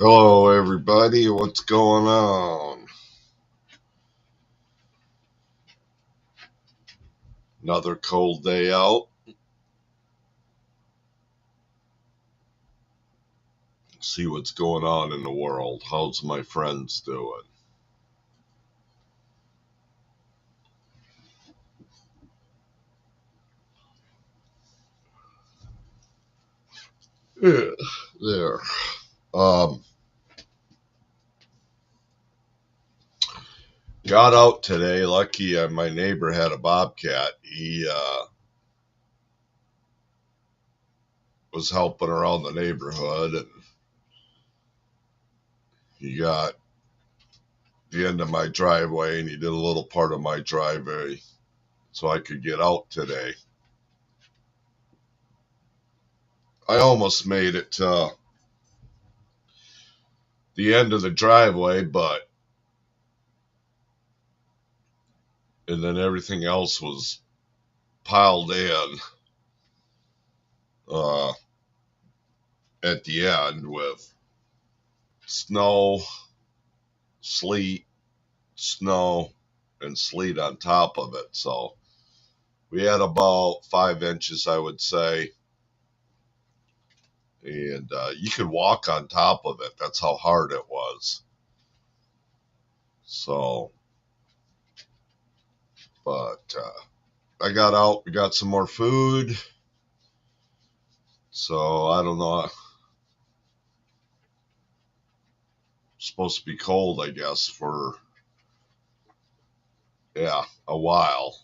Hello, everybody. What's going on? Another cold day out. See what's going on in the world. How's my friends doing? Yeah, there. Um, got out today. Lucky my neighbor had a bobcat. He was helping around the neighborhood, and he got the end of my driveway, and he did a little part of my driveway, so I could get out today. I almost made it to the end of the driveway, and then everything else was piled in uh, at the end with snow, sleet, snow, and sleet on top of it. So we had about 5 inches, I would say, and you could walk on top of it. That's how hard it was. So, but I got out, we got some more food. So I don't know. It's supposed to be cold, I guess, for a while.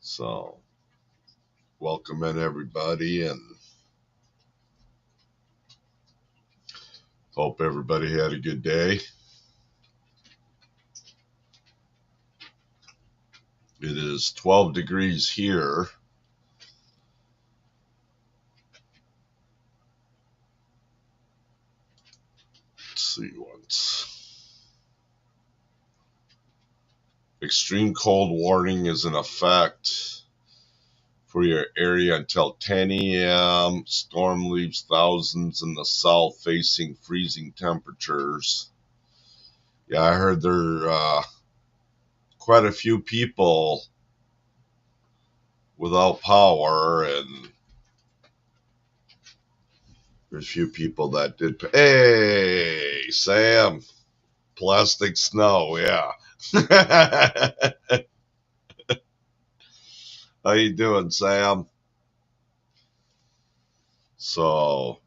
So welcome in everybody, and hope everybody had a good day. It is 12 degrees here. Let's see once. Extreme cold warning is in effect for your area until 10 a.m. Storm leaves thousands in the south facing freezing temperatures. Yeah, I heard there quite a few people without power, and there's a few people that did. Hey, Sam, plastic snow, yeah. How you doing, Sam? So,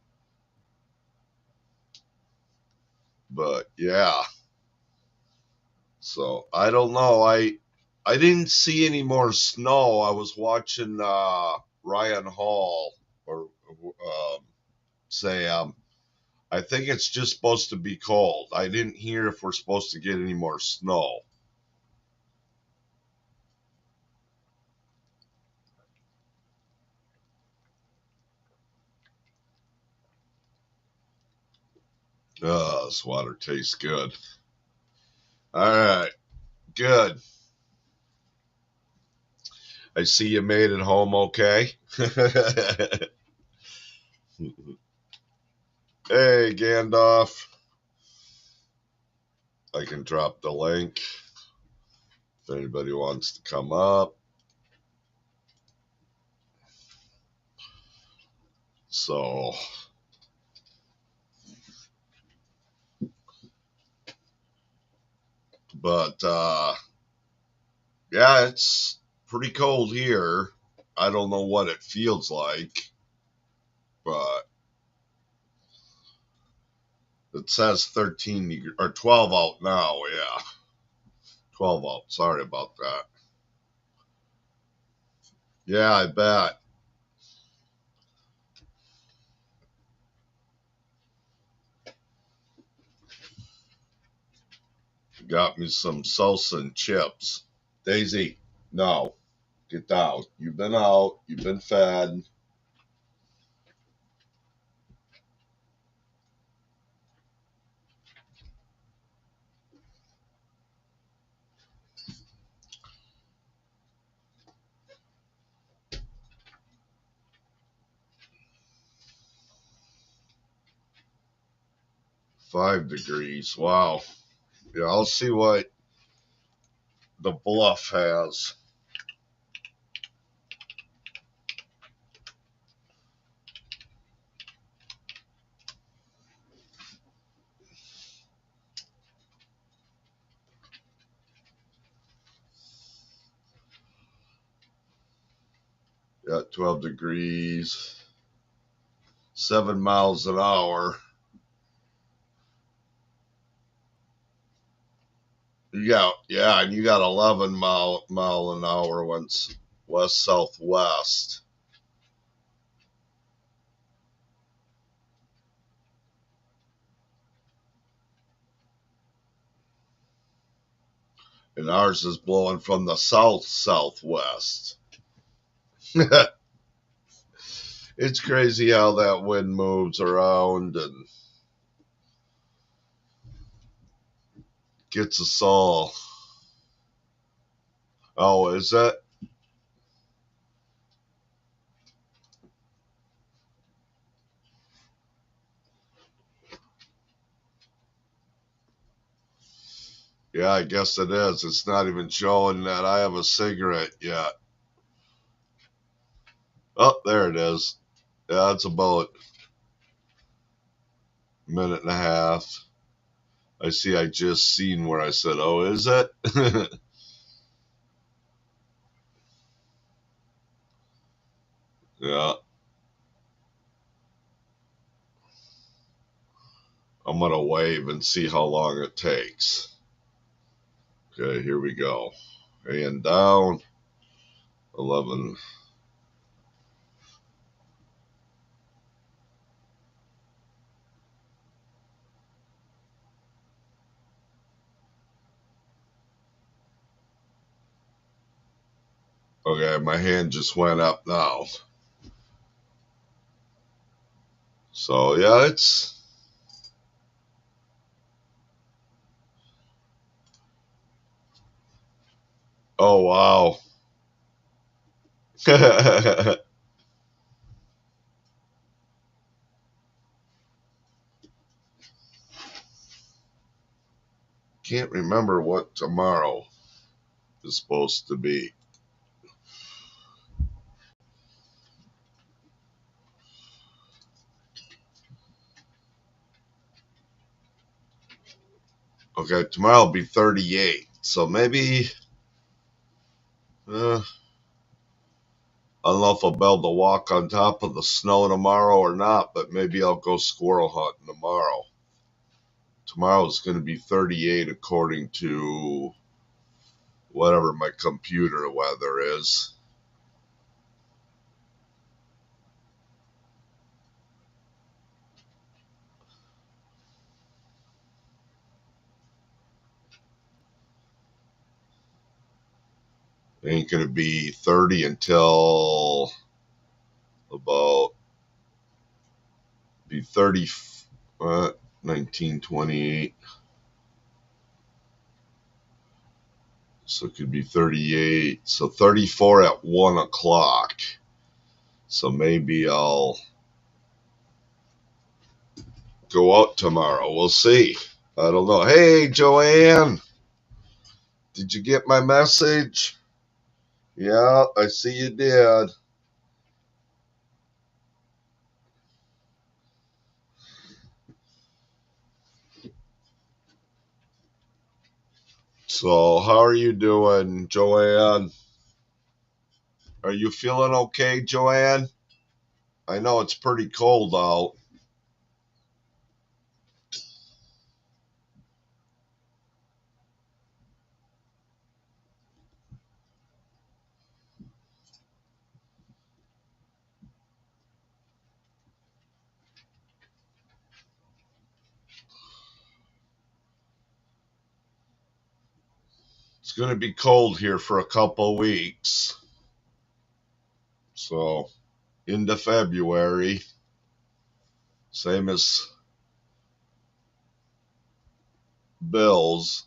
but yeah. So I don't know. I didn't see any more snow. I was watching Ryan Hall or Sam. I think it's just supposed to be cold. I didn't hear if we're supposed to get any more snow. This water tastes good. All right, good. I see you made it home okay. Hey, Gandalf. I can drop the link if anybody wants to come up. So, but yeah, it's pretty cold here. I don't know what it feels like, but it says 13 or 12 out now. Yeah, 12 out. Sorry about that. Yeah, I bet. Got me some salsa and chips. Daisy, no, get down. You've been out. You've been fed. 5 degrees. Wow. Yeah, I'll see what the bluff has. Yeah, 12 degrees, 7 miles an hour. And you got 11 mile an hour once west southwest. And ours is blowing from the south southwest. It's crazy how that wind moves around and gets us all. Oh, is that? Yeah, I guess it is. It's not even showing that I have a cigarette yet. Oh, there it is. Yeah, it's about a minute and a half. I see I just seen where I said, oh, is it? Yeah, I'm going to wave and see how long it takes. Okay, here we go. And down, 11. Okay, my hand just went up now. So, yeah, it's. Oh, wow. Can't remember what tomorrow is supposed to be. Okay, tomorrow will be 38. So maybe, I don't know if I'll be able to walk on top of the snow tomorrow or not, but maybe I'll go squirrel hunting tomorrow. Tomorrow is going to be 38 according to whatever my computer weather is. It ain't going to be 30 until about be 30, 1928. So it could be 38. So 34 at 1 o'clock. So maybe I'll go out tomorrow. We'll see. I don't know. Hey, Joanne, did you get my message? Yeah, I see you did. So, how are you doing, Joanne? Are you feeling okay, Joanne? I know it's pretty cold out. It's going to be cold here for a couple weeks. So, into February, same as Bill's.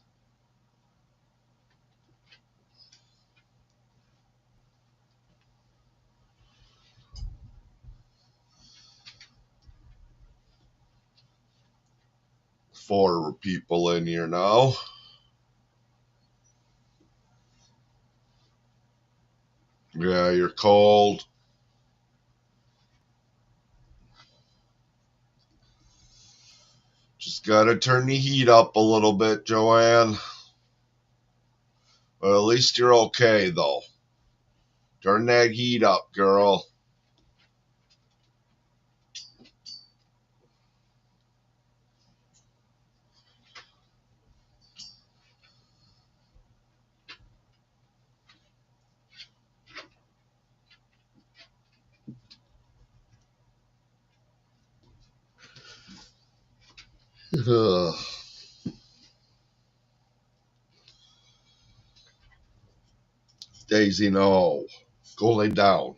4 people in here now. Yeah, you're cold. Just gotta turn the heat up a little bit, Joanne. Well, at least you're okay, though. Turn that heat up, girl. Daisy, no. Go lay down.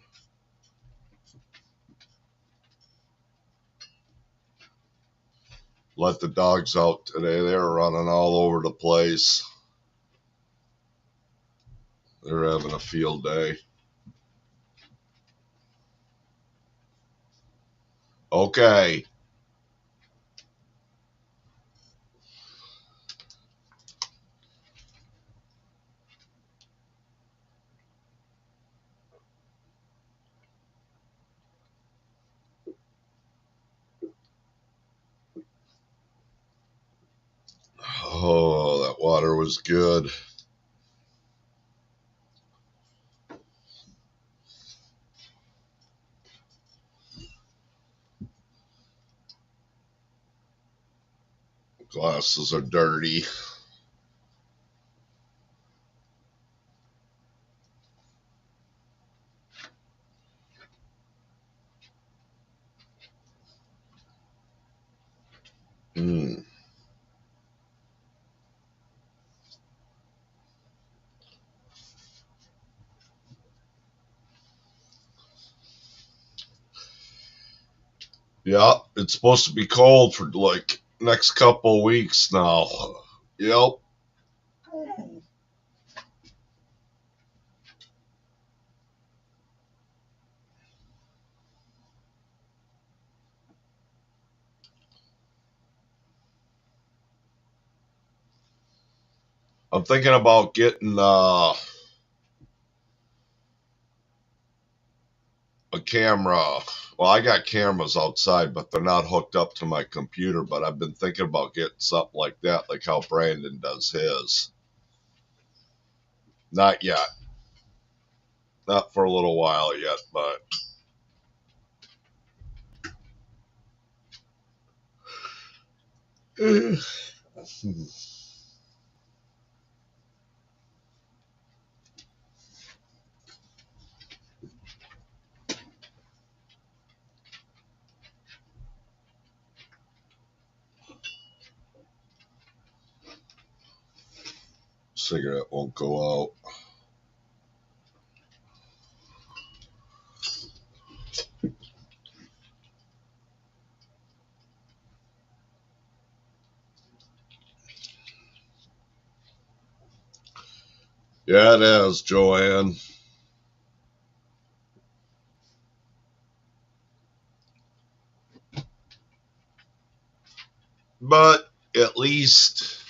Let the dogs out today. They're running all over the place. They're having a field day. Okay. Oh, that water was good. Glasses are dirty. Mm. Yeah, it's supposed to be cold for like next couple weeks now. Yep. I'm thinking about getting a camera. Well, I got cameras outside, but they're not hooked up to my computer. But I've been thinking about getting something like that, like how Brandon does his. Not yet. Not for a little while yet, but cigarette won't go out. Yeah, it is, Joanne. But at least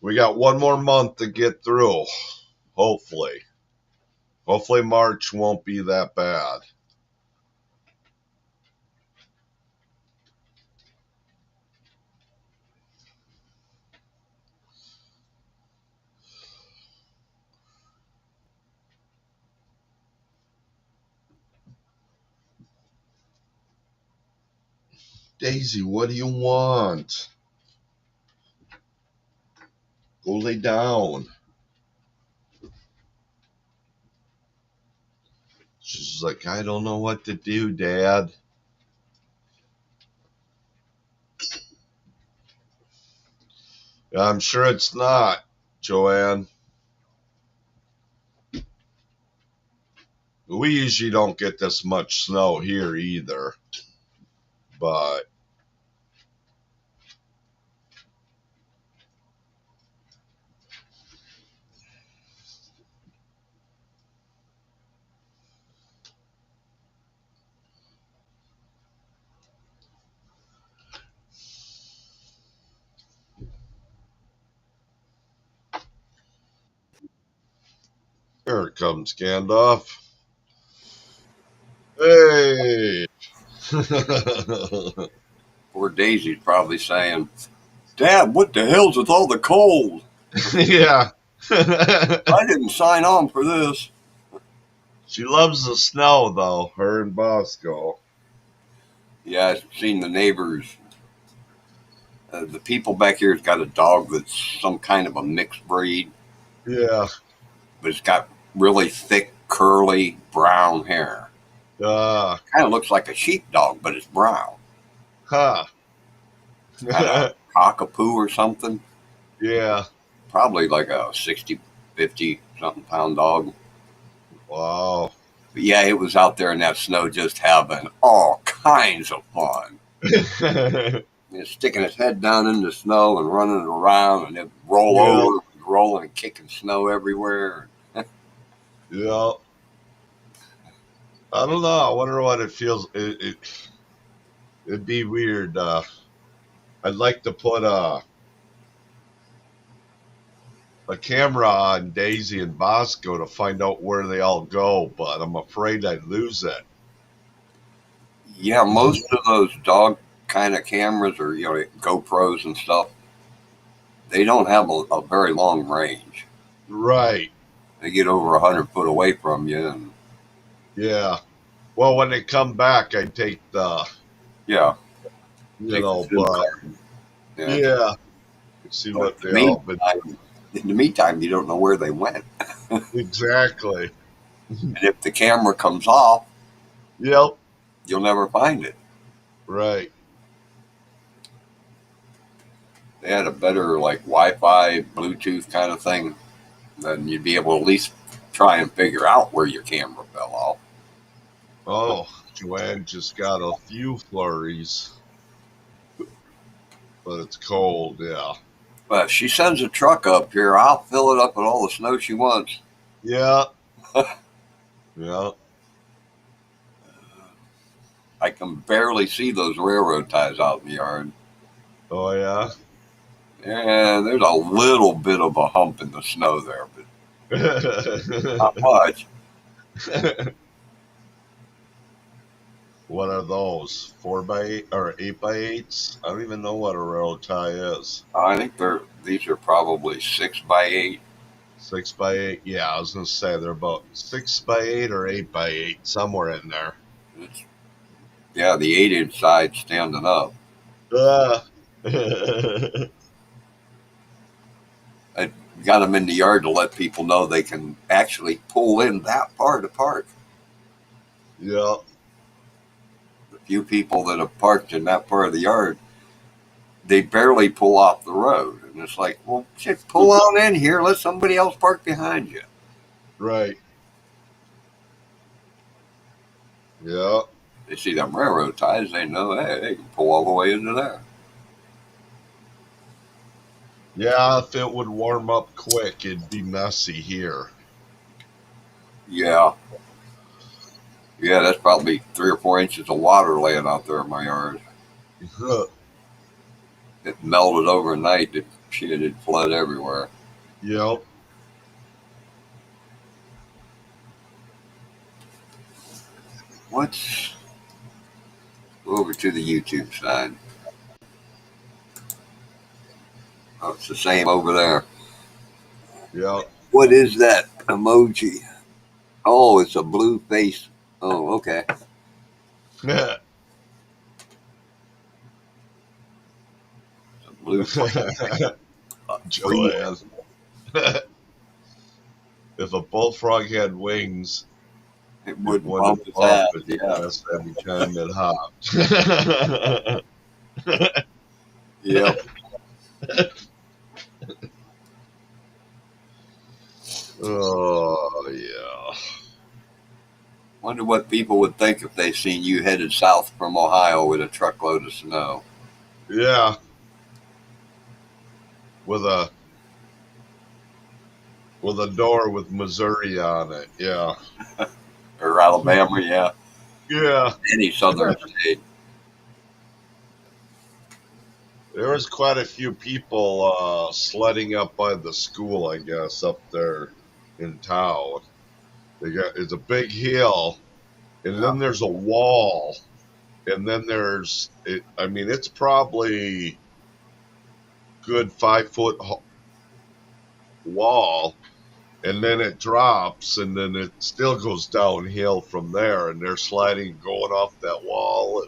we got one more month to get through. Hopefully. Hopefully March won't be that bad. Daisy, what do you want? Go lay down. She's like, I don't know what to do, Dad. I'm sure it's not, Joanne. We usually don't get this much snow here either. But Here comes Gandalf. Hey! Poor Daisy's probably saying, Dad, what the hell's with all the cold? Yeah. I didn't sign on for this. She loves the snow, though, her and Bosco. Yeah, I've seen the neighbors. The people back here's got a dog that's some kind of a mixed breed, Yeah. but it's got really thick, curly, brown hair. Uh, Kind of looks like a sheepdog, but it's brown. huh. It's kind of cockapoo or something. Yeah. Probably like a 60, 50 something pound dog. Wow. But yeah, it was out there in that snow just having all kinds of fun. Sticking its head down in the snow and running around, and it roll Yeah. over, rolling and kicking snow everywhere. Yeah. I don't know. I wonder what it feels. It'd be weird. I'd like to put a camera on Daisy and Bosco to find out where they all go, but I'm afraid I'd lose it. Yeah, most of those dog kind of cameras or GoPros and stuff, they don't have a very long range. Right. They get over 100 foot away from you, and Yeah. Well, when they come back, I take yeah, you take the know, SIM but card. Yeah, yeah, see but what they all been. in the meantime, you don't know where they went, and Exactly. if the camera comes off, Yep. you'll never find it. Right. They had a better like Wi-Fi, Bluetooth kind of thing, then you'd be able to at least try and figure out where your camera fell off. Oh, Joanne just got a few flurries, but it's cold. Yeah. But if she sends a truck up here, I'll fill it up with all the snow she wants. Yeah. Yeah. I can barely see those railroad ties out in the yard. Oh yeah. And there's a little bit of a hump in the snow there, but not much. What are those? 4x8 or 8x8s? I don't even know what a railroad tie is. I think these are probably 6x8. 6x8. Yeah, I was gonna say they're about 6x8 or 8x8, somewhere in there. It's, yeah, the 8-inch side standing up. Uh, I got them in the yard to let people know they can actually pull in that far to park. yeah. The few people that have parked in that part of the yard, they barely pull off the road. And it's like, well, shit, pull on in here. Let somebody else park behind you. Right. Yeah. They see them railroad ties, they know, hey, they can pull all the way into there. Yeah, if it would warm up quick, it'd be messy here. Yeah. Yeah, that's probably 3 or 4 inches of water laying out there in my yard. It melted overnight. It flooded everywhere. Yep. Let's go over to the YouTube side. Oh, it's the same over there. Yep. What is that emoji? Oh, it's a blue face. Oh, okay. It's a blue free. Joanne. If a bullfrog had wings, It it wouldn't wouldn't bump its bump ass. its Yeah. ass every time it hopped. Yep. Oh, yeah. Wonder what people would think if they seen you headed south from Ohio with a truckload of snow. Yeah. With a door with Missouri on it. Yeah. Or Alabama, yeah. Yeah. Any southern state. There was quite a few people sledding up by the school, I guess, up there in town. It's a big hill, and Yeah. then there's a wall, and then there's it. I mean, it's probably good 5 foot wall, and then it drops, and then it still goes downhill from there, and they're sliding, going off that wall.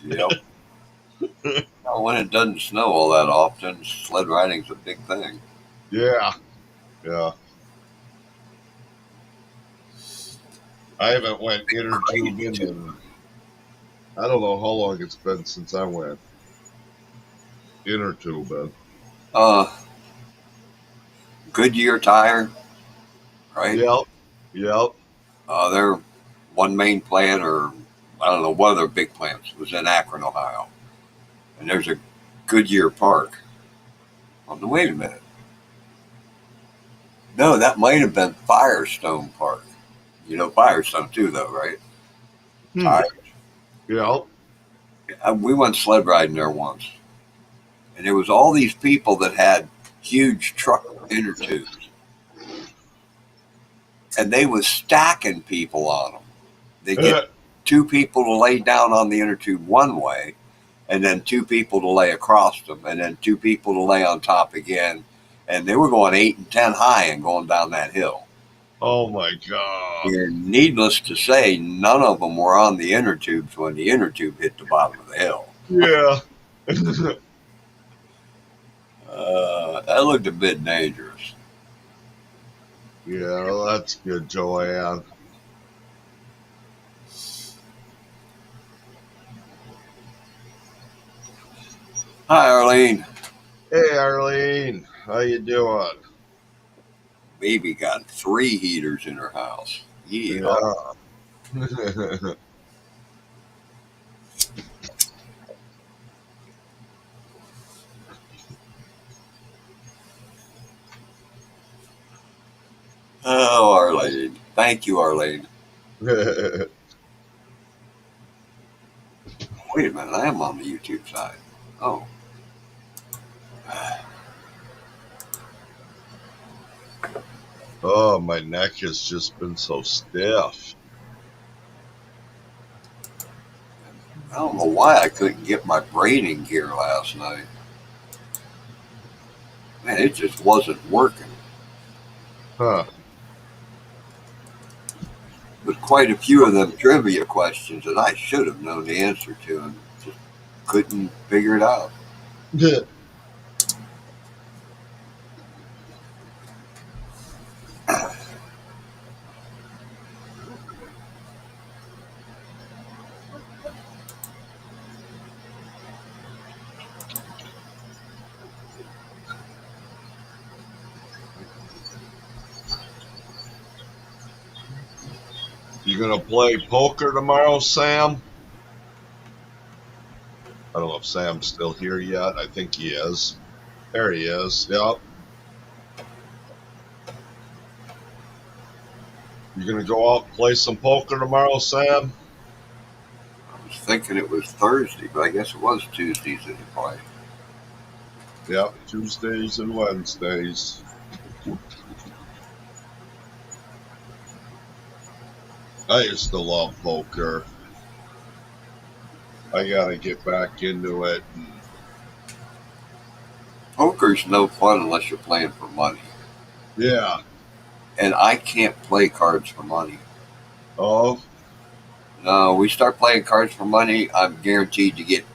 Yep. Well, when it doesn't snow all that often, sled riding's a big thing. Yeah, yeah. I haven't went inner Crazy tubing, too. and I don't know how long it's been since I went inner tubing. Uh, Goodyear tire, right? Yep, yep. Their one main plant, or I don't know, one of their big plants was in Akron, Ohio. And there's a Goodyear Park. Wait a minute. No, that might have been Firestone Park. You know Firestone too, though, right? Hmm. Tire. Yep. We went sled riding there once, and there was all these people that had huge truck inner tubes, and they was stacking people on them. They get two people to lay down on the inner tube one way, and then two people to lay across them, and then two people to lay on top again. And they were going 8 and 10 high and going down that hill. Oh my God. And needless to say, none of them were on the inner tubes when the inner tube hit the bottom of the hill. Yeah. That looked a bit dangerous. Yeah, well, that's good, Joanne. Hi, Arlene. Hey, Arlene, how you doing? Baby got 3 heaters in her house. Yeah. Yeah. Oh, Arlene. Thank you, Arlene. Wait a minute. I am on the YouTube side. Oh. Oh, my neck has just been so stiff. I don't know why I couldn't get my braiding gear last night. Man, it just wasn't working. Huh. But quite a few of them trivia questions that I should have known the answer to and just couldn't figure it out. You gonna play poker tomorrow, Sam? I don't know if Sam's still here yet. I think he is. There he is. Yep. You gonna go out and play some poker tomorrow, Sam? I was thinking it was Thursday, but I guess it was Tuesdays that he played. Yep. Tuesdays and Wednesdays. I used to love poker. I gotta get back into it. Poker's no fun unless you're playing for money. Yeah. And I can't play cards for money. Oh. No, we start playing cards for money, I'm guaranteed to get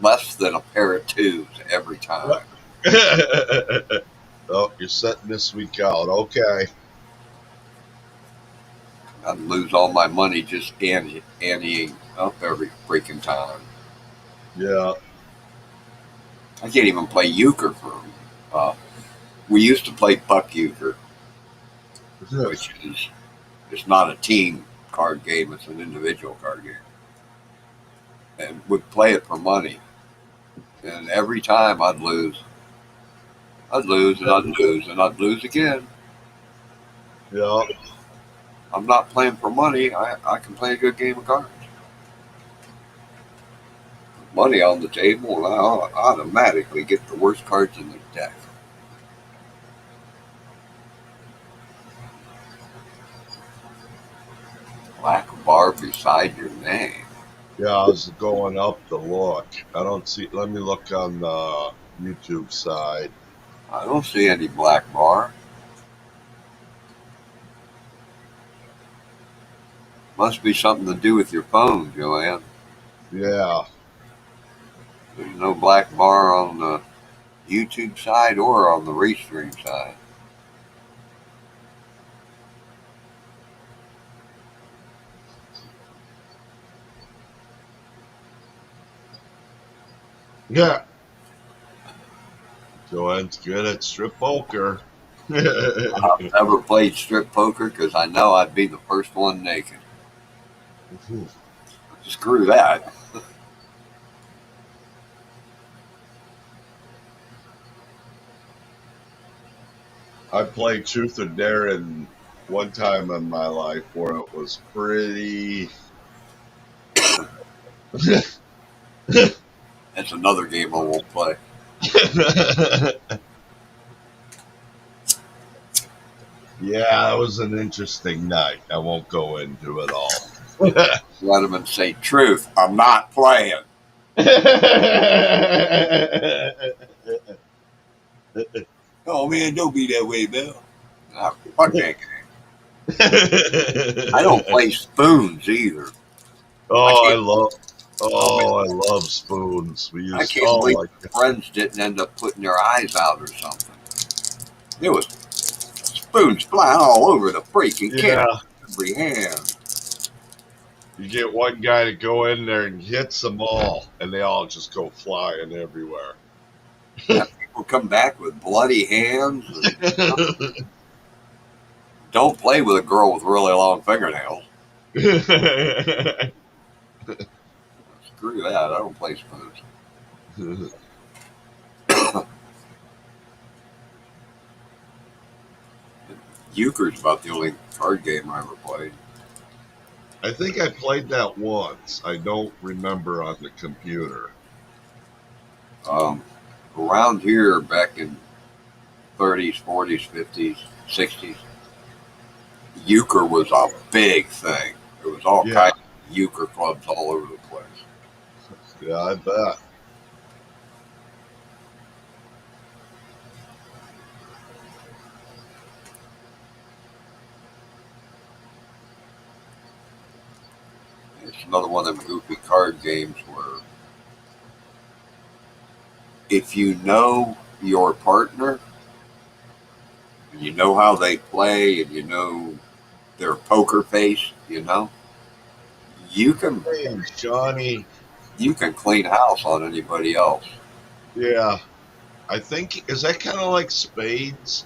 less than a pair of twos every time. Oh, you're setting this week out. Okay. I'd lose all my money just anteing up every freaking time. Yeah. I can't even play euchre for them. We used to play buck euchre, which is it's not a team card game; it's an individual card game. And would play it for money, and every time I'd lose. I'd lose and I'd lose and I'd lose again. Yeah. I'm not playing for money. I can play a good game of cards. Money on the table, and I automatically get the worst cards in the deck. Black bar beside your name. Yeah, I was going up to look. I don't see. Let me look on the YouTube side. I don't see any black bar. Must be something to do with your phone, Joanne. Yeah, There's no black bar on the YouTube side or on the Restream side. yeah. Joanne's good at strip poker. I've never played strip poker because I know I'd be the first one naked. Screw that. I played Truth or Dare in one time in my life where it was pretty. That's another game I won't play. Yeah, it was an interesting night. I won't go into it all. Let them and say, truth, I'm not playing. Oh man, don't be that way, Bill. Ah, fuck that game. I don't play spoons either. I Oh, I can't. love. Oh man, Oh, I love spoons. We I used. can't Oh believe my my friends didn't end up putting their eyes out or something. It was spoons flying all over the freaking God. kid. Yeah, Every hand. you get one guy to go in there and hits them all, and they all just go flying everywhere. Yeah, people come back with bloody hands. And don't play with a girl with really long fingernails. Screw that. I don't play spoons. Euchre's about the only card game I ever played. I think I played that once. I don't remember on the computer. Um, Around here, back in 30s, 40s, 50s, 60s, euchre was a big thing. There was all Yeah, kinds of euchre clubs all over the place. yeah, I bet. It's another one of them goofy card games where if you know your partner and you know how they play and you know their poker face, you can Hey, Johnny. you can clean house on anybody else. Yeah, I think is that kind of like spades?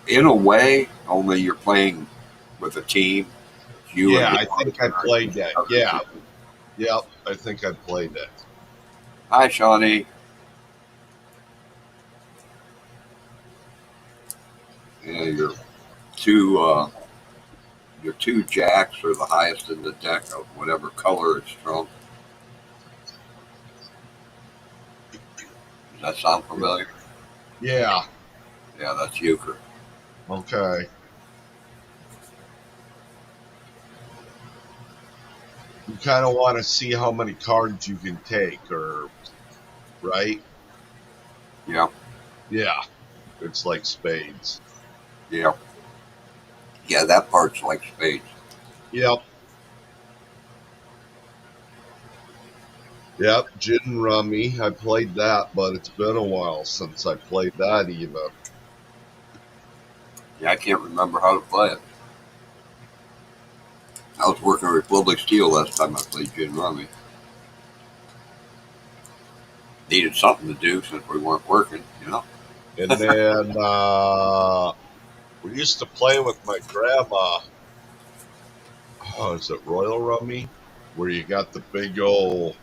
In a way, only you're playing with a team. You and Yeah, your I think I partner played against that. other Yeah, two. yep, I think I played it. Hi, Shawnee. Yeah, two your two jacks are the highest in the deck of whatever color it's from. Does that sound familiar? Yeah, Yeah, that's euchre. okay. You kind of want to see how many cards you can take, or right? Yeah, Yeah, it's like spades. yeah, yeah. That part's like spades. Yep, yep. Gin Rummy. I played that, but it's been a while since I played that even. Yeah, I can't remember how to play it. I was working at Republic Steel last time I played Gin Rummy. Needed something to do since we weren't working. And then we used to play with my grandma. Oh, is it Royal Rummy? Where you got the big old,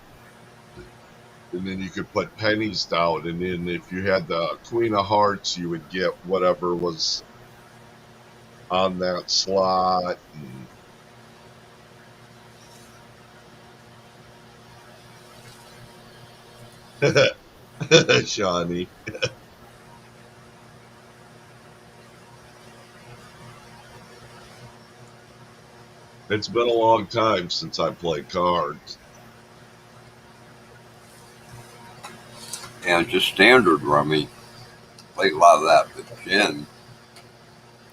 and then you could put pennies down, and then if you had the Queen of Hearts, you would get whatever was on that slot. And Shawnee. It's been a long time since I played cards. And just standard rummy. Played a lot of that, but gin,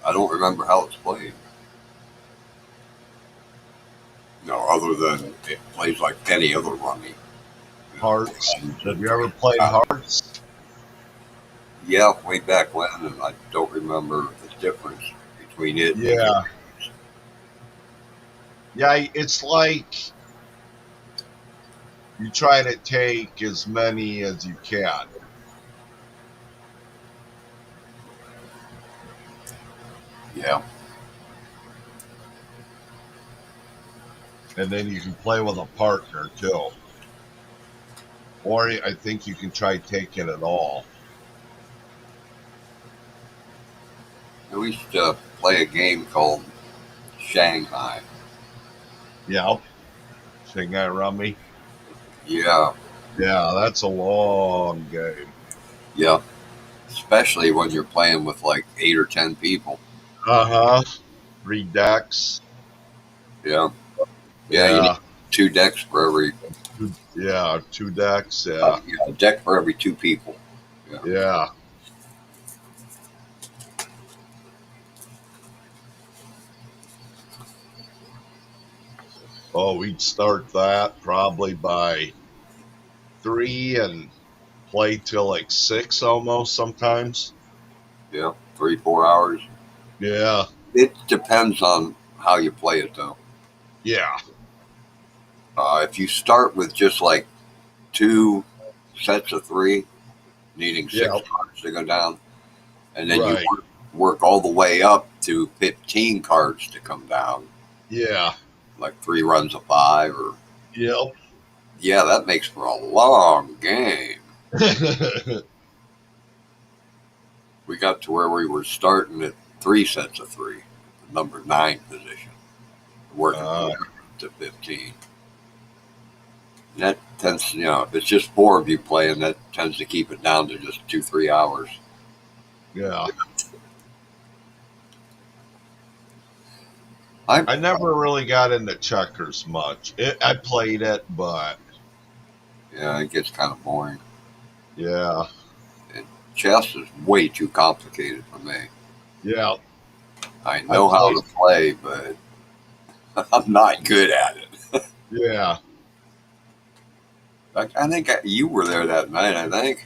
I don't remember how it's played. Other than it plays like any other rummy. Hearts. Ones Have and you three ever played shots. Hearts? Yeah, way back when, and I don't remember the difference between it and the Yeah. Yeah, it's like you try to take as many as you can, yeah. and then you can play with a partner too. Or I think you can try taking it all. We used to play a game called Shanghai. Yep. Shanghai Rummy. Yeah, Yeah, that's a long game. yeah. Especially when you're playing with like 8 or 10 people. Uh huh. 3 decks. Yeah, yeah. You need Yeah. 2 decks for every. Yeah, 2 decks. Yeah. Yeah, a deck for every 2 people. Yeah. Yeah. Oh, we'd start that probably by 3 and play till like 6 almost sometimes. Yeah, 3, 4 hours. Yeah. It depends on how you play it, though. Yeah. If you start with just like 2 sets of 3, needing Yeah. 6 cards to go down, and then you Right. work all the way up to 15 cards to come down, Yeah. like 3 runs of 5, or Yep. yeah, that makes for a long game. We got to where we were starting at 3 sets of 3, the number 9 position, working our uh, way up to 15. And that tends, if it's just 4 of you playing, that tends to keep it down to just 2, 3 hours. yeah. I I never really got into checkers much. I played it, but Yeah, it gets kind of boring. yeah. And chess is way too complicated for me. Yeah. I I know how played. to play, but I'm not good at it. Yeah. I think you were there that night. I think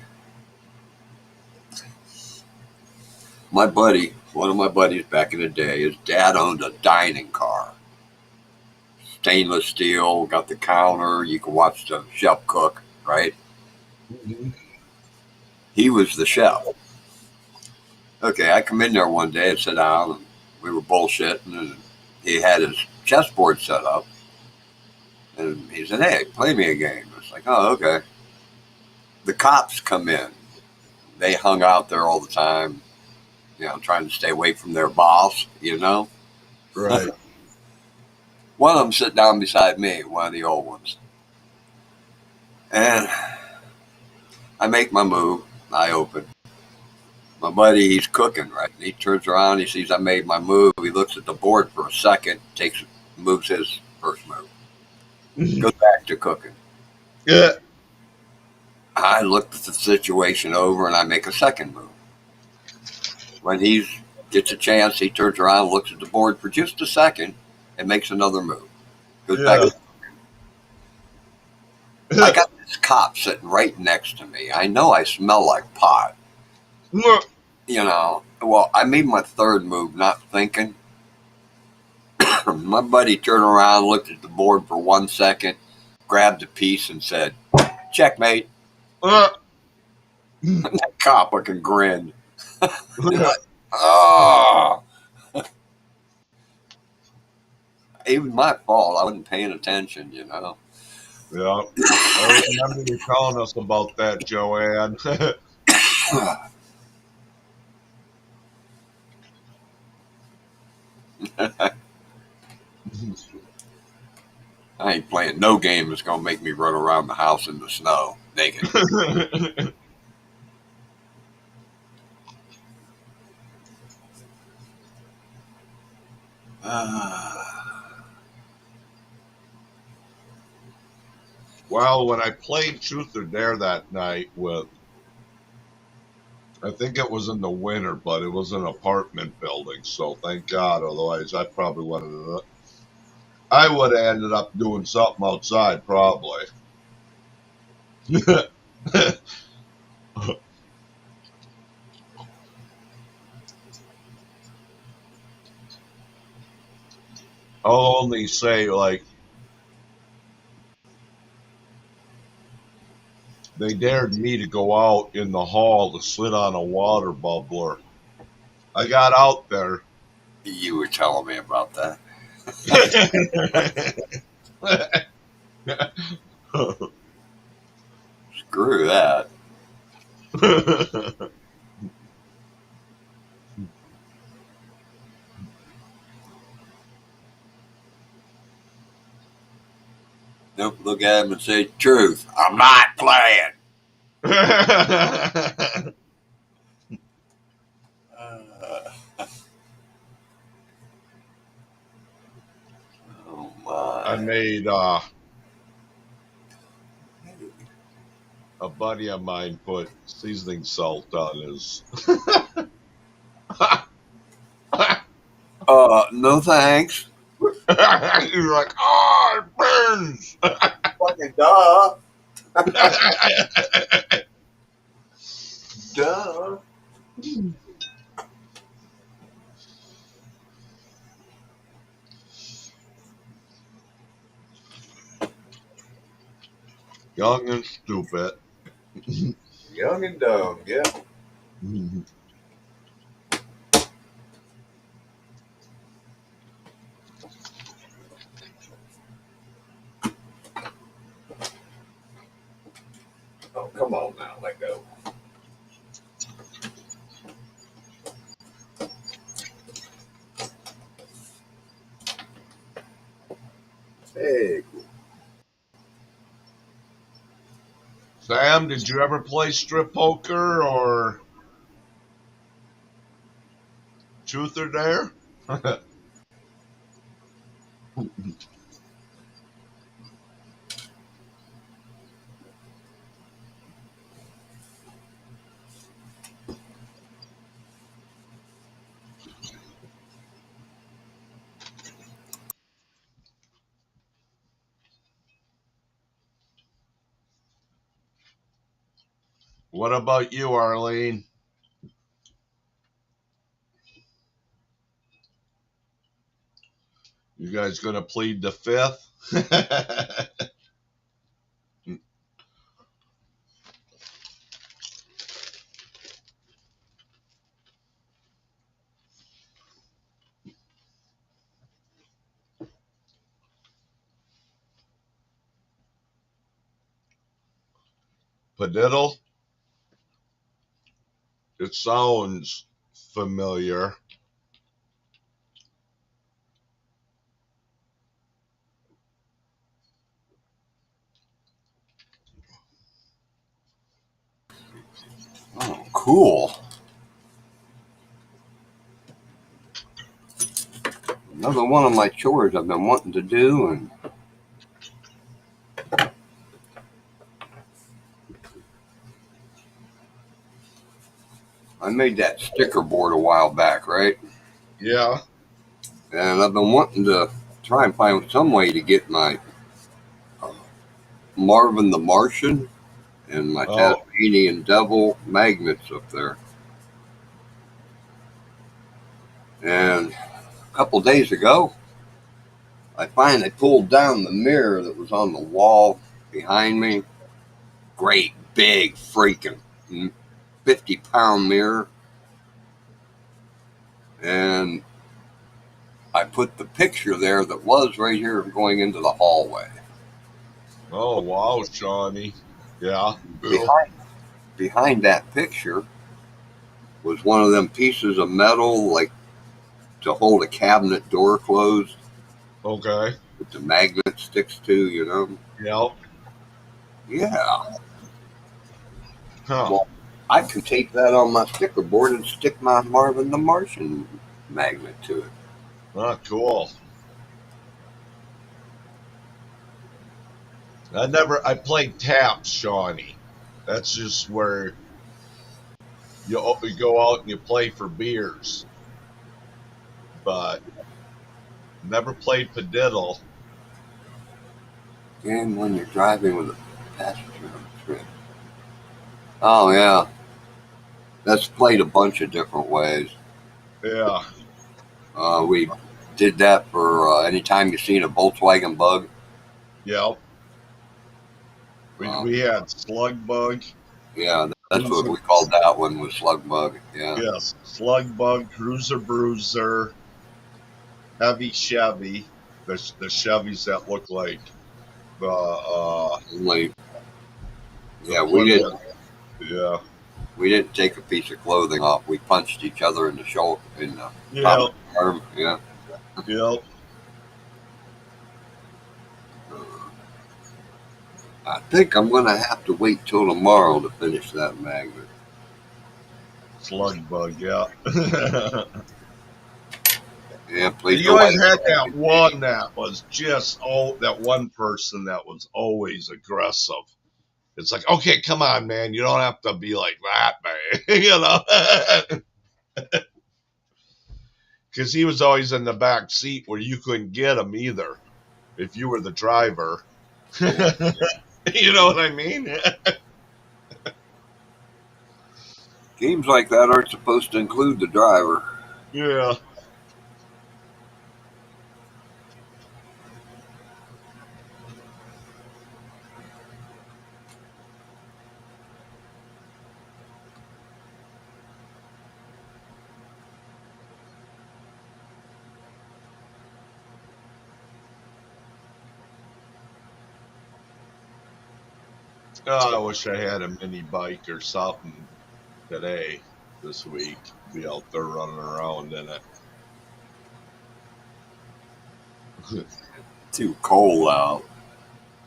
one of my buddies back in the day, his dad owned a dining car, stainless steel, got the counter. You can watch the chef cook. Right? Mhm. He was the chef. Okay, I come in there one day and sit down, and we were bullshitting, and he had his chessboard set up, and he said, "Hey, play me a game." It's like, "Oh, okay." The cops come in. They hung out there all the time, trying to stay away. From their boss. Right. One of them sit down beside me, one of the old ones. And I make my move. I open. My buddy, he's cooking, right? He turns around, he sees I made my move. He looks at the board for a second, moves his first move, goes back to cooking. Yeah. I look at the situation over and I make a second move. When he gets a chance, he turns around, looks at the board for just a second, and makes another move. Goes back. Yeah. I got this cop sitting right next to me. I know I smell like pot. Well, I made my third move, not thinking. My buddy turned around, looked at the board for 1 second, grabbed a piece, and said, "Checkmate." That cop fucking grinned. Oh, it was my fault. I wasn't paying attention. Yeah. I remember you telling us about that, Joanne. I ain't playing no game that's gonna make me run around the house in the snow naked. Well, when I played Truth or Dare that night with, I think it was in the winter, but it was an apartment building, so thank God. Otherwise, I would have ended up doing something outside, probably. I'll only say, like, they dared me to go out in the hall to sit on a water bubbler. I got out there. You were telling me about that. Screw that. Don't look at him and say, truth, I'm not playing. Uh, oh I my. made a buddy of mine put seasoning salt on his. No thanks. He's like, oh, it burns. Fucking duh. Duh. Young and stupid. Young and dumb, yeah. Oh, come on now, let go. Hey, Sam, did you ever play strip poker or truth or dare? What about you, Arlene? You guys gonna plead the fifth? Padiddle? It sounds familiar. oh, cool. Another one of my chores I've been wanting to do, and I made that sticker board a while back, right? Yeah. And I've been wanting to try and find some way to get my uh, Marvin the Martian and my Oh, Tasmanian Devil magnets up there. And a couple days ago, I finally pulled down the mirror that was on the wall behind me. Great big freaking 50-pound mirror. And I put the picture there that was right here going into the hallway. oh, wow, Shawnee. Yeah. Cool. Behind, behind that picture was one of them pieces of metal, like to hold a cabinet door closed, Okay. that the magnet sticks to, you know? Yep. Yeah. Huh. Well, I could tape that on my sticker board and stick my Marvin the Martian magnet to it. Ah, cool. I played taps, Shawnee. That's just where you go out and you play for beers, but never played padiddle. Game when you're driving with a passenger on a trip. Oh yeah, that's played a bunch of different ways. Yeah, We did that for anytime you seen a Volkswagen Bug. yeah. Uh, We had slug bug, yeah, that's what cruiser. we called that one was Slug Bug. Yeah, Yes, slug bug, cruiser bruiser, heavy Chevy. The Chevys that look like the only the yeah Plymouth. Yeah, we didn't take a piece of clothing off. We punched each other in the shoulder in the top yeah, of the arm. Yeah. yeah. I think I'm gonna have to wait till tomorrow to finish that magnet. Slug bug. Yeah. Yeah, please You don't always let had that it be. one that was just that one person that was always aggressive. It's like, okay, come on, man. You don't have to be like that, man. Because he was always in the back seat where you couldn't get him either if you were the driver. Yeah. You know what I mean? Games like that aren't supposed to include the driver. Yeah. Oh, I wish I had a mini bike or something today, this week. Be out there running around in it. Too cold out.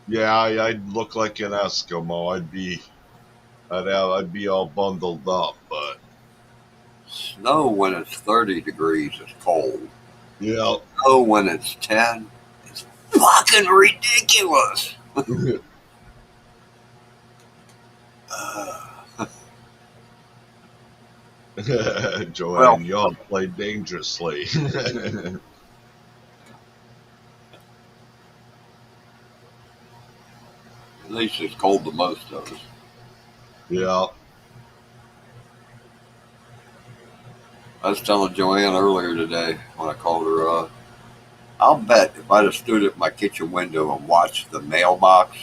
Yeah, I'd look like an Eskimo. I'd be all bundled up, but Snow when it's 30 degrees is cold. yeah. Snow when it's 10 is fucking ridiculous. Uh, well, Joanne, y'all play dangerously. at least it's cold to most of us. Yeah. I was telling Joanne earlier today when I called her I'll bet if I'd have stood at my kitchen window and watched the mailbox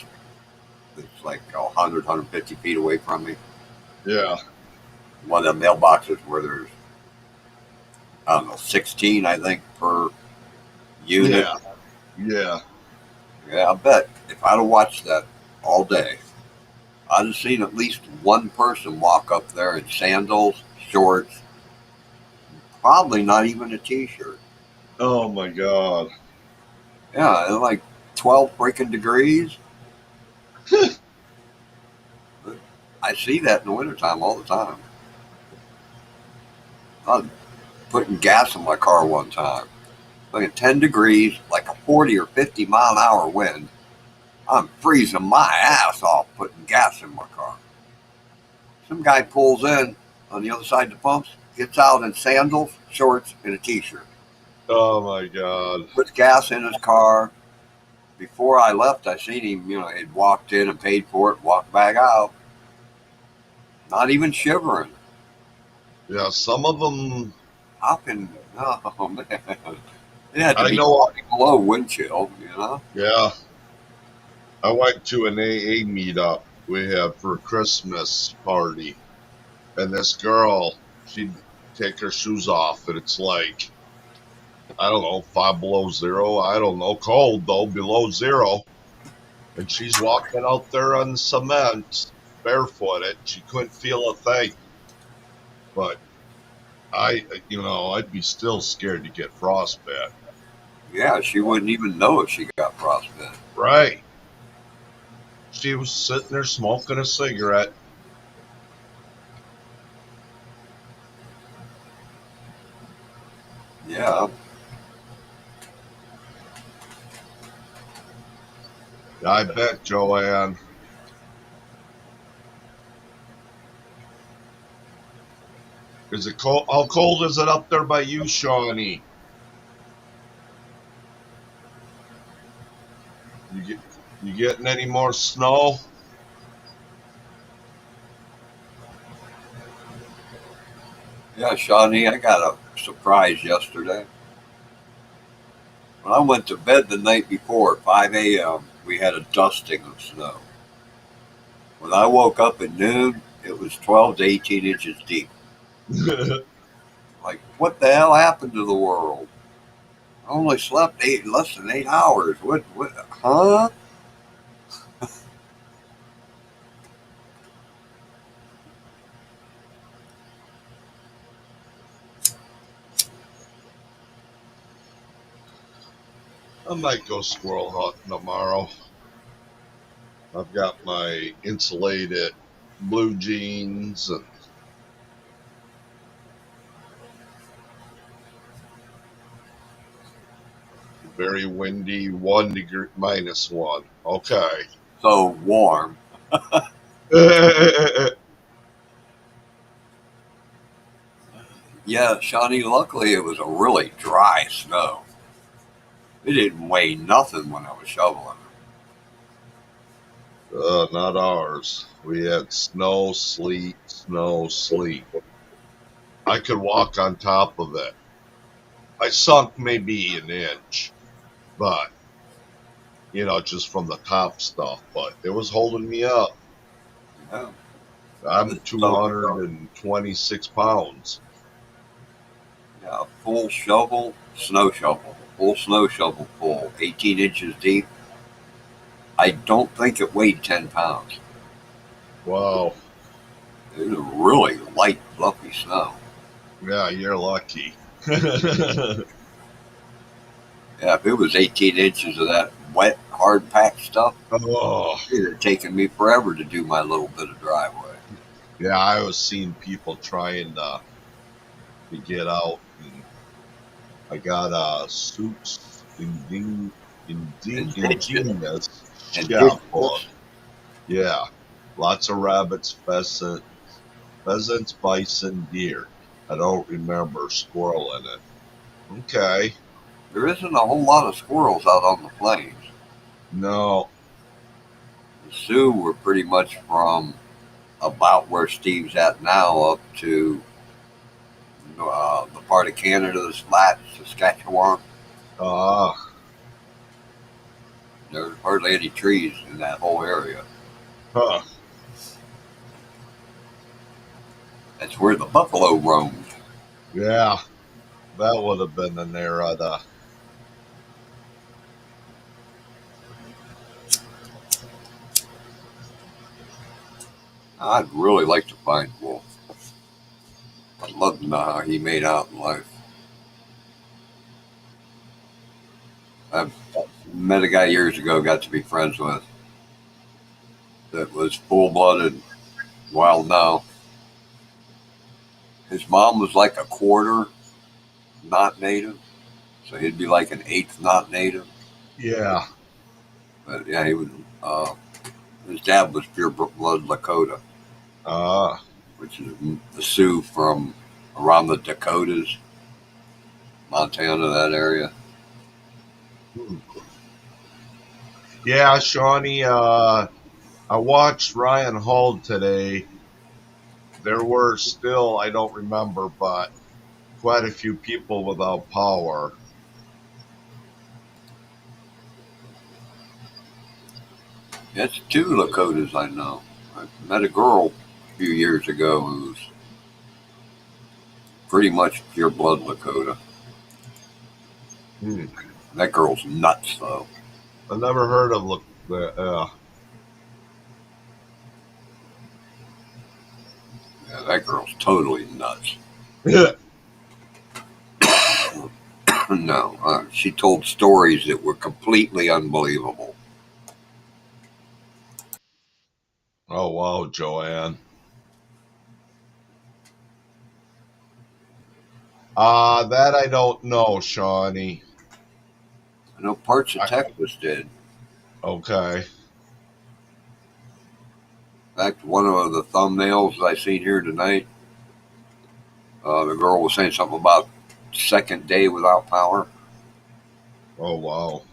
that's like 100, 150 feet away from me, Yeah. one of the mailboxes where there's, I don't know, 16, I think, per unit. Yeah. Yeah. Yeah, I bet if I'd have watched that all day, I'd have seen at least one person walk up there in sandals, shorts, probably not even a t-shirt. Oh my God. Yeah, it's like 12 freaking degrees. I see that in the wintertime all the time. I was putting gas in my car one time. Like at 10 degrees, like a 40 or 50 mile an hour wind. I'm freezing my ass off putting gas in my car. Some guy pulls in on the other side of the pumps, gets out in sandals, shorts, and a t-shirt. Oh my God. Puts gas in his car. Before I left, I seen him, he'd walked in and paid for it, walked back out. Not even shivering. Yeah. Some of them, How can, oh man. It had to I be know. 20 below wind chill. Yeah. I went to an AA meetup we had for a Christmas party, and this girl, she'd take her shoes off, and it's like, I don't know, 5 below 0. I don't know, cold though, below 0. And she's walking out there on the cement, barefooted. She couldn't feel a thing. But I'd be still scared to get frostbite. Yeah, she wouldn't even know if she got frostbite. Right. She was sitting there smoking a cigarette. Yeah, I bet, Joanne. Is it cold? How cold is it up there by you, Shawnee? You get you getting any more snow? Yeah, Shawnee, I got a surprise yesterday. When I went to bed the night before at 5 a.m., we had a dusting of snow. When I woke up at noon, it was 12 to 18 inches deep. Like, what the hell happened to the world? I only slept less than 8 hours. What, huh? I might go squirrel hunting tomorrow. I've got my insulated blue jeans and very windy, 1 degree -1. Okay. So warm. Yeah, Shawnee, luckily it was a really dry snow. It didn't weigh nothing when I was shoveling. Not ours. We had snow, sleet, snow, sleet. I could walk on top of it. I sunk maybe an inch, but just from the top stuff. But it was holding me up. Yeah, I'm this stuff, 226 pounds. yeah, full shovel, snow shovel, full snow shovel full, 18 inches deep. I don't think it weighed 10 pounds. Wow. It was really light, fluffy snow. Yeah, you're lucky. Yeah, if it was 18 inches of that wet, hard packed stuff, Oh, it'd have taken me forever to do my little bit of driveway. yeah, I was seeing people trying to get out, and I got a Suits And Ingenious chef book. indigenous, Yeah, lots of rabbits, pheasants, bison, deer. I don't remember squirrel in it. Okay, there isn't a whole lot of squirrels out on the plains. no, The Sioux were pretty much from about where Steve's at now up to the part of Canada that's flat, Saskatchewan. ah, There's hardly any trees in that whole area. huh, That's where the buffalo roamed. yeah, that would have been an era. I'd really like to find Wolf. I'd love to know how he made out in life. I met a guy years ago, got to be friends with, that was full blooded. Well, no. His mom was like a quarter not native, so he'd be like an eighth not native. Yeah, But yeah, he was. His dad was pure blood Lakota, ah, which is the Sioux from around the Dakotas, Montana, that area. hmm. Yeah, Shawnee. I watched Ryan Hall today. There were still, I don't remember, but quite a few people without power. It's two Lakotas I know. I met a girl a few years ago who's pretty much pure blood Lakota. Hmm. That girl's nuts, though. I never heard of look. Yeah, that girl's totally nuts. No, she told stories that were completely unbelievable. Oh wow, Joanne. That I don't know, Shawnee. I know parts of I, Texas did. Okay. In fact, one of the thumbnails I seen here tonight, the girl was saying something about second day without power. Oh, wow.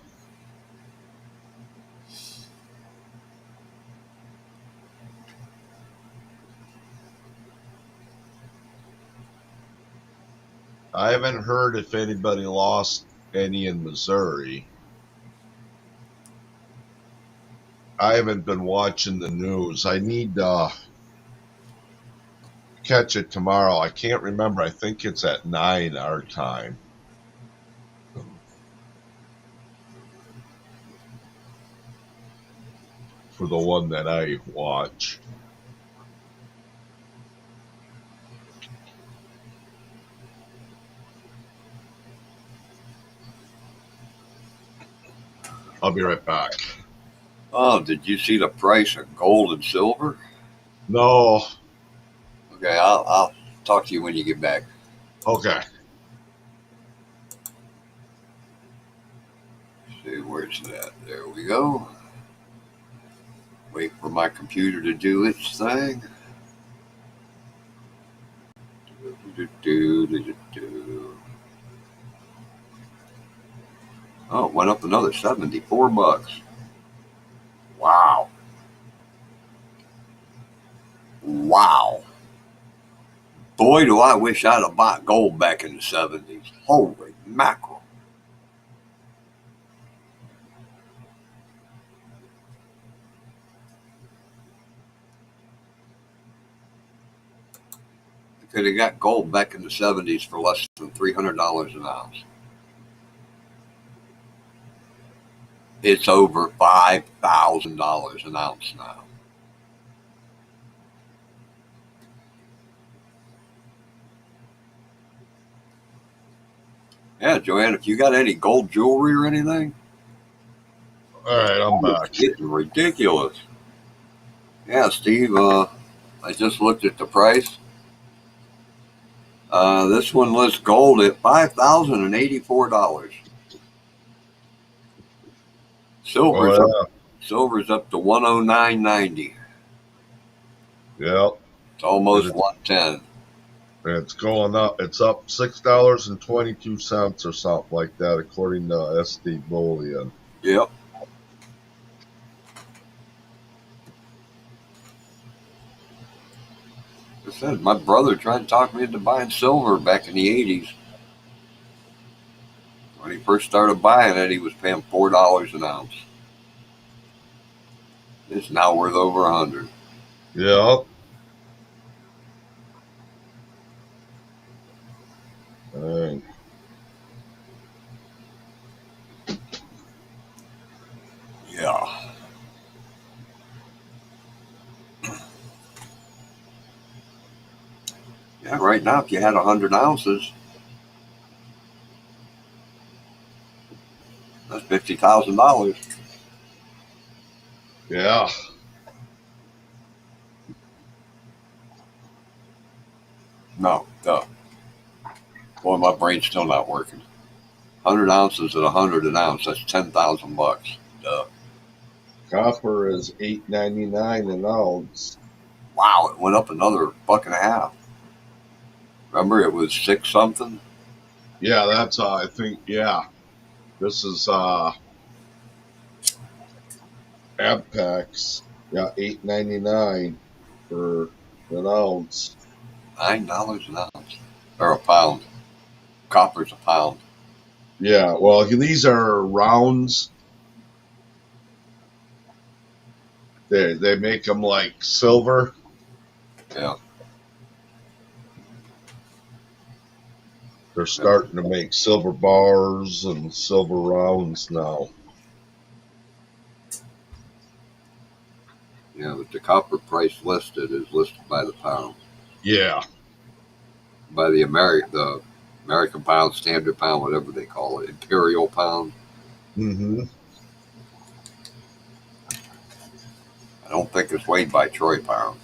I haven't heard if anybody lost any in Missouri. I haven't been watching the news. I need to catch it tomorrow. I can't remember. I think it's at 9 our time for the one that I watch. I'll be right back. Oh, did you see the price of gold and silver? No. Okay, I'll talk to you when you get back. Okay. Let's see, where's that? There we go. Wait for my computer to do its thing. Oh, it went up another $74. Wow. Wow. Boy, do I wish I'd have bought gold back in the 70s. Holy mackerel. I could have got gold back in the 70s for less than $300 an ounce. It's over $5,000 an ounce now. Yeah, Joanne, if you got any gold jewelry or anything, All right, I'm back. it's getting ridiculous. Yeah, Steve, I just looked at the price. This one lists gold at $5,084. Silver's up, Oh, silver's up to 109.90. yeah. Yep. It's almost And 110. it's going up. It's up $6.22 or something like that, according to SD Bullion. Yep. I said my brother tried to talk me into buying silver back in the 80s. When he first started buying it, he was paying $4 an ounce. It's now worth over 100. Yep. Dang. Yeah. Yeah, right now, if you had 100 ounces, that's $50,000. Yeah. No, duh. Boy, my brain's still not working. 100 ounces at 100 an ounce, that's $10,000. Duh. Copper is $8.99 an ounce. Wow, it went up another buck and a half. Remember, it was six something? Yeah, that's I think. Yeah, this is Abpex. Yeah, $8.99 for an ounce. $9 an ounce. Or a pound. Copper's a pound. Yeah, well, these are rounds. They make them like silver. Yeah. They're starting to make silver bars and silver rounds now. Yeah, but the copper price listed is listed by the pound. Yeah. By the American pound, standard pound, whatever they call it, imperial pound. Mm-hmm. I don't think it's weighed by troy pound.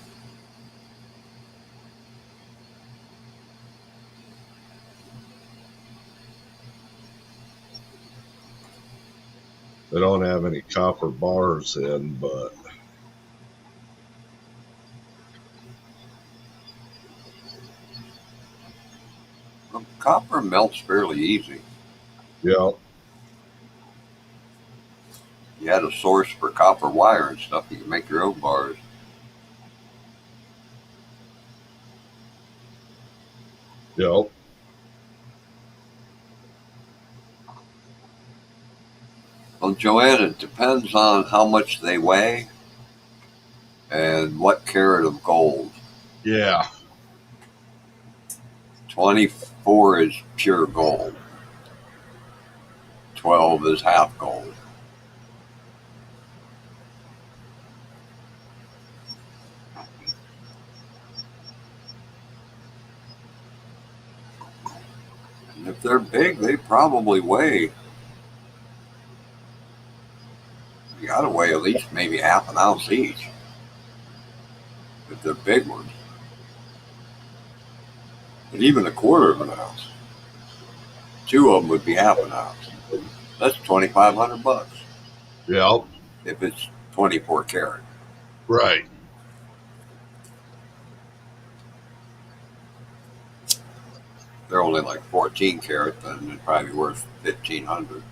They don't have any copper bars in, but Well, copper melts fairly easy. yeah, You had a source for copper wire and stuff. You can make your own bars. yeah, Well, Joanne, it depends on how much they weigh and what carat of gold. yeah. 24 is pure gold. 12 is half gold. And if they're big, they probably weigh. You got to weigh at least maybe half an ounce each. If they're big ones, but even a quarter of an ounce. Two of them would be half an ounce. That's $2,500 Yeah, if it's 24 karat. right. They're only like 14 karat, then it'd probably be worth 1,500.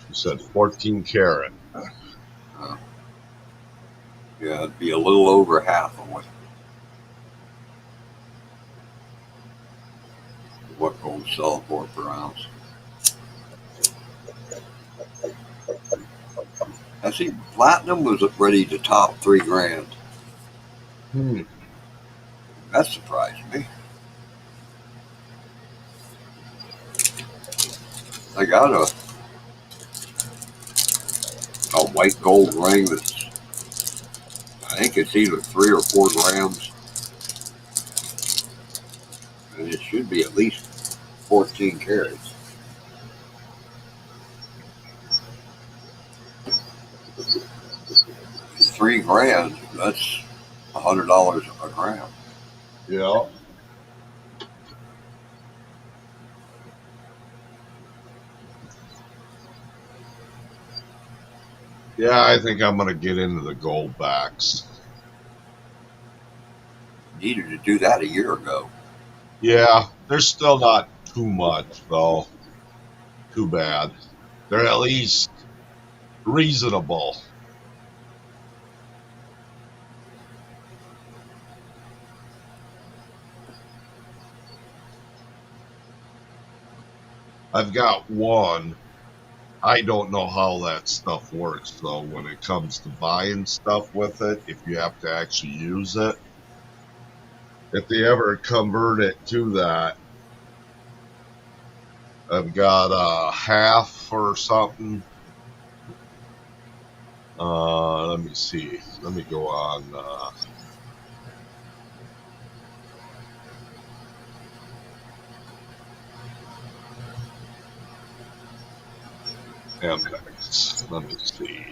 You said 14 karat. Uh, yeah, it'd be a little over half of what gold's selling for per ounce. I see platinum was ready to top 3 grand. Hmm. That surprised me. I got a white gold ring that's, I think it's either 3 or 4 grams, and it should be at least 14 carats. 3 grand, that's $100 a gram. Yeah. Yeah, I think I'm gonna get into the gold backs. Needed to do that a year ago. Yeah, they're still not too much though. Too bad. They're at least reasonable. I've got one. I don't know how that stuff works though when it comes to buying stuff with it, if you have to actually use it. If they ever convert it to that, I've got a half or something. Let me see. Let me go on MX. Let me see.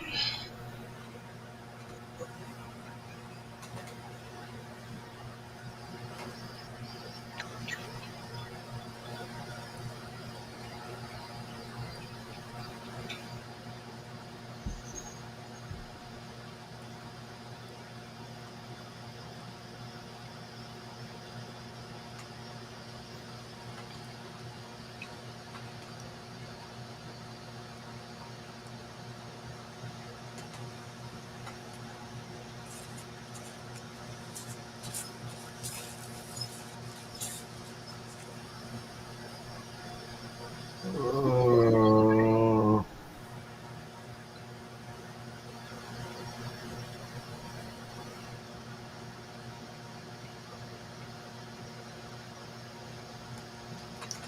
Uh,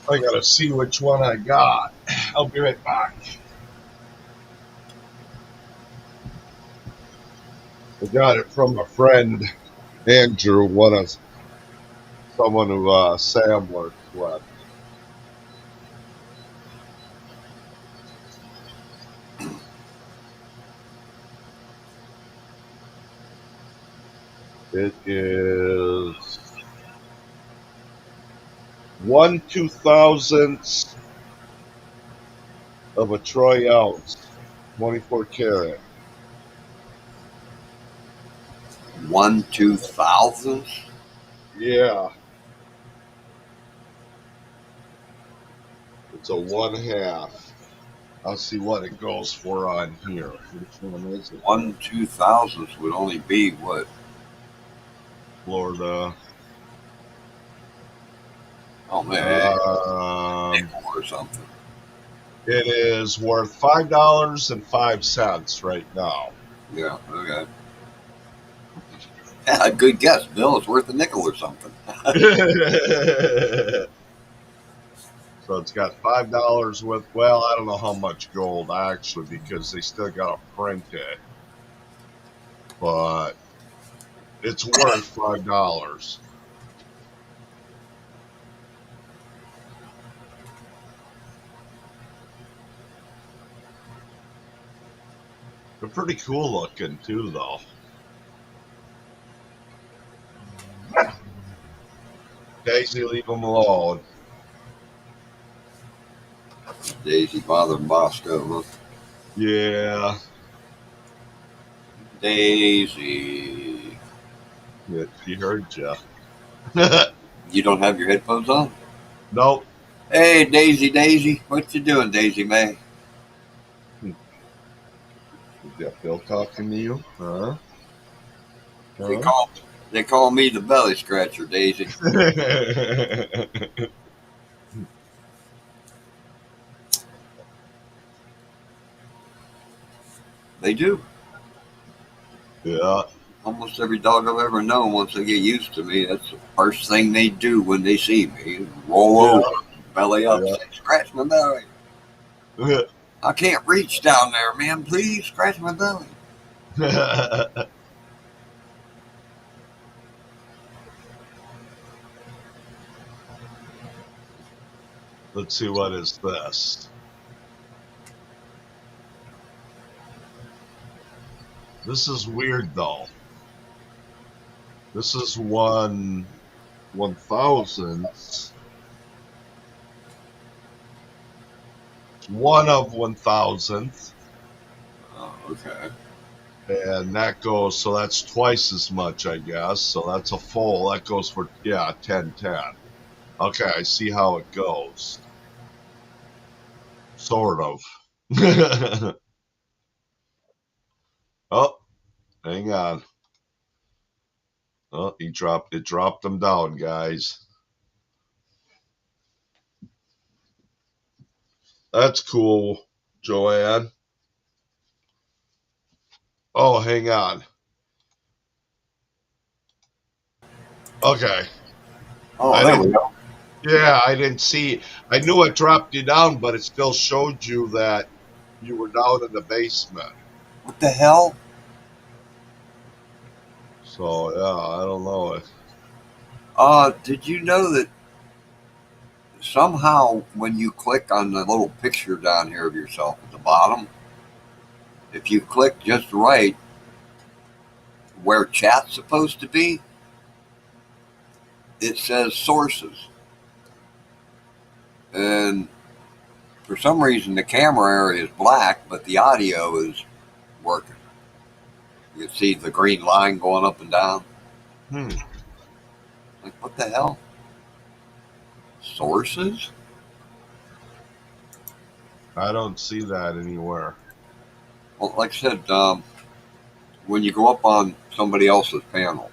I gotta see which one I got. I'll be right back. I got it from a friend, Andrew, someone who Sam works with. It is 1/2000th of a troy ounce. 24 karat. 1/2000. Yeah. It's a 1/2. I'll see what it goes for on here. Which one is it? 1/2000 would only be what? Florida. Oh man, Um, nickel or something. it is worth $5.05 right now. Yeah. Okay. Yeah, good guess, Bill. It's worth a nickel or something. So it's got $5 with, well, I don't know how much gold actually because they still got to print it, but it's worth $5. They're pretty cool looking too, though. Daisy, leave them alone. Daisy bothered Bosco, huh? Yeah, Daisy. yeah, she heard you. You don't have your headphones on? Nope. Hey, Daisy, Daisy. What you doing, Daisy May? Is that Bill talking to you? Huh? They Huh? call they call me the belly scratcher, Daisy. They do. Yeah, Almost every dog I've ever known, once they get used to me, that's the first thing they do when they see me. Roll yeah, over, belly up, say, scratch my belly. yeah. I can't reach down there, man. Please scratch my belly. Let's see, what is this? This is weird though. This is 1/1000. One of 1,000th, Oh, okay. and that goes, so that's twice as much, I guess. So that's a full. That goes for, yeah, 10/10. Okay, I see how it goes. Sort of. Oh, hang on. Oh, it dropped them down, guys. That's cool, Joanne. Oh, hang on. Okay. Oh, I there we didn't, go. yeah, I didn't see. I knew it dropped you down, but it still showed you that you were down in the basement. What the hell? So, yeah, I don't know. Did you know that somehow when you click on the little picture down here of yourself at the bottom, if you click just right where chat's supposed to be, it says sources. And for some reason, the camera area is black, but the audio is working. You can see the green line going up and down. Hmm. Like, what the hell? Sources? I don't see that anywhere. Well, like I said, when you go up on somebody else's panel,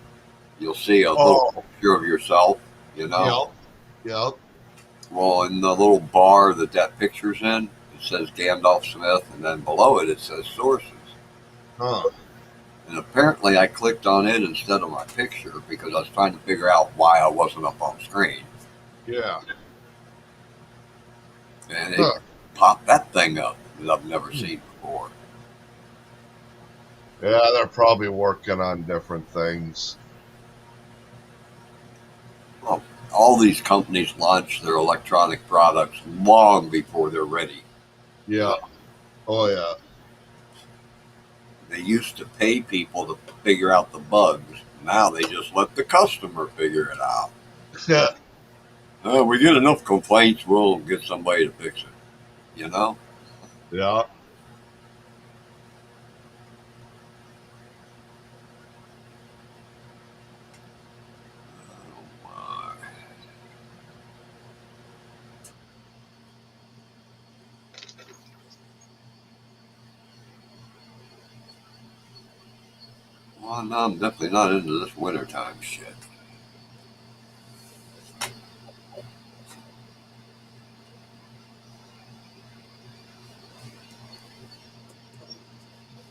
you'll see a little Oh, picture of yourself, you know? yep, yep. Well, in the little bar that picture's in, it says Gandalf Smith, and then below it, it says sources. Huh. And apparently, I clicked on it instead of my picture because I was trying to figure out why I wasn't up on screen. Yeah. And it Huh. popped that thing up that I've never Hmm. seen before. Yeah, they're probably working on different things. Well, all these companies launch their electronic products long before they're ready. You Yeah. know, Oh, yeah. they used to pay people to figure out the bugs. Now they just let the customer figure it out. Yeah. We get enough complaints, we'll get somebody to fix it. You know? Yeah. Well, no, I'm definitely not into this wintertime shit.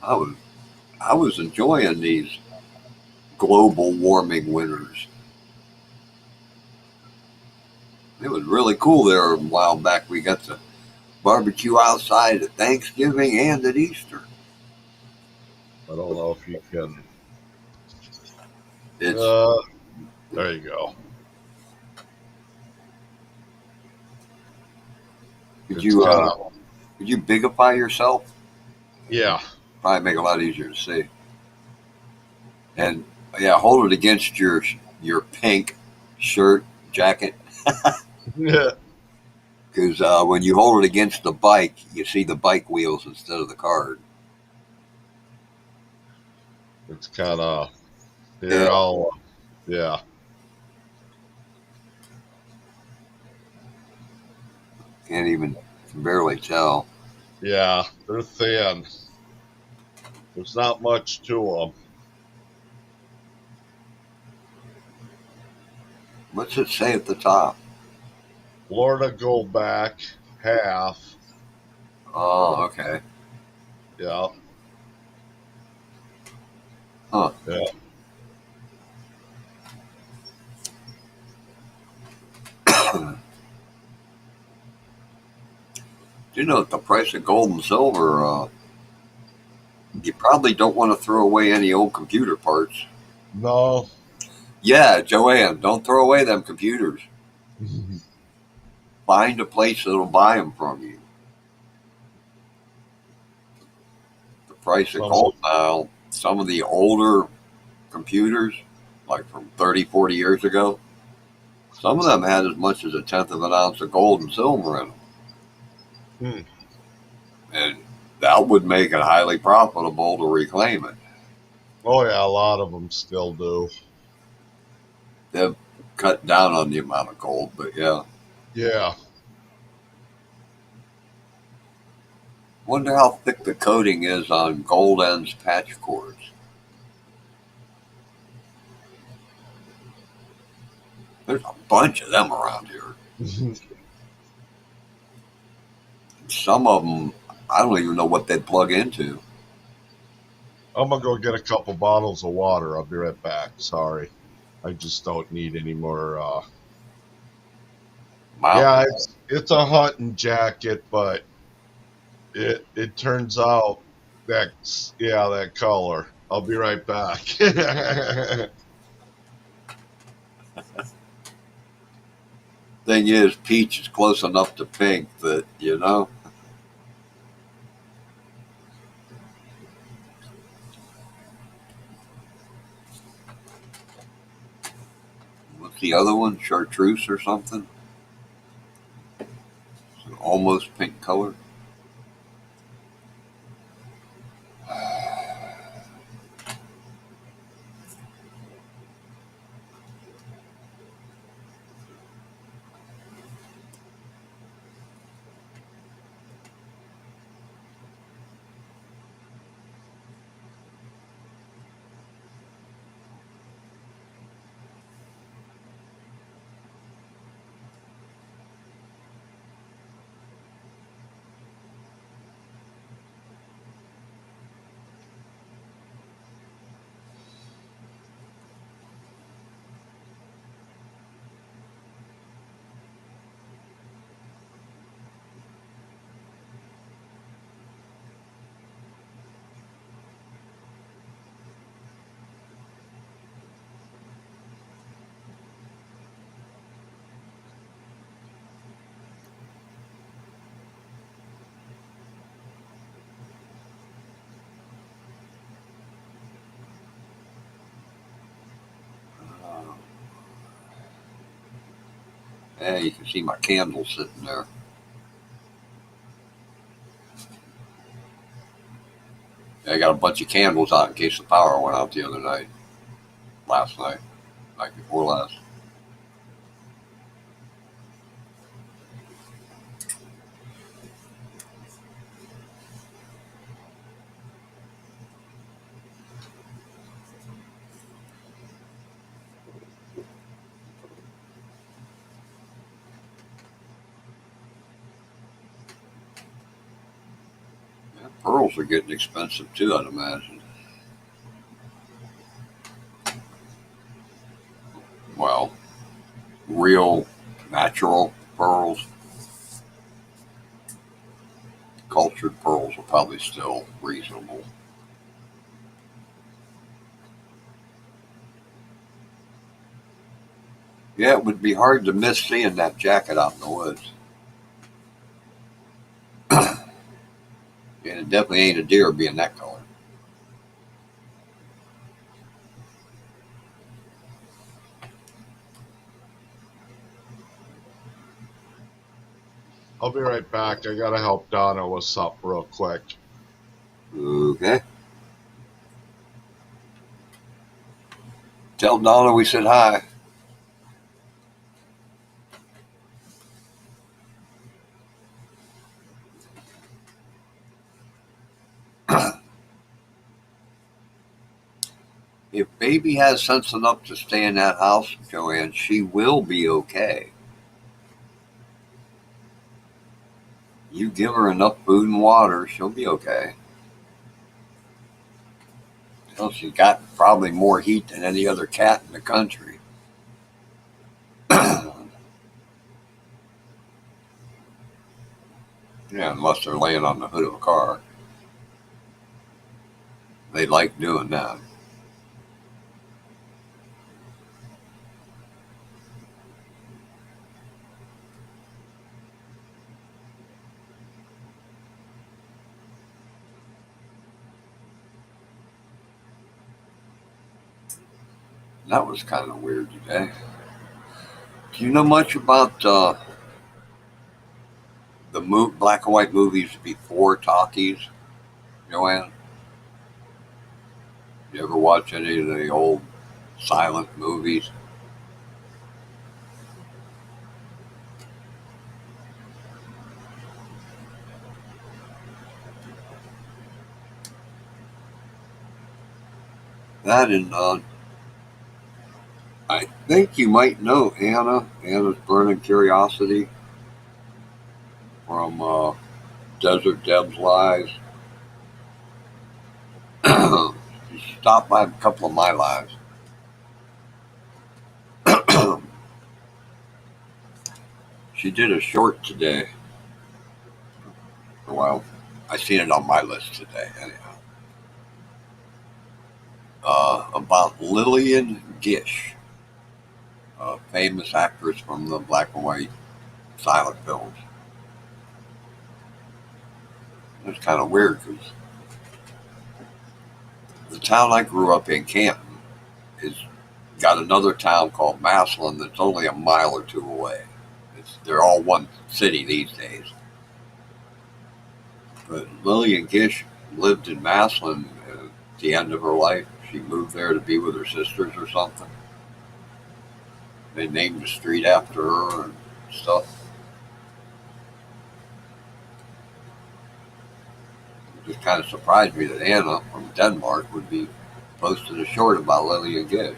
I was I was enjoying these global warming winters. It was really cool there a while back. We got to barbecue outside at Thanksgiving and at Easter. I don't know if you can. It's Uh, there you go. could It's you kind uh of could you bigify yourself? yeah. Probably make it a lot easier to see. And yeah, hold it against your pink shirt jacket Yeah. because when you hold it against the bike, you see the bike wheels instead of the card. It's kind of here. Yeah, Yeah. can't even can barely tell. Yeah. They're thin. There's not much to them. What's it say at the top? Florida go back half. Oh, okay. Yeah. Huh. Yeah. You know, at the price of gold and silver, you probably don't want to throw away any old computer parts. No. Yeah, Joanne, don't throw away them computers. Find a place that'll buy them from you. The price of Some of gold now, some of the older computers, like from 30, 40 years ago, some of them had as much as a tenth of an ounce of gold and silver in them. hmm. And that would make it highly profitable to reclaim it. Oh yeah, a lot of them still do. They've cut down on the amount of gold, but yeah. Yeah. Wonder how thick the coating is on gold ends patch cords. There's a bunch of them around here. Some of them, I don't even know what they'd plug into. I'm gonna go get a couple bottles of water. I'll be right back. Sorry. I just don't need any more. Mountain. Yeah, it's a hunting jacket, but it turns out that color. I'll be right back. Thing is, peach is close enough to pink that, you know. What's the other one? Chartreuse or something? It's an almost pink color. Uh, yeah, you can see my candle sitting there. I got a bunch of candles out in case the power went out the other night. Last night. Night before last. Pearls are getting expensive too, I'd imagine. Well, real, natural pearls, cultured pearls are probably still reasonable. Yeah, it would be hard to miss seeing that jacket out in the woods. And it definitely ain't a deer being that color. I'll be right back. I gotta help Donna with something real quick. Okay. Tell Donna we said hi. If baby has sense enough to stay in that house, Joanne, she will be okay. You give her enough food and water, she'll be okay. Well, she's got probably more heat than any other cat in the country. Yeah, unless they're laying on the hood of a car. They like doing that. That was kind of weird today. Do you know much about the black and white movies before talkies, Joanne? You ever watch any of the old silent movies? That and I think you might know Anna. Anna's Burning Curiosity from Desert Deb's Lives. She stopped by a couple of my lives. She did a short today. Well, I seen it on my list today. Anyhow, about Lillian Gish, a famous actress from the black and white silent films. It's kind of weird because the town I grew up in, Canton, is got another town called Massillon that's only a mile or two away. They're all one city these days. But Lillian Gish lived in Massillon at the end of her life. She moved there to be with her sisters or something. They named the street after her and stuff. It just kind of surprised me that Anna from Denmark would be posting a short about Lillian Gish.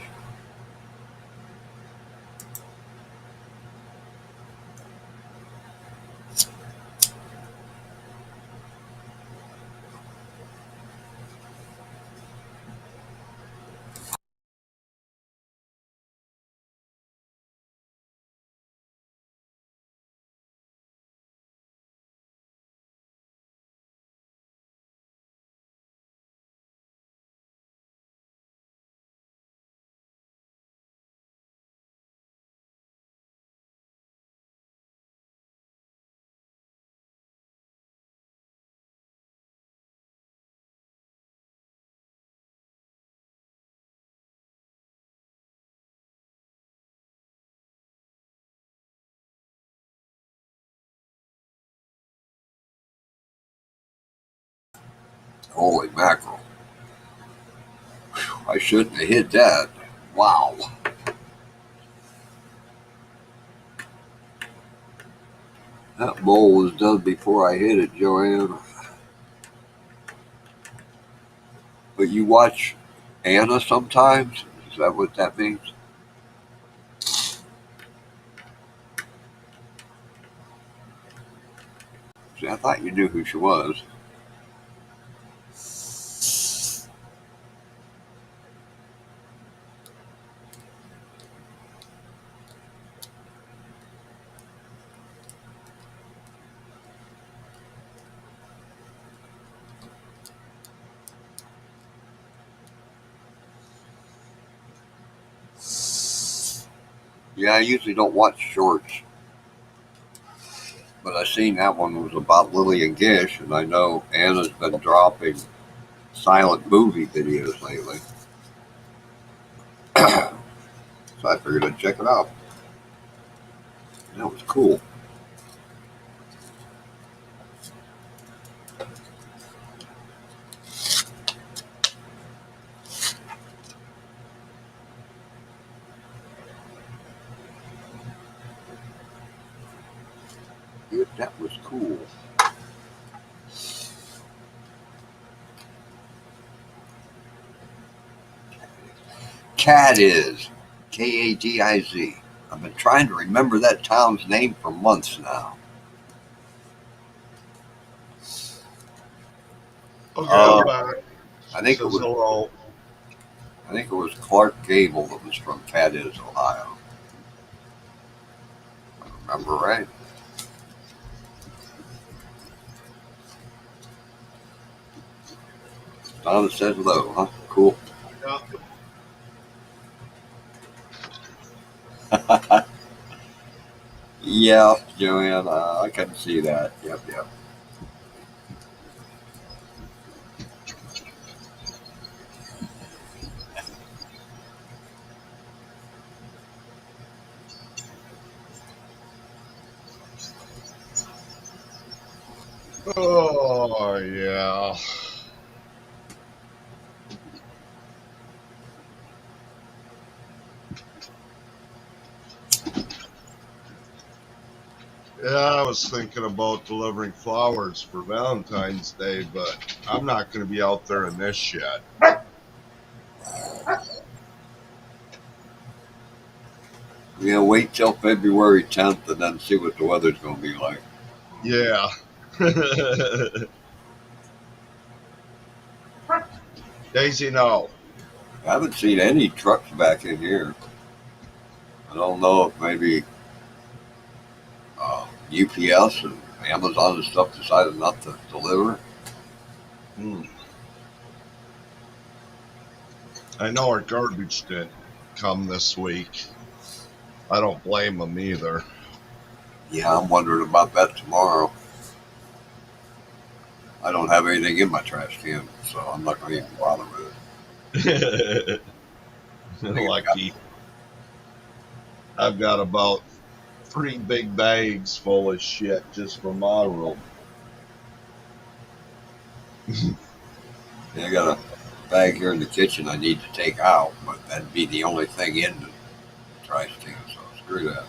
Holy mackerel. I shouldn't have hit that. Wow. That bowl was done before I hit it, Joanne. But you watch Anna sometimes? Is that what that means? See, I thought you knew who she was. Yeah, I usually don't watch shorts, but I seen that one was about Lillian Gish, and I know Anna's been dropping silent movie videos lately. So I figured I'd check it out. And that was cool. That was cool. Cadiz. Kadiz. I've been trying to remember that town's name for months now. Okay, I'm Uh, back. I She think it says was hello. I think it was Clark Gable that was from Cadiz, Ohio. Remember right? Donna said hello, huh? Cool. Yeah. Yeah, Joanne, I can see that. Yep, yep. Oh, yeah. Yeah, I was thinking about delivering flowers for Valentine's Day, but I'm not going to be out there in this yet. Yeah, wait till February 10th and then see what the weather's going to be like. Yeah. Daisy, no. I haven't seen any trucks back in here. I don't know if maybe UPS and Amazon and stuff decided not to deliver. Hmm. I know our garbage didn't come this week. I don't blame them either. Yeah, I'm wondering about that tomorrow. I don't have anything in my trash can, so I'm not going to even bother with it. I think I got, Lucky. I've got about 3 big bags full of shit just for model. yeah, I got a bag here in the kitchen I need to take out, but that'd be the only thing in the trash can, so screw that.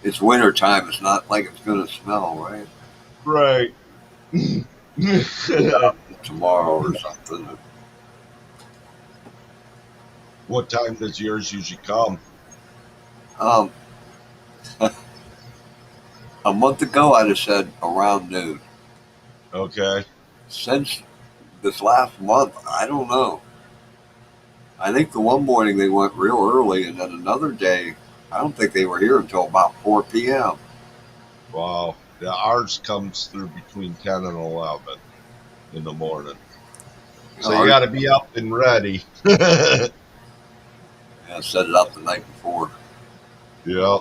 It's winter time. It's not like it's going to smell, right? Right. Tomorrow or something. What time does yours usually come? Um, a month ago, I'd have said around noon. Okay. Since this last month, I don't know. I think the one morning they went real early, and then another day, I don't think they were here until about 4 p.m. Wow. Yeah, ours comes through between 10 and 11 in the morning. You So know, you got to be up and ready. I set it up the night before. Yeah.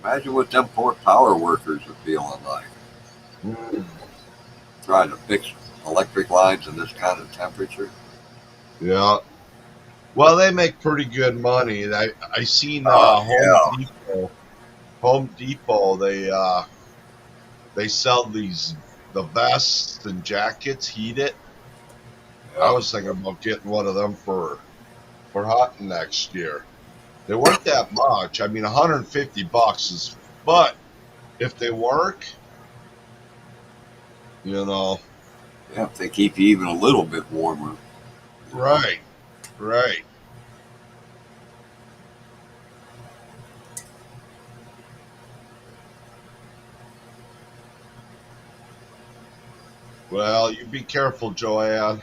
Imagine what them poor power workers are feeling like. Mm. Trying to fix electric lines in this kind of temperature. Yeah. Well, they make pretty good money. I seen Home Yeah. Depot. Home Depot. They sell the vests and jackets heated. I Yeah. was thinking about getting one of them for hunting next year. They weren't that much. I mean, $150 is, but if they work, you know, Yeah, if they keep you even a little bit warmer, you know. right, right. Well, you be careful, Joanne.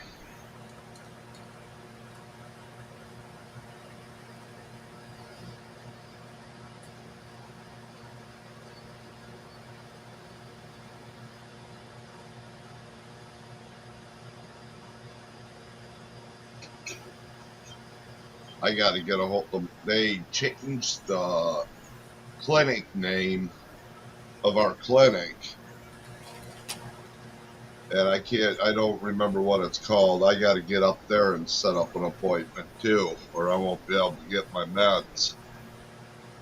I got to get a hold of them. They changed the clinic name of our clinic, and I don't remember what it's called. I got to get up there and set up an appointment too, or I won't be able to get my meds.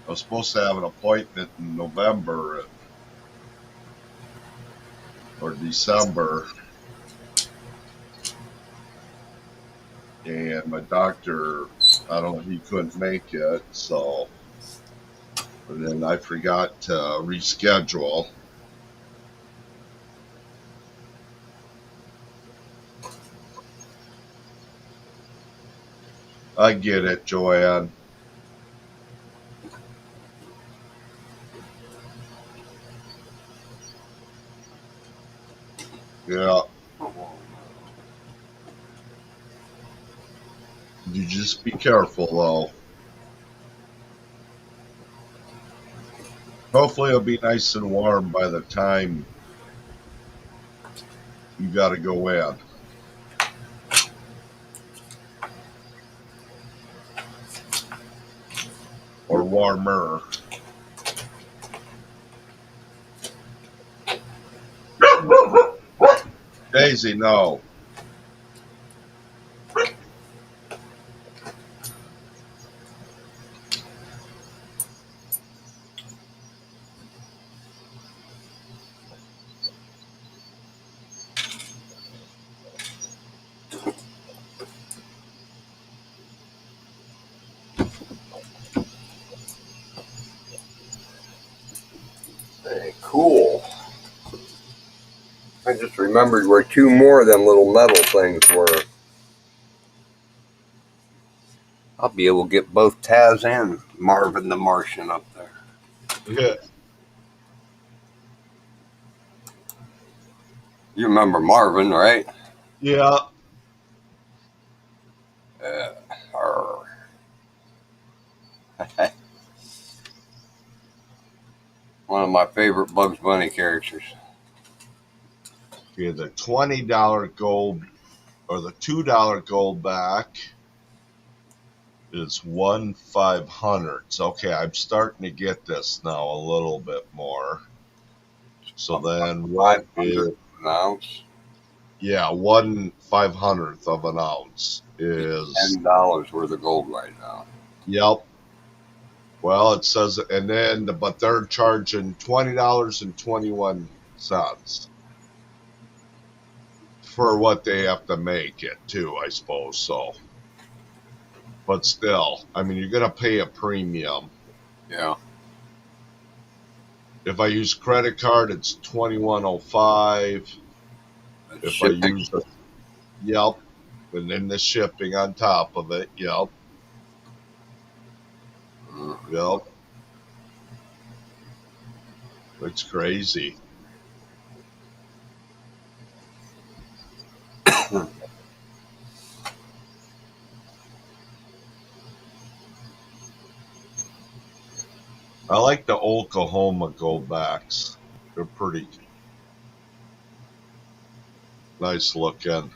I was supposed to have an appointment in November or December, and my doctor, I don't know, he couldn't make it, so and then I forgot to reschedule. I get it, Joanne. Yeah, you just be careful though. Hopefully it'll be nice and warm by the time you got to go in, or warmer. Daisy, no. Hey, cool. I just remembered where two more of them little metal things were. I'll be able to get both Taz and Marvin the Martian up there. Yeah, You remember Marvin, right? yeah. Arr. One of my favorite Bugs Bunny characters. Okay, the $20 gold or the $2 gold back is 1/500. Okay, I'm starting to get this now a little bit more. So then what 500 is, an ounce. yeah, 1/500th of an ounce is, $10 worth of gold right now. yep. Well, it says, and then, but they're charging $20.21 for what they have to make it too, I suppose. So, but still, I mean, you're gonna pay a premium. Yeah. If I use credit card, it's 21.05. That's If I shipping. use the, yep, and then the shipping on top of it, yep, yep, it's crazy. I like the Oklahoma goldbacks. They're pretty nice looking.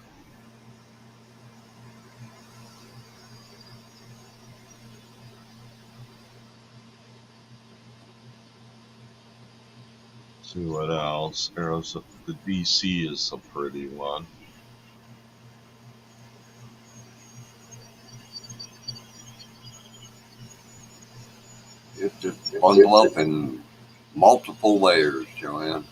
See what else? There's the DC is a pretty one. It's just bundle up in multiple layers, Joanne.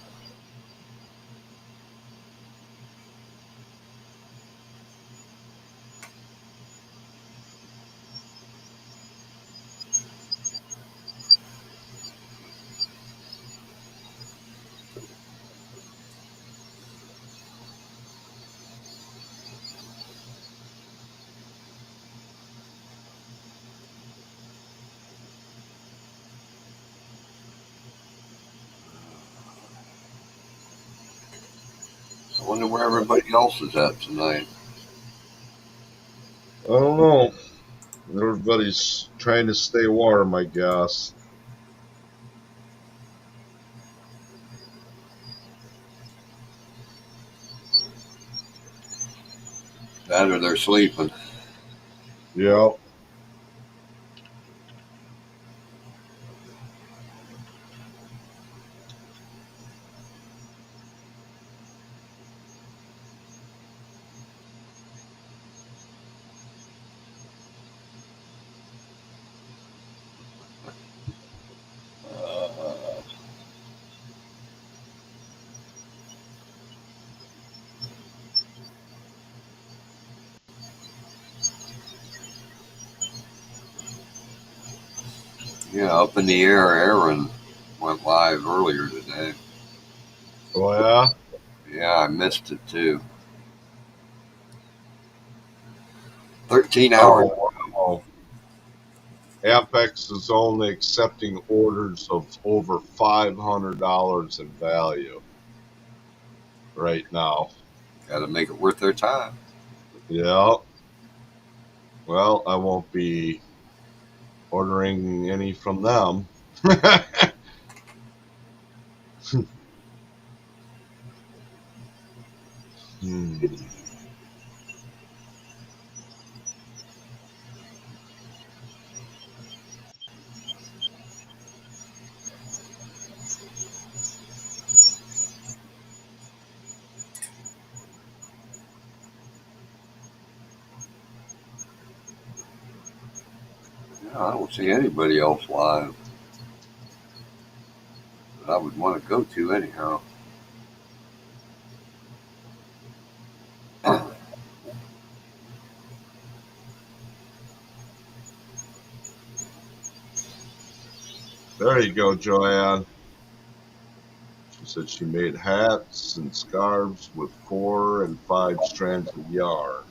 I wonder where everybody else is at tonight. I don't know. Everybody's trying to stay warm, I guess. That or they're sleeping. Yep. Uh, yeah, up in the air, Aaron went live earlier today. Oh yeah. Yeah, I missed it too. 13 hours. Oh wow. Apex is only accepting orders of over $500 in value right now. Got to make it worth their time. Yeah. Well, I won't be ordering any from them. Hmm. Yeah, I don't see anybody else live that I would want to go to anyhow. There you go, Joanne. She said she made hats and scarves with 4 and 5 strands of yarn.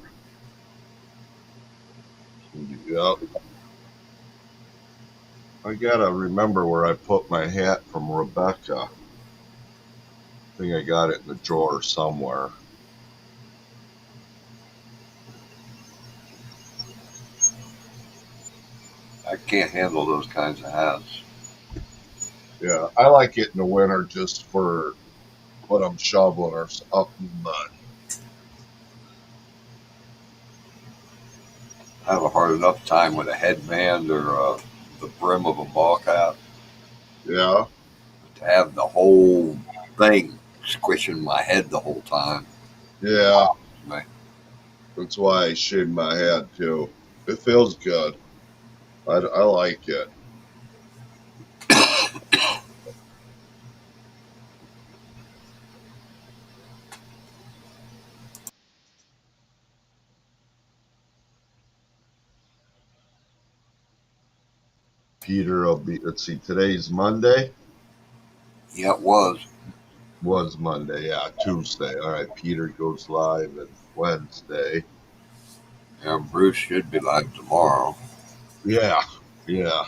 Yep. I gotta remember where I put my hat from Rebecca. I think I got it in the drawer somewhere. I can't handle those kinds of hats. Yeah, I like it in the winter just for when I'm shoveling or up in the mud. I have a hard enough time with a headband or the brim of a ball cap. Yeah, To have the whole thing squishing my head the whole time. yeah. Man, That's why I shave my head too. It feels good. I like it. Peter will be. Let's see. Today's Monday. yeah, it was. Was Monday. Yeah, Tuesday. All right. Peter goes live on Wednesday. Yeah, Bruce should be live tomorrow. Yeah, yeah.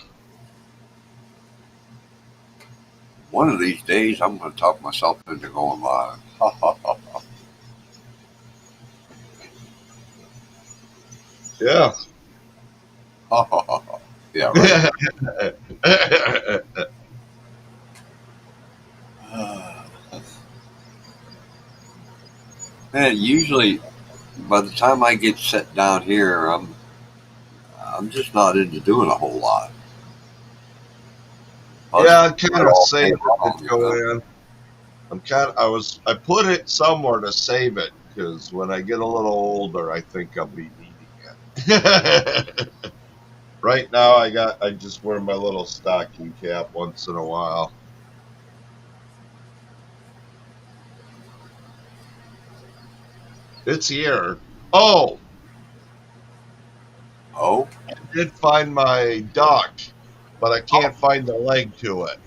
One of these days, I'm going to talk myself into going live. Yeah. Yeah, right. Man, usually by the time I get set down here, I'm just not into doing a whole lot. Yeah, Husband, I'm kind we're of all day saving it, long, you know. Joanne. I put it somewhere to save it because when I get a little older, I think I'll be needing it. Right now, I just wear my little stocking cap once in a while. It's here. Oh, Oh, I did find my duck, but I can't find the leg to it.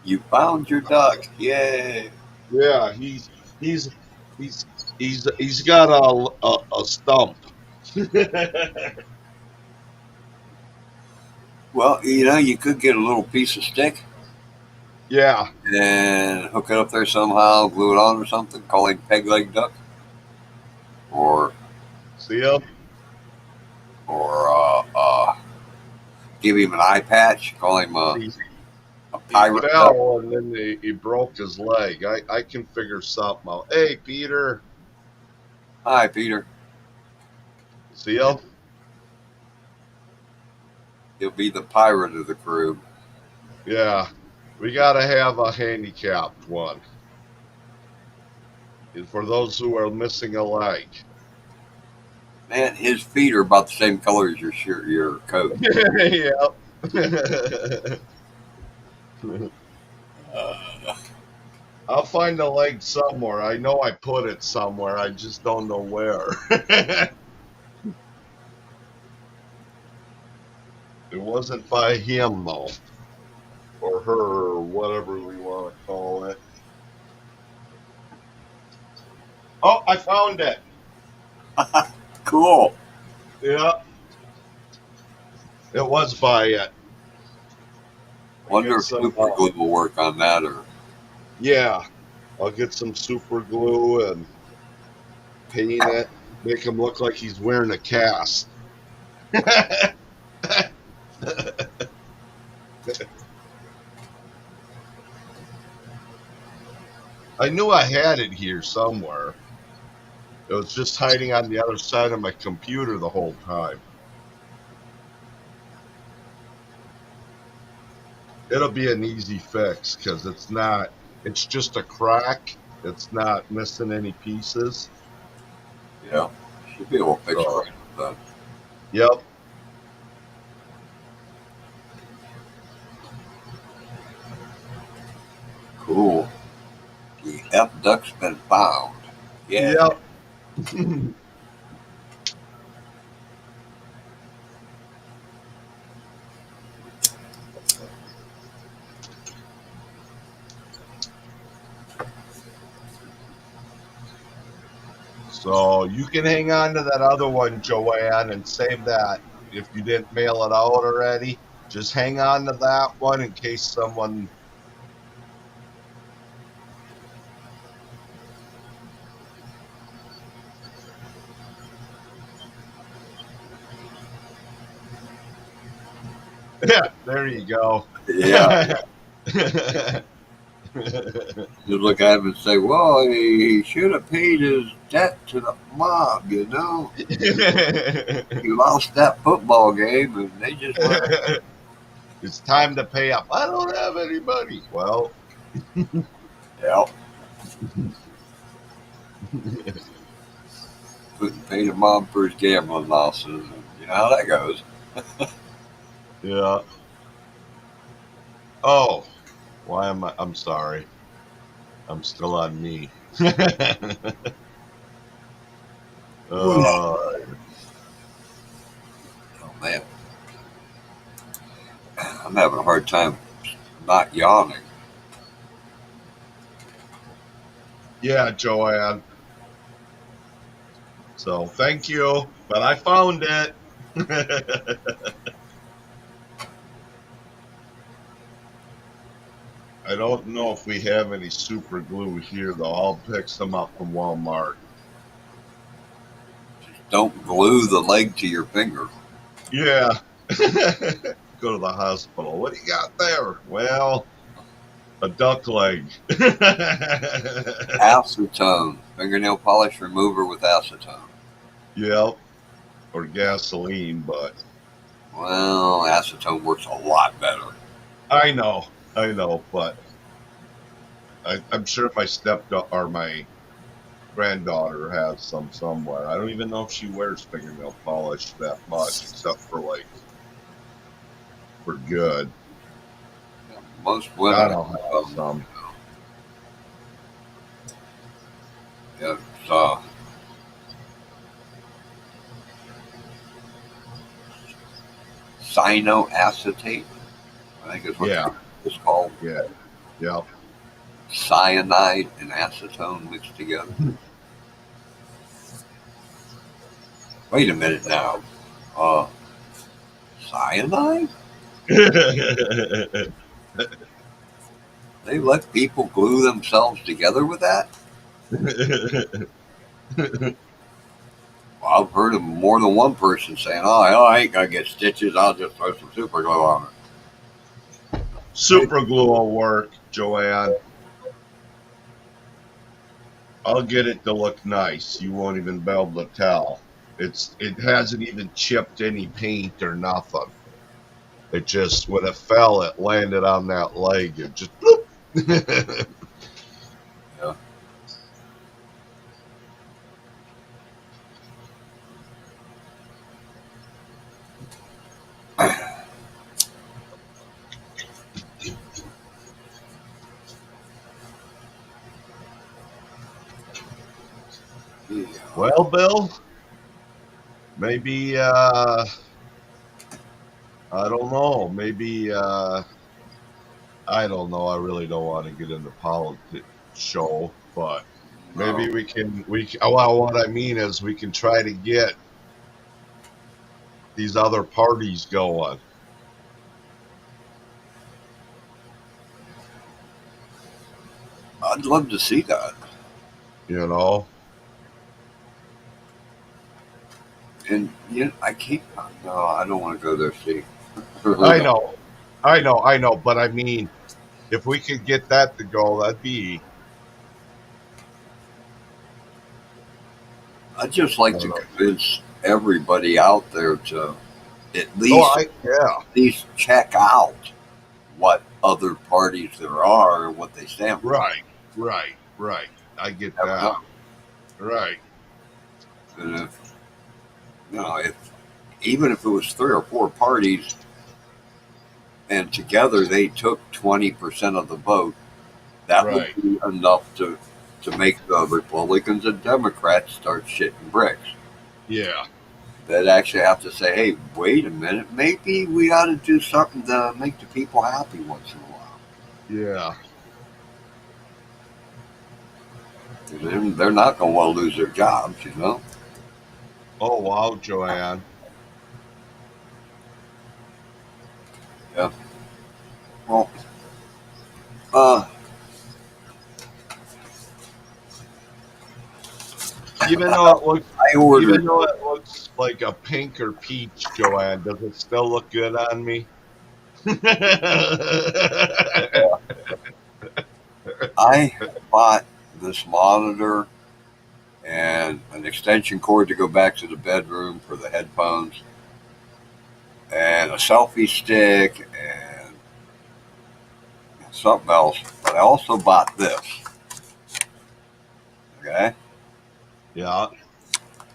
you found your duck! Yay! Yeah, he's he's he's got a stump. Well, you know, you could get a little piece of stick Yeah. and hook it up there somehow, glue it on or something. Call him peg leg duck, or See him? or give him an eye patch. Call him He, a he pirate duck. fell and then he broke his leg. I can figure something out. Hey, Peter. Hi, Peter. See him? He'll be the pirate of the crew. Yeah. We got to have a handicapped one. And for those who are missing a leg. Man, his feet are about the same color as your shirt, your coat. Yep. Uh, I'll find the leg somewhere. I know I put it somewhere. I just don't know where. It wasn't by him though, or her, or whatever we want to call it. Oh, I found it. cool. Yeah, it was by it. I Wonder get if some. super glue will work on that, or Yeah, I'll get some super glue and paint it, make him look like he's wearing a cast. I knew I had it here somewhere. It was just hiding on the other side of my computer the whole time. It'll be an easy fix because it's just a crack. It's not missing any pieces. yeah, should be able to fix it So, right with that. yep. Cool. The F duck's been found. Yeah. Yep. So you can hang on to that other one, Joanne, and save that. If you didn't mail it out already, just hang on to that one in case someone. Yeah, there you go. Yeah. You look at him and say, well, he should have paid his debt to the mob, you know? He lost that football game and they just went, It's time to pay up. I don't have any money. Well, yeah, couldn't pay the mob for his gambling losses. And you know how that goes. yeah. Oh, why am I? I'm sorry. I'm still on me. uh, Oh, man. I'm having a hard time not yawning. yeah, Joanne. So thank you, but I found it. I don't know if we have any super glue here though. I'll pick some up from Walmart. Don't glue the leg to your finger. Yeah. Go to the hospital. What do you got there? Well, a duck leg. Acetone. Fingernail polish remover with acetone. Yep. Or gasoline, but Well, acetone works a lot better. I know, but I'm sure my stepdaughter or my granddaughter has some somewhere. I don't even know if she wears fingernail polish that much, except for like for good. Most women God, have I'll have some. some. Yeah, it's, cyanoacetate, I think is what Yeah, it's called. yeah, yeah. Cyanide and acetone mixed together. Wait a minute now. Uh, cyanide? They let people glue themselves together with that? Well, I've heard of more than one person saying, "Oh, hell, I ain't gonna get stitches. I'll just throw some super glue on it." Super glue will work, Joanne. I'll get it to look nice. You won't even be able to tell. It hasn't even chipped any paint or nothing. It just when it fell, it landed on that leg. It just bloop. Yeah. Well, Bill, maybe I don't know. Maybe I don't know. I really don't want to get into politics show, but maybe No, we well, what I mean is we can try to get these other parties going. I'd love to see that. You know, And I can't. No, I don't want to go there. See, I really I don't. know, I know, but I mean, if we could get that to go, that'd be. I'd just I like don't to know. convince everybody out there to at Oh, least yeah, check out what other parties there are and what they stand for. right, right. I get Never that. know. Right. And if if even if it was three or four parties and together they took 20% of the vote, that would Right. be enough to make the Republicans and Democrats start shitting bricks. Yeah. They'd actually have to say, "Hey, wait a minute, maybe we ought to do something to make the people happy once in a while." Yeah. They're not going to want to lose their jobs. Oh, wow, Joanne. Yeah. Well, uh, Even though it looks, I even ordered. though it looks like a pink or peach, Joanne, does it still look good on me? I bought this monitor and an extension cord to go back to the bedroom for the headphones, and a selfie stick and something else. But I also bought this. Okay, Yeah.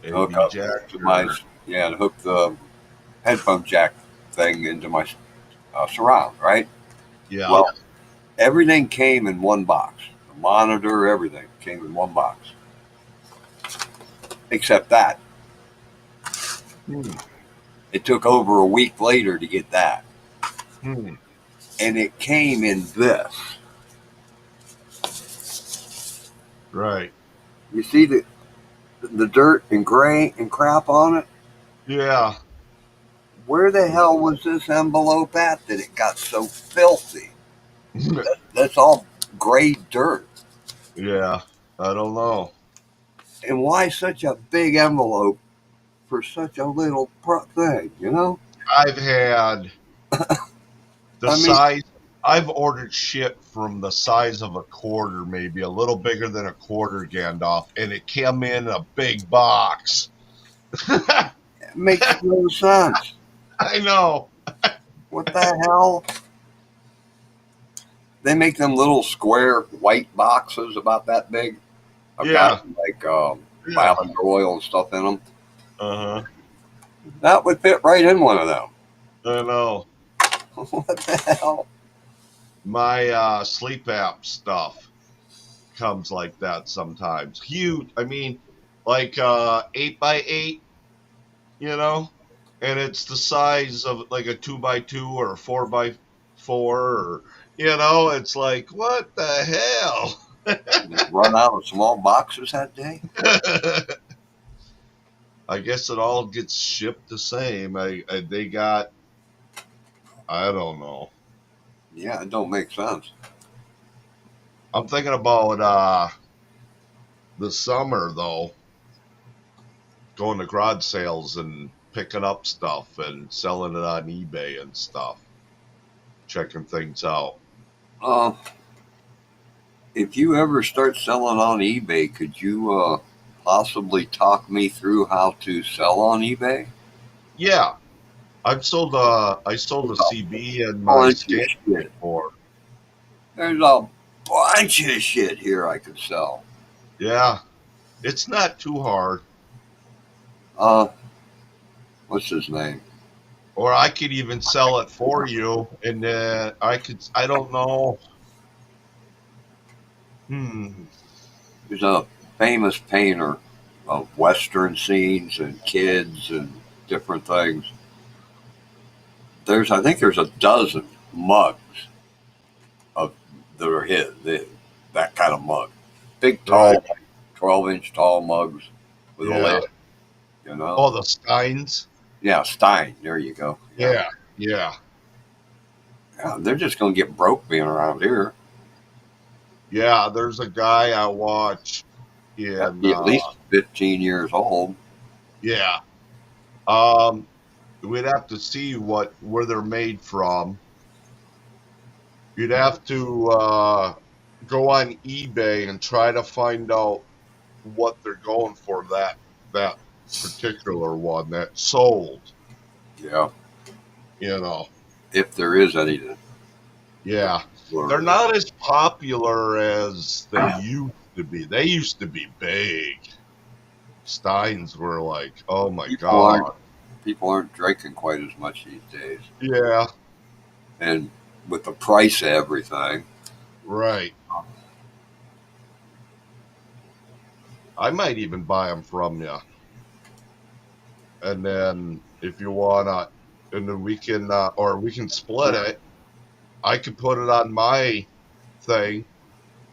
hook AV up jack to my or and hook the headphone jack thing into my surround. Right. yeah. Well, everything came in one box. The monitor, everything came in one box, except that. Hmm. It took over a week later to get that, Hmm. and it came in this. Right. You see the dirt and gray and crap on it? Yeah. Where the hell was this envelope at that it got so filthy? That's all gray dirt. Yeah. I don't know. And why such a big envelope for such a little thing? I've had the I mean, size. I've ordered shit from the size of a quarter, maybe a little bigger than a quarter, Gandalf, and it came in a big box. it makes no sense. I know. What the hell? They make them little square white boxes about that big. I've got Yeah. like Yeah. lavender oil and stuff in them. Uh huh. That would fit right in one of them. I know. What the hell? My sleep app stuff comes like that sometimes. Huge. I mean, like 8 by 8, you know, and it's the size of like a 2 by 2 or a 4 by 4, or it's like what the Run out of small boxes that day? hell. I guess it all gets shipped the same. They got, I don't know. Yeah, it don't make sense. I'm thinking about the summer though, going to garage sales and picking up stuff and selling it on eBay and stuff, checking things out. Uh, if you ever start selling on eBay, could you possibly talk me through how to sell on eBay? Yeah, I sold a There's a CB and my bunch of scan shit. before. There's a bunch of shit here I could sell. Yeah, it's not too hard. Uh, what's his name? Or I could even sell it for you, and I don't know. Hmm. He's a famous painter. of Western scenes and kids and different things. I think there's a dozen mugs of that are that kind of mug, big, Right. tall, 12-inch tall mugs with a Yeah. lid. You know, Oh, the Steins. yeah, Stein. There you go. Yeah, Yeah. Yeah. yeah, they're just going to get broke being around here. Yeah. There's a guy I watch Got to in. be at least 15 years old. Yeah. Um. We'd have to see where they're made from. You'd have to go on eBay and try to find out what they're going for that particular one that sold. Yeah, You know. if there is any to Yeah. They're learn. not as popular as they used to be. They used to be big. Steins were like, oh my People aren't God. people aren't drinking quite as much these days, Yeah, and with the price of everything, right. I might even buy them from you. And then if you wanna, and then we can, or we can split it. I can put it on my thing.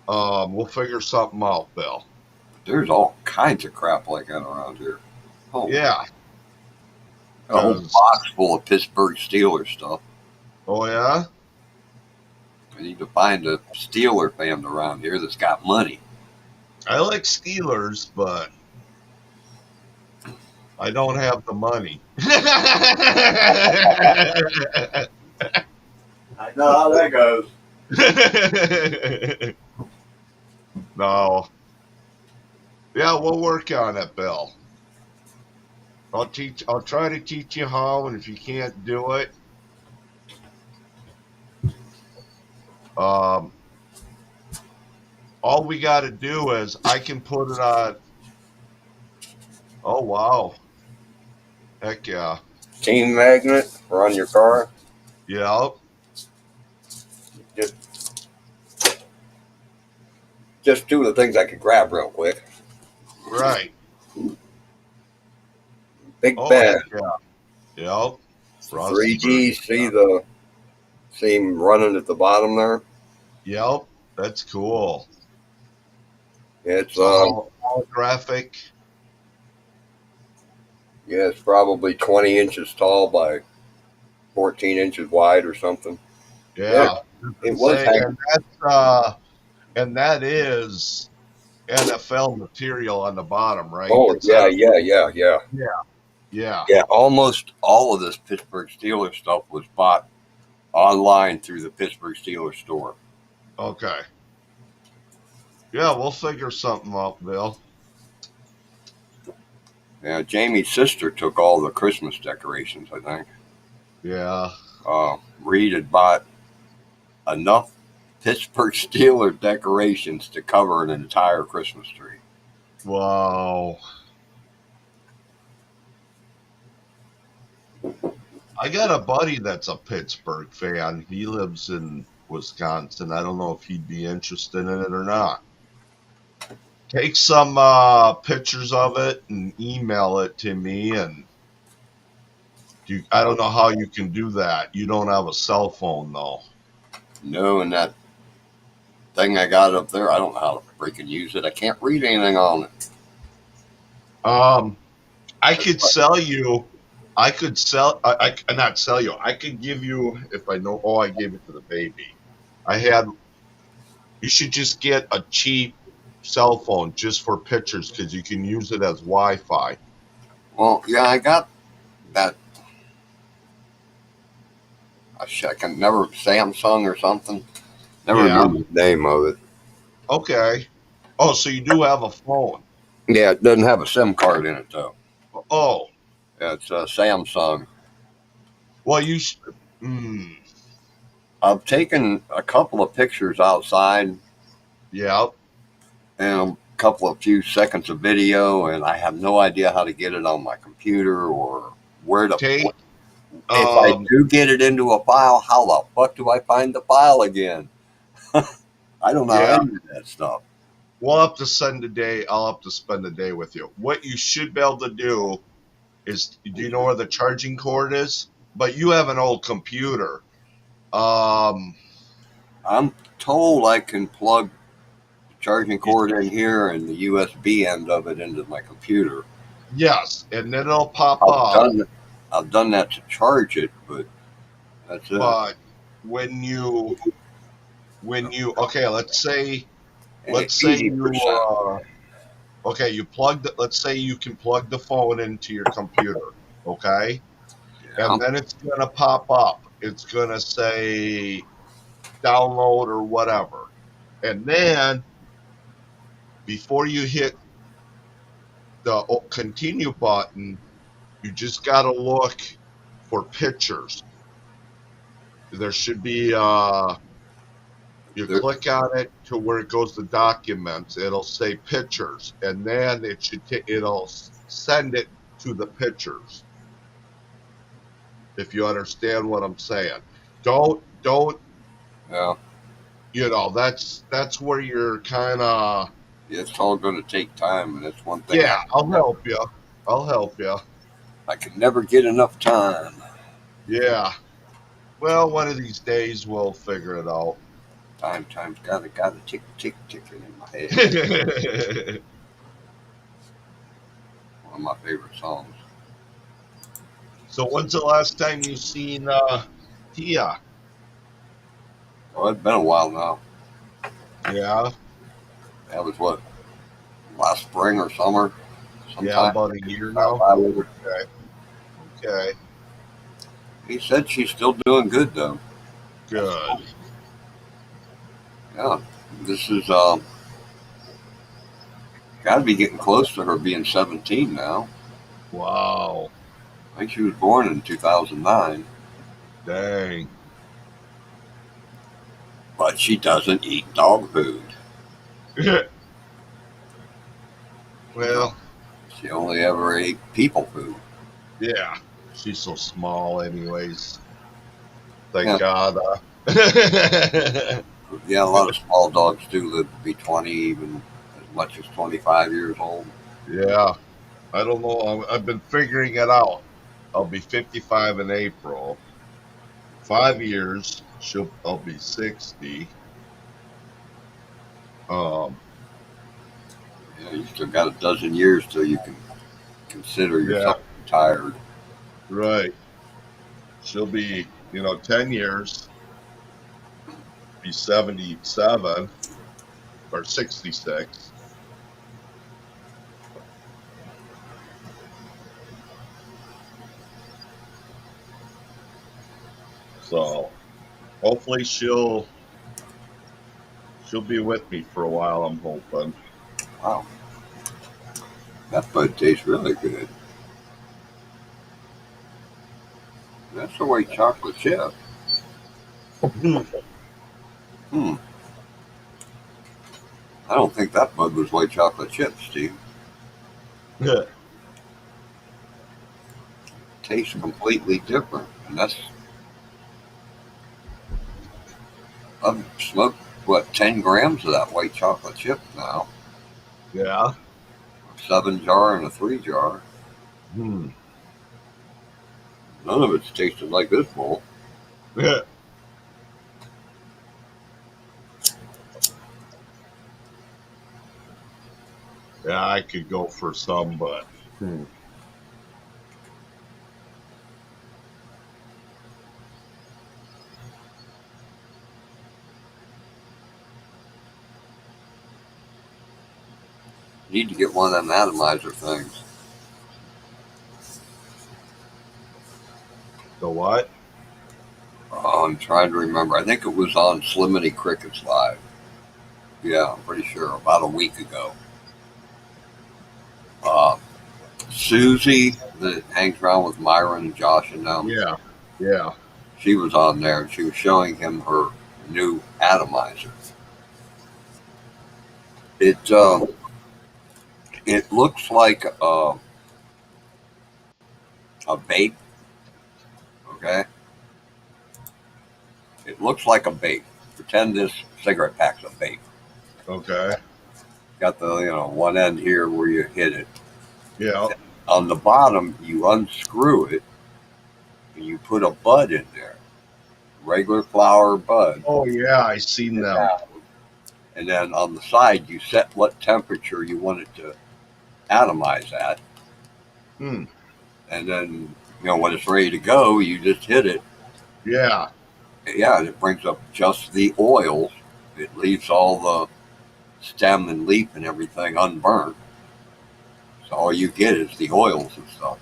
We'll figure something out, Bill. there's all kinds of crap like that around here. Oh, Yeah, got a whole because, box full of Pittsburgh Steelers stuff. oh yeah, I need to find a Steeler fan around here that's got money. I like Steelers, but I don't have the money. I know how that goes. No. Yeah, we'll work on it, Bill. I'll try to teach you how, and if you can't do it, um, all we got to do is I can put it on. Oh wow, heck yeah, Team magnet for on your car. yeah, Just, just two of the things I could grab real quick. right. Big Oh Ben, heck yeah, yep. 3G. See him running at the bottom there. Yep, that's cool. It's So holographic. yeah, it's probably 20 inches tall by 14 inches wide or something. Yeah, It was say, hanging. and that is NFL material on the bottom, right? Oh Instead of yeah, yeah. yeah. Almost all of this Pittsburgh Steelers stuff was bought online through the Pittsburgh Steelers store. Okay. Yeah, we'll figure something out, Bill. Yeah, Jamie's sister took all the Christmas decorations, I think. Yeah. Reed had bought enough Pittsburgh Steelers decorations to cover an entire Christmas tree. Wow. I got a buddy that's a Pittsburgh fan. He lives in Wisconsin. I don't know if he'd be interested in it or not. Take some pictures of it and email it to me. And I don't know how you can do that. You don't have a cell phone, though. No, and that thing I got up there, I don't know how to freaking use it. I can't read anything on it. I could sell you. I could sell. I not sell you. I could give you if I know. Oh, I gave it to the baby. I had. You should just get a cheap cell phone just for pictures because you can use it as Wi-Fi. Well, yeah, I got that. I can never Samsung or something. Never Yeah. remember the name of it. Okay. Oh, so you do have a phone. Yeah, it doesn't have a SIM card in it though. Oh, Yeah, it's a Samsung. well, you. Mm, I've taken a couple of pictures outside yeah. and a couple of few seconds of video, and I have no idea how to get it on my computer or where to. Take. If I do get it into a file, how the fuck do I find the file again? I don't know Yeah. any of that stuff. we'll have to send a day. I'll have to spend a day with you. What you should be able to do is, do you know where the charging cord is? But you have an old computer. Um, I'm told I can plug the charging cord in here and the USB end of it into my computer. yes, and then it'll pop I've up. done I've done that to charge it, but that's it. But when you okay, let's say Eighty you percent. okay, let's say you can plug the phone into your computer, okay? Yeah. And then it's going to pop up. It's going to say download or whatever. And then before you hit the continue button, you just got to look for pictures. There should be you There, click on it to where it goes to documents. It'll say pictures, and then it'll send it to the pictures. If you understand what I'm saying, don't yeah. that's where you're kind of. It's all going to take time, and that's one thing Yeah, I'll help you. I'll help you. I can never get enough time. Yeah. Well, one of these days we'll figure it out. Time's gotta ticking in my head. One of my favorite songs. So when's the last time you seen Tia? Oh, it's been a while now. Yeah. That was what, last spring or summer, Yeah, sometime. about a year Stop now. by with her. Okay. Okay. He said she's still doing good though. That's Good. cool. Yeah, this is got to be getting close to her being 17 now. Wow. I think she was born in 2009, Dang. but she doesn't eat dog food. You know, Well, she only ever ate people food. yeah. She's so small, anyways. Thank Yeah, God. yeah. A lot of small dogs do live to be 20, even as much as 25 years old. Yeah. I don't know. I've been figuring it out. I'll be 55 in April. 5 years, I'll be 60. Um, Yeah, you still got a dozen years till you can consider yeah, yourself retired. right. She'll be, 10 years, be 77 or 66. So hopefully she'll be with me for a while, I'm hoping. Wow, that bud tastes really good. That's a white chocolate chip. Hmm. I don't think that bud was white chocolate chip, Steve. Tastes completely different, and that's I've smoked what 10 grams of that white chocolate chip now. Yeah. A 7 jar and a 3 jar. Hmm. None of it's tasted like this bowl. Yeah, I could go for some, but You need to get one of them atomizer things. the what? I'm trying to remember. I think it was on Slimity Cricket's Live. Yeah, I'm pretty sure about a week ago. Uh, Susie, that hangs around with Myron and Josh and them, Yeah. Yeah. she was on there and she was showing him her new atomizer. It it looks like a vape. Okay, it looks like a vape. Pretend this cigarette pack's a vape. Okay. got the one end here where you hit it. Yeah. On the bottom, you unscrew it and you put a bud in there, regular flower bud. Oh yeah, I seen them. And then on the side, you set what temperature you want it to atomize at. Hmm. And then, when it's ready to go, you just hit it. Yeah. Yeah, and it brings up just the oils. It leaves all the stem and leaf and everything unburnt. So all you get is the oils and stuff.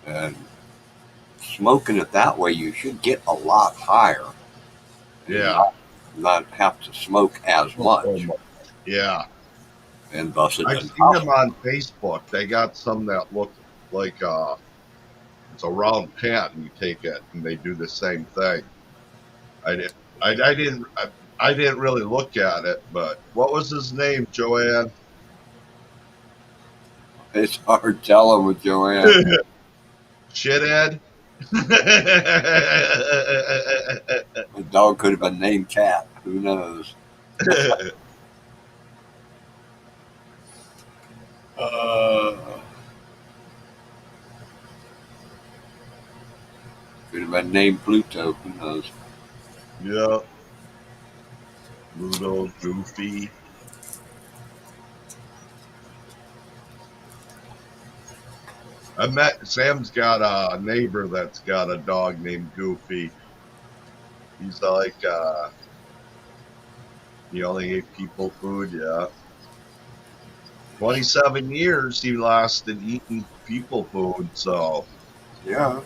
And smoking it that way, you should get a lot higher. And Yeah. not have to smoke as much. Yeah. And thus it I've doesn't seen cost. them on Facebook. They got some that look like it's a round pen. You take it and they do the same thing. I did. I didn't. I didn't really look at it, but what was his name, Joanne? It's hard telling with Joanne. Shithead. The dog could have been named Cat. Who knows? Uh, could have been named Pluto. Who knows? Yeah. Ludo, Goofy. Sam's got a neighbor that's got a dog named Goofy. He's like, he only ate people food, yeah. 27 years he lasted eating people food, so, Yeah.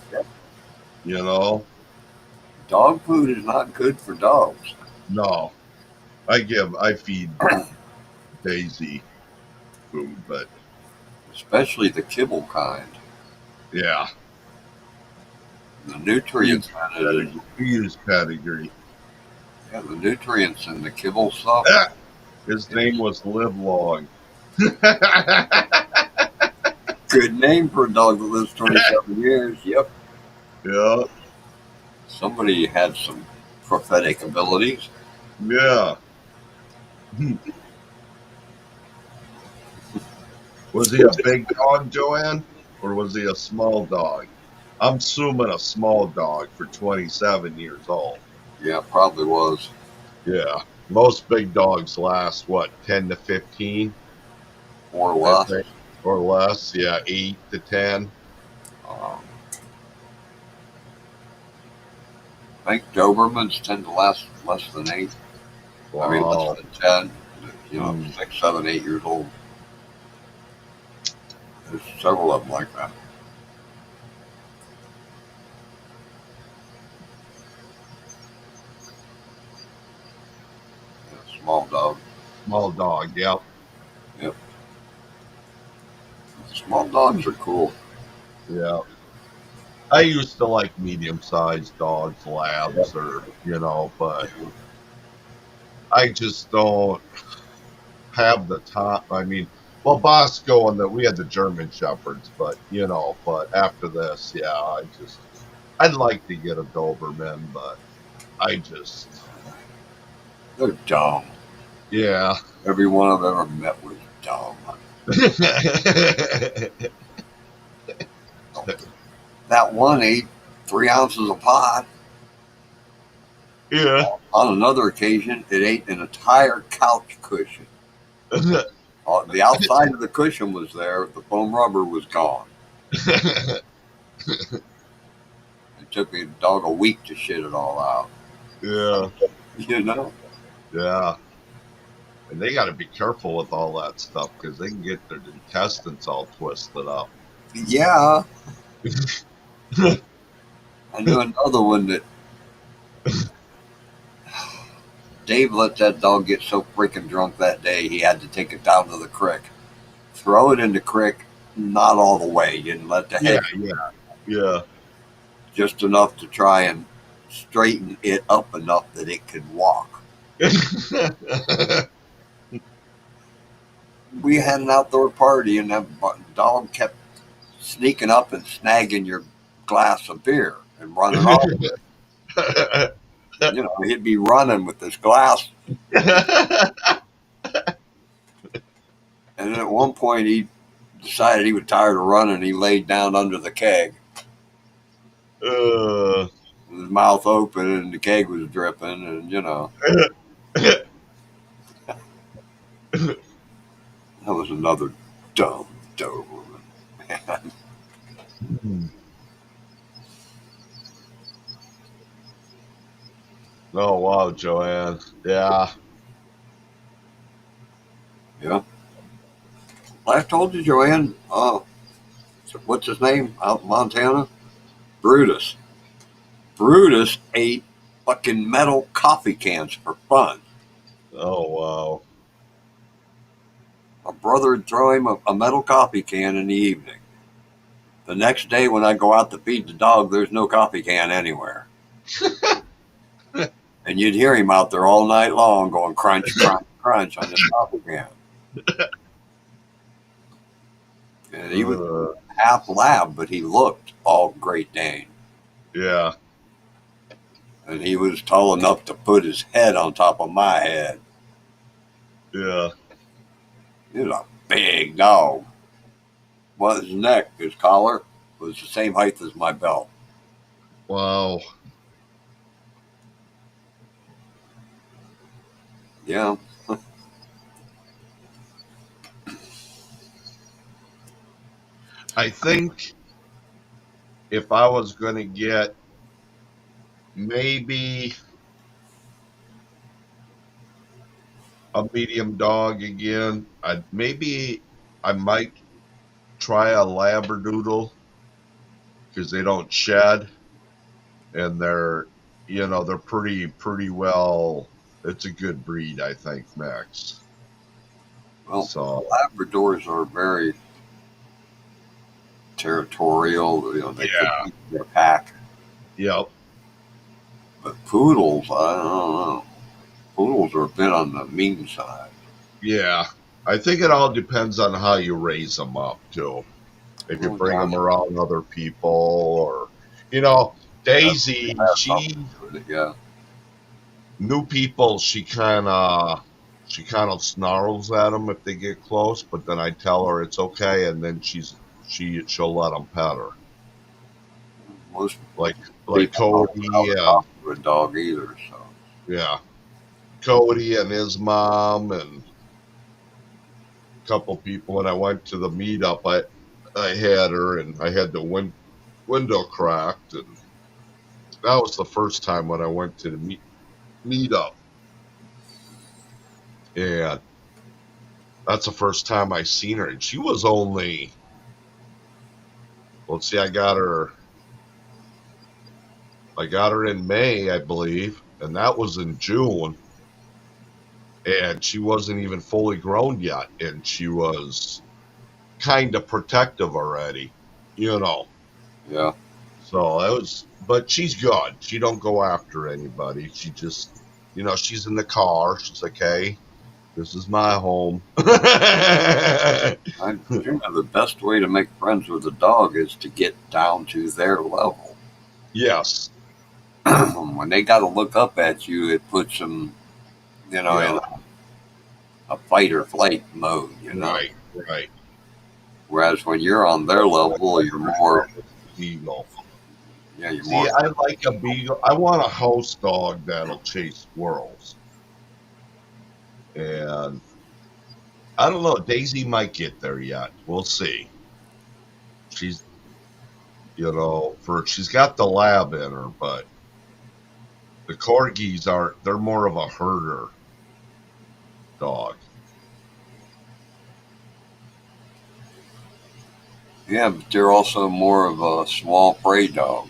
Dog food is not good for dogs. No. I feed Daisy food, but Especially the kibble kind. yeah. The nutrients in it is, We use pedigree. yeah, the nutrients in the kibble stuff. His name was Live Long. Good name for a dog that lives 27 years. Yep. Yeah. Somebody had some prophetic abilities. Yeah. Was he a big dog, Joanne? Or was he a small dog? I'm assuming a small dog for 27 years old. Yeah, probably was. Yeah. Most big dogs last, what, 10 to 15? Or less. Or less. Yeah, 8 to 10. Um, I think Dobermans tend to last less than 8. Wow. I mean, less than 10. 6, 7, 8 years old. There's several of them like that. Yeah, small dog. Small dog, yep. Yep. Small dogs are cool. Yeah. I used to like medium-sized dogs, labs, or, but I just don't have the time. I mean, well, Bosco and we had the German Shepherds, but, but after this, yeah, I'd like to get a Doberman, but They're dumb. yeah. Every one I've ever met was dumb. That one ate 3 ounces of pot. Yeah. On another occasion, it ate an entire couch cushion. The outside of the cushion was there. The foam rubber was gone. It took the dog a week to shit it all out. Yeah. Yeah. And they got to be careful with all that stuff because they can get their intestines all twisted up. Yeah. I knew another one that Dave let that dog get so freaking drunk that day he had to take it down to the creek. Throw it in the creek, not all the way. He didn't let the head. Yeah. Just enough to try and straighten it up enough that it could walk. We had an outdoor party and that dog kept sneaking up and snagging your glass of beer and running off with it. He'd be running with this glass. And at one point, he decided he was tired of running. He laid down under the keg, Uh, with his mouth open, and the keg was dripping. And that was another dumb Doberman. oh wow, Joanne. Yeah. Yeah. I told you, Joanne. What's his name out in Montana? Brutus. Brutus ate fucking metal coffee cans for fun. Oh wow. My brother would throw him a metal coffee can in the evening. The next day, when I go out to feed the dog, there's no coffee can anywhere. And you'd hear him out there all night long going crunch, crunch, crunch on this coffee can. And he was half lab, but he looked all Great Dane. Yeah. And he was tall enough to put his head on top of my head. Yeah. He was a big dog. Well, his neck, his collar, was the same height as my belt. Wow. Yeah. I think if I was going to get maybe a medium dog again, I might try a Labradoodle because they don't shed and they're pretty well. It's a good breed, I think, Max. Well, So Labradors are very territorial. They keep their pack. yep. But poodles, I don't know. Poodles are a bit on the mean side. Yeah. I think it all depends on how you raise them up too. If you bring them around other people, or Daisy, Yeah. new people, she kind of snarls at them if they get close, but then I tell her it's okay, and then she'll let them pet her. Most Like people Cody, don't talk to a dog either. So yeah, Cody and his mom and a couple people. When I went to the meetup, I had her, and I had the window cracked, and that was the first time when I went to the meetup, and that's the first time I seen her, and she was only. Let's see, I got her in May, I believe, and that was in June, and she wasn't even fully grown yet, and she was kind of protective already, yeah. So but she's good. She don't go after anybody. She just, she's in the car. She's like, hey, this is my home. I think the best way to make friends with a dog is to get down to their level. Yes. When they got to look up at you, it puts them, in a fight or flight mode. Right. Whereas when you're on their level, you're more Beagle. Yeah, you're See, more. I like a beagle. I want a house dog that'll chase squirrels. And I don't know. Daisy might get there yet. We'll see. She's, she's got the lab in her, but the corgis they're more of a herder dog. Yeah, but they're also more of a small prey dog.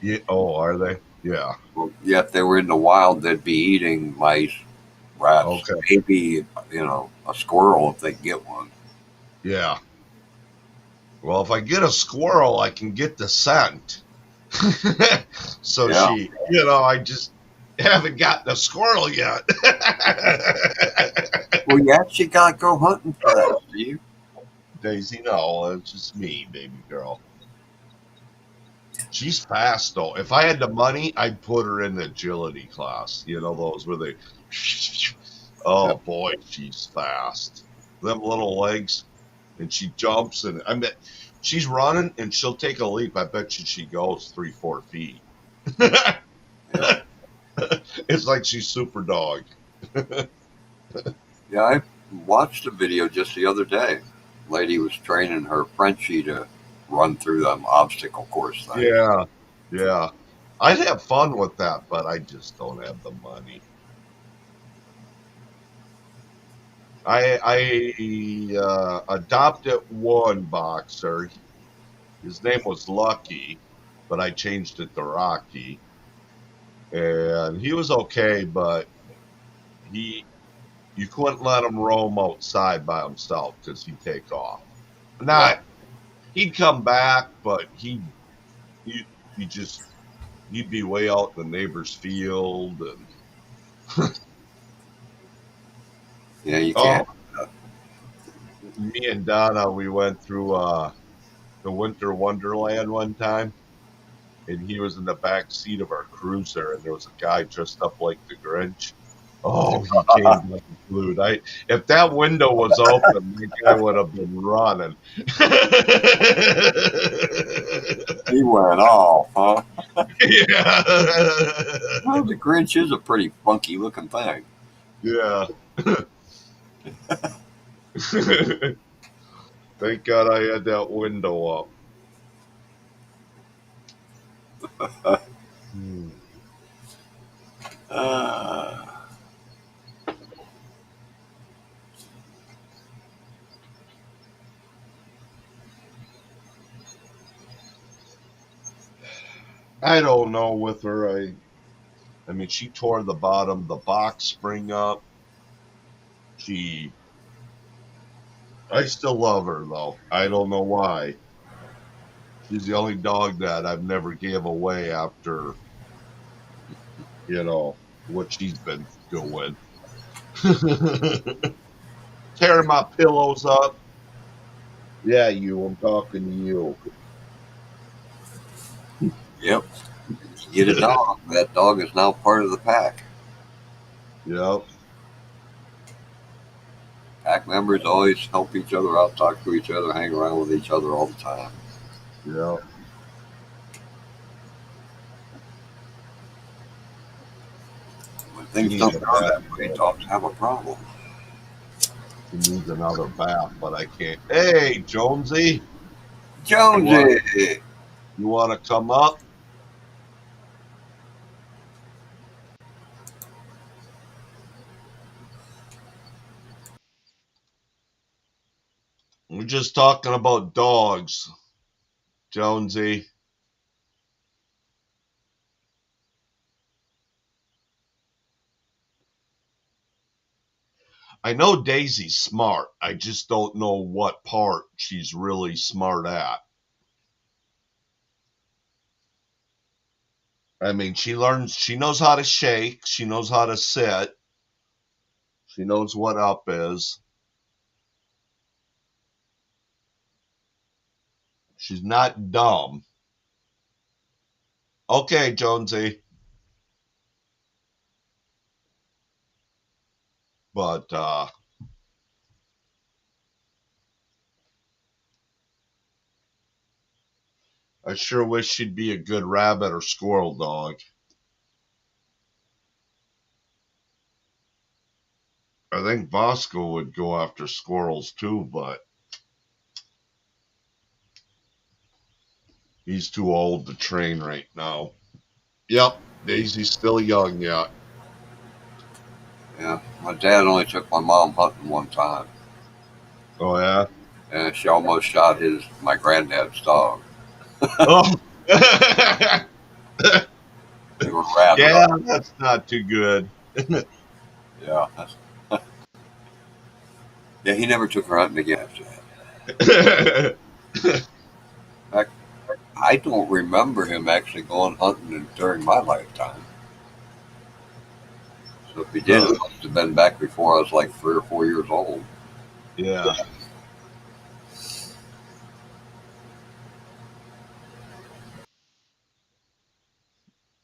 Yeah. Oh, are they? Yeah. Well, yeah, if they were in the wild, they'd be eating mice, rats, Okay. maybe a squirrel if they get one. Yeah. Well, if I get a squirrel, I can get the scent. So Yeah. I just haven't gotten a squirrel yet. Well, you actually got to go hunting for that, Steve. Daisy, no, it's just me, baby girl. She's fast though. If I had the money, I'd put her in the agility class. Those where they. Oh boy, she's fast. them little legs, and she jumps, and I bet she's running, and she'll take a leap. I bet you she goes 3, 4 feet. Yeah. It's like she's super dog. Yeah, I watched a video just the other day. Lady was training her Frenchie to run through them obstacle course things. Yeah, yeah. I'd have fun with that, but I just don't have the money. I adopted one boxer. His name was Lucky, but I changed it to Rocky, and he was okay, but he you couldn't let him roam outside by himself because he'd take off. Yeah. Not he'd come back, but he just he'd be way out in the neighbor's field, and Yeah, you oh, can't. me and Donna, we went through the Winter Wonderland one time, and he was in the back seat of our cruiser, and there was a guy dressed up like the Grinch. Oh, he came like glued. If that window was open, that guy would have been running. He went off, huh? Yeah. Well, the Grinch is a pretty funky looking thing. Yeah. Thank God I had that window up. Hmm. Uh, I don't know with her. I mean, she tore the bottom, the box spring up. She, I still love her though. I don't know why. She's the only dog that I've never gave away after, what she's been doing. Tearing my pillows up. Yeah, I'm talking to you. yep. You get a dog. That dog is now part of the pack. Yep, Pack members always help each other out, talk to each other, hang around with each other all the time. yep. When She things needs don't a go bath. that way, dogs have a problem. She needs another bath, but I can't. Hey, Jonesy, you want Jonesy! you want to come up? We're just talking about dogs, Jonesy. I know Daisy's smart. I just don't know what part she's really smart at. I mean, she knows how to shake, she knows how to sit, she knows what up is. She's not dumb. Okay, Jonesy. But I sure wish she'd be a good rabbit or squirrel dog. I think Bosco would go after squirrels too, but he's too old to train right now. Yep, Daisy's still young yet. Yeah, my dad only took my mom hunting one time, Oh yeah. and she almost shot my granddad's dog. Oh. They were rabid. Yeah, that's not too good. Yeah, yeah. He never took her hunting again after that. In fact, I don't remember him actually going hunting during my lifetime. So if he did, it Huh. must have been back before I was like 3 or 4 years old. Yeah.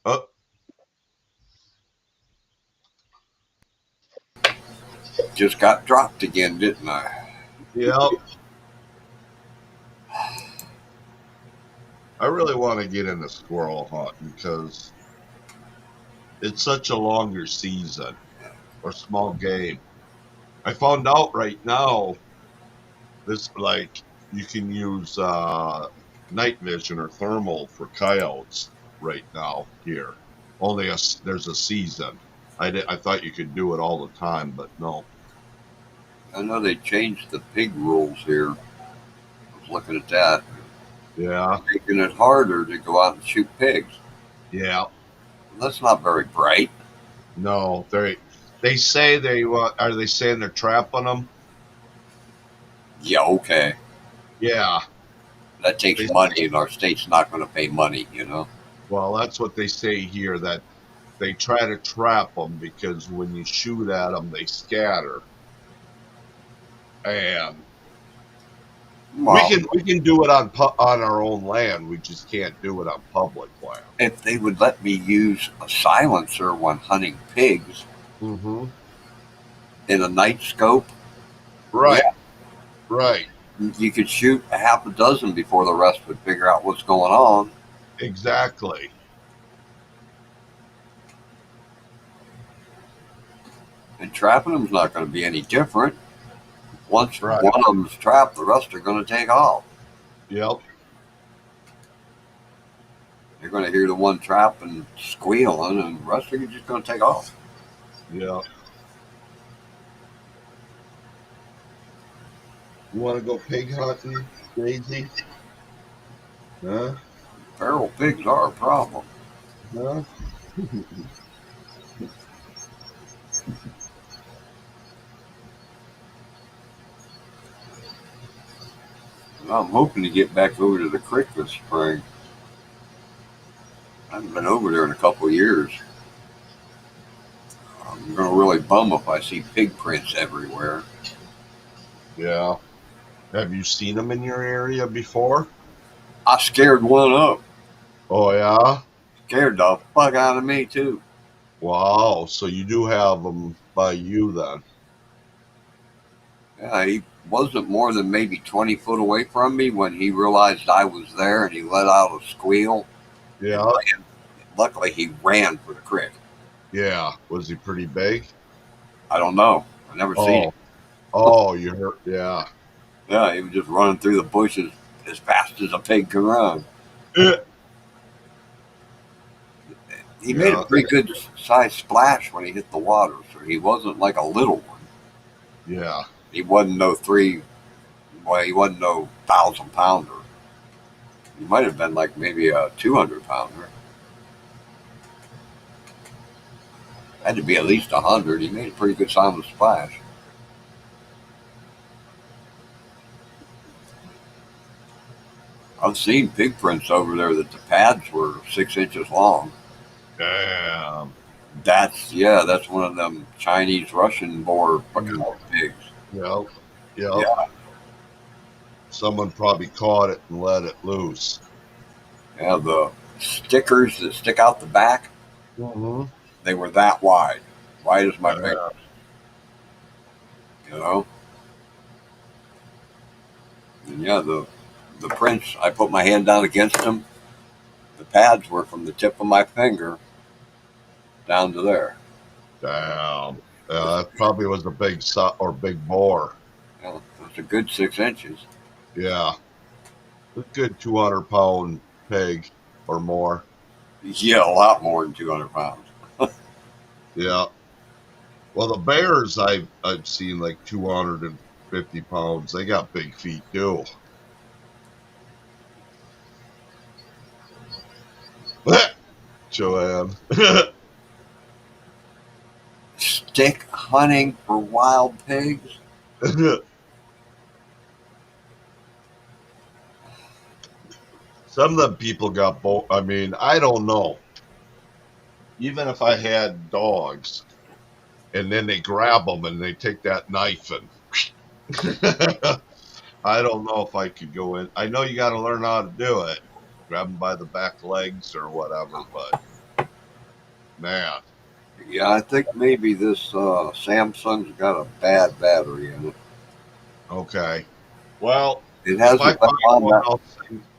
Oh, Just got dropped again, didn't I? Yep. I really want to get into squirrel hunting because it's such a longer season or small game. I found out right now this like you can use night vision or thermal for coyotes right now here. Only there's a season. I thought you could do it all the time, but no. I know they changed the pig rules here. I was looking at that. Yeah, Making it harder to go out and shoot pigs. yeah, That's not very bright. no. They say they are they saying they're trapping them? Yeah, okay. Yeah, That takes they, money, and our state's not going to pay money, you know? well, that's what they say here that they try to trap them because when you shoot at them, they scatter. And Well, we can do it on on our own land. We just can't do it on public land. if they would let me use a silencer when hunting pigs Mm-hmm. in a night scope, Right, yeah, right, you could shoot a half a dozen before the rest would figure out what's going on. exactly. And trapping them's not going to be any different. Once Right. one of them's trapped, the rest are going to take off. Yep. You're going to hear the one trapping squealing, and the rest are just going to take off. Yeah. You want to go pig hunting, Daisy? Huh? Feral pigs are a problem. Huh? And I'm hoping to get back over to the creek this spring. I haven't been over there in a couple of years. I'm going to really bum if I see pig prints everywhere. Yeah. Have you seen them in your area before? I scared one up. Oh yeah. Scared the fuck out of me, too. Wow. So you do have them by you then? Yeah, he wasn't more than maybe 20 foot away from me when he realized I was there and he let out a squeal and Yeah. ran. Luckily, he ran for the creek. Yeah. Was he pretty big? I don't know. I never seen him. Oh. Oh, you heard? Yeah. Yeah, he was just running through the bushes as fast as a pig can run. He made a Yeah. pretty good sized splash when he hit the water, so he wasn't like a little one. Yeah. He wasn't no he wasn't no 1,000 pounder. He might have been like maybe a 200 pounder. Had to be at least 100. He made a pretty good sound of splash. I've seen pig prints over there that the pads were 6 inches long. Damn. That's one of them Chinese Russian boar fucking pigs. Yep. Yep. Yeah, Someone probably caught it and let it loose. yeah. The stickers that stick out the back, Mm-hmm. they were that wide as my finger. Yeah. You know. And yeah, the prints. I put my hand down against them. The pads were from the tip of my finger down to there. Damn. That probably was a big or big boar. Yeah, that's a good 6 inches. Yeah. A good 200-pound pig or more. Yeah, a lot more than 200 pounds. Yeah. Well, the bears I've seen like 250 pounds. They got big feet too. Joanne. Stick hunting for wild pigs. Some of them people got both. I mean, I don't know. Even if I had dogs, and then they grab them and they take that knife and I don't know if I could go in. I know you got to learn how to do it. Grab them by the back legs or whatever, but man, Yeah, I think maybe this Samsung's got a bad battery in it. Okay. Well, It if I hasn't been find on one, that.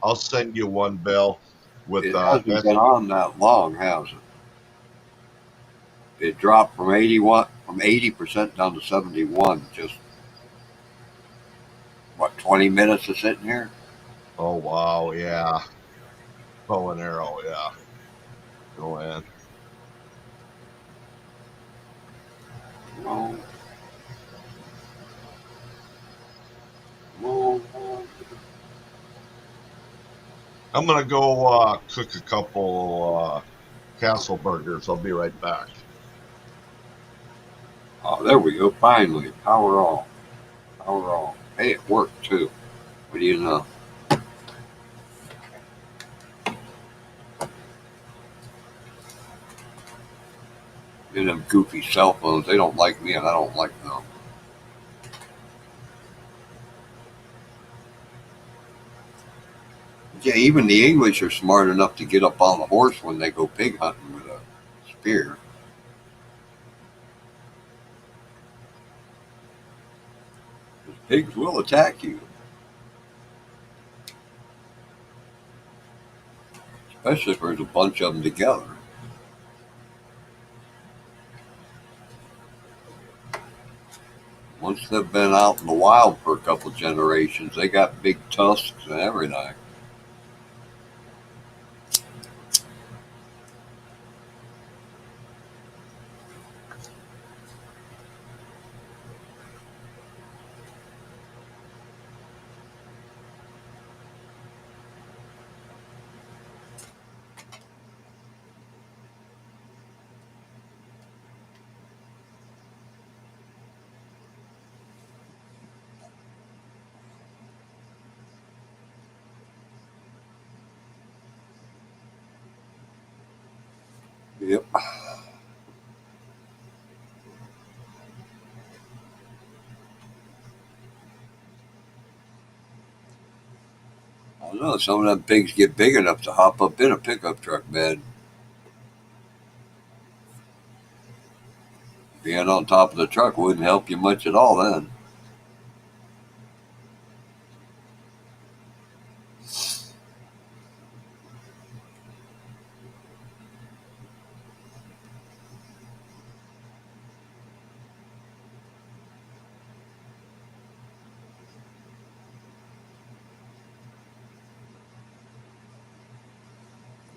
I'll send you one, Bill, with It hasn't been S. on that long, has it? It dropped from 80% down to 71. Just what, 20 minutes of sitting here? Oh wow, yeah. Bow and arrow, yeah. Go in. No, no, no. I'm gonna go cook a couple castle burgers. I'll be right back. Oh, there we go. Finally, power on, power on. Hey, it worked too. What do you know? And them goofy cell phones, they don't like me and I don't like them. Yeah, even the English are smart enough to get up on the horse when they go pig hunting with a spear. Pigs will attack you, especially if there's a bunch of them together. Once they've been out in the wild for a couple generations, they got big tusks and everything. Yep. I don't know. Some of them pigs get big enough to hop up in a pickup truck bed. Being on top of the truck wouldn't help you much at all then.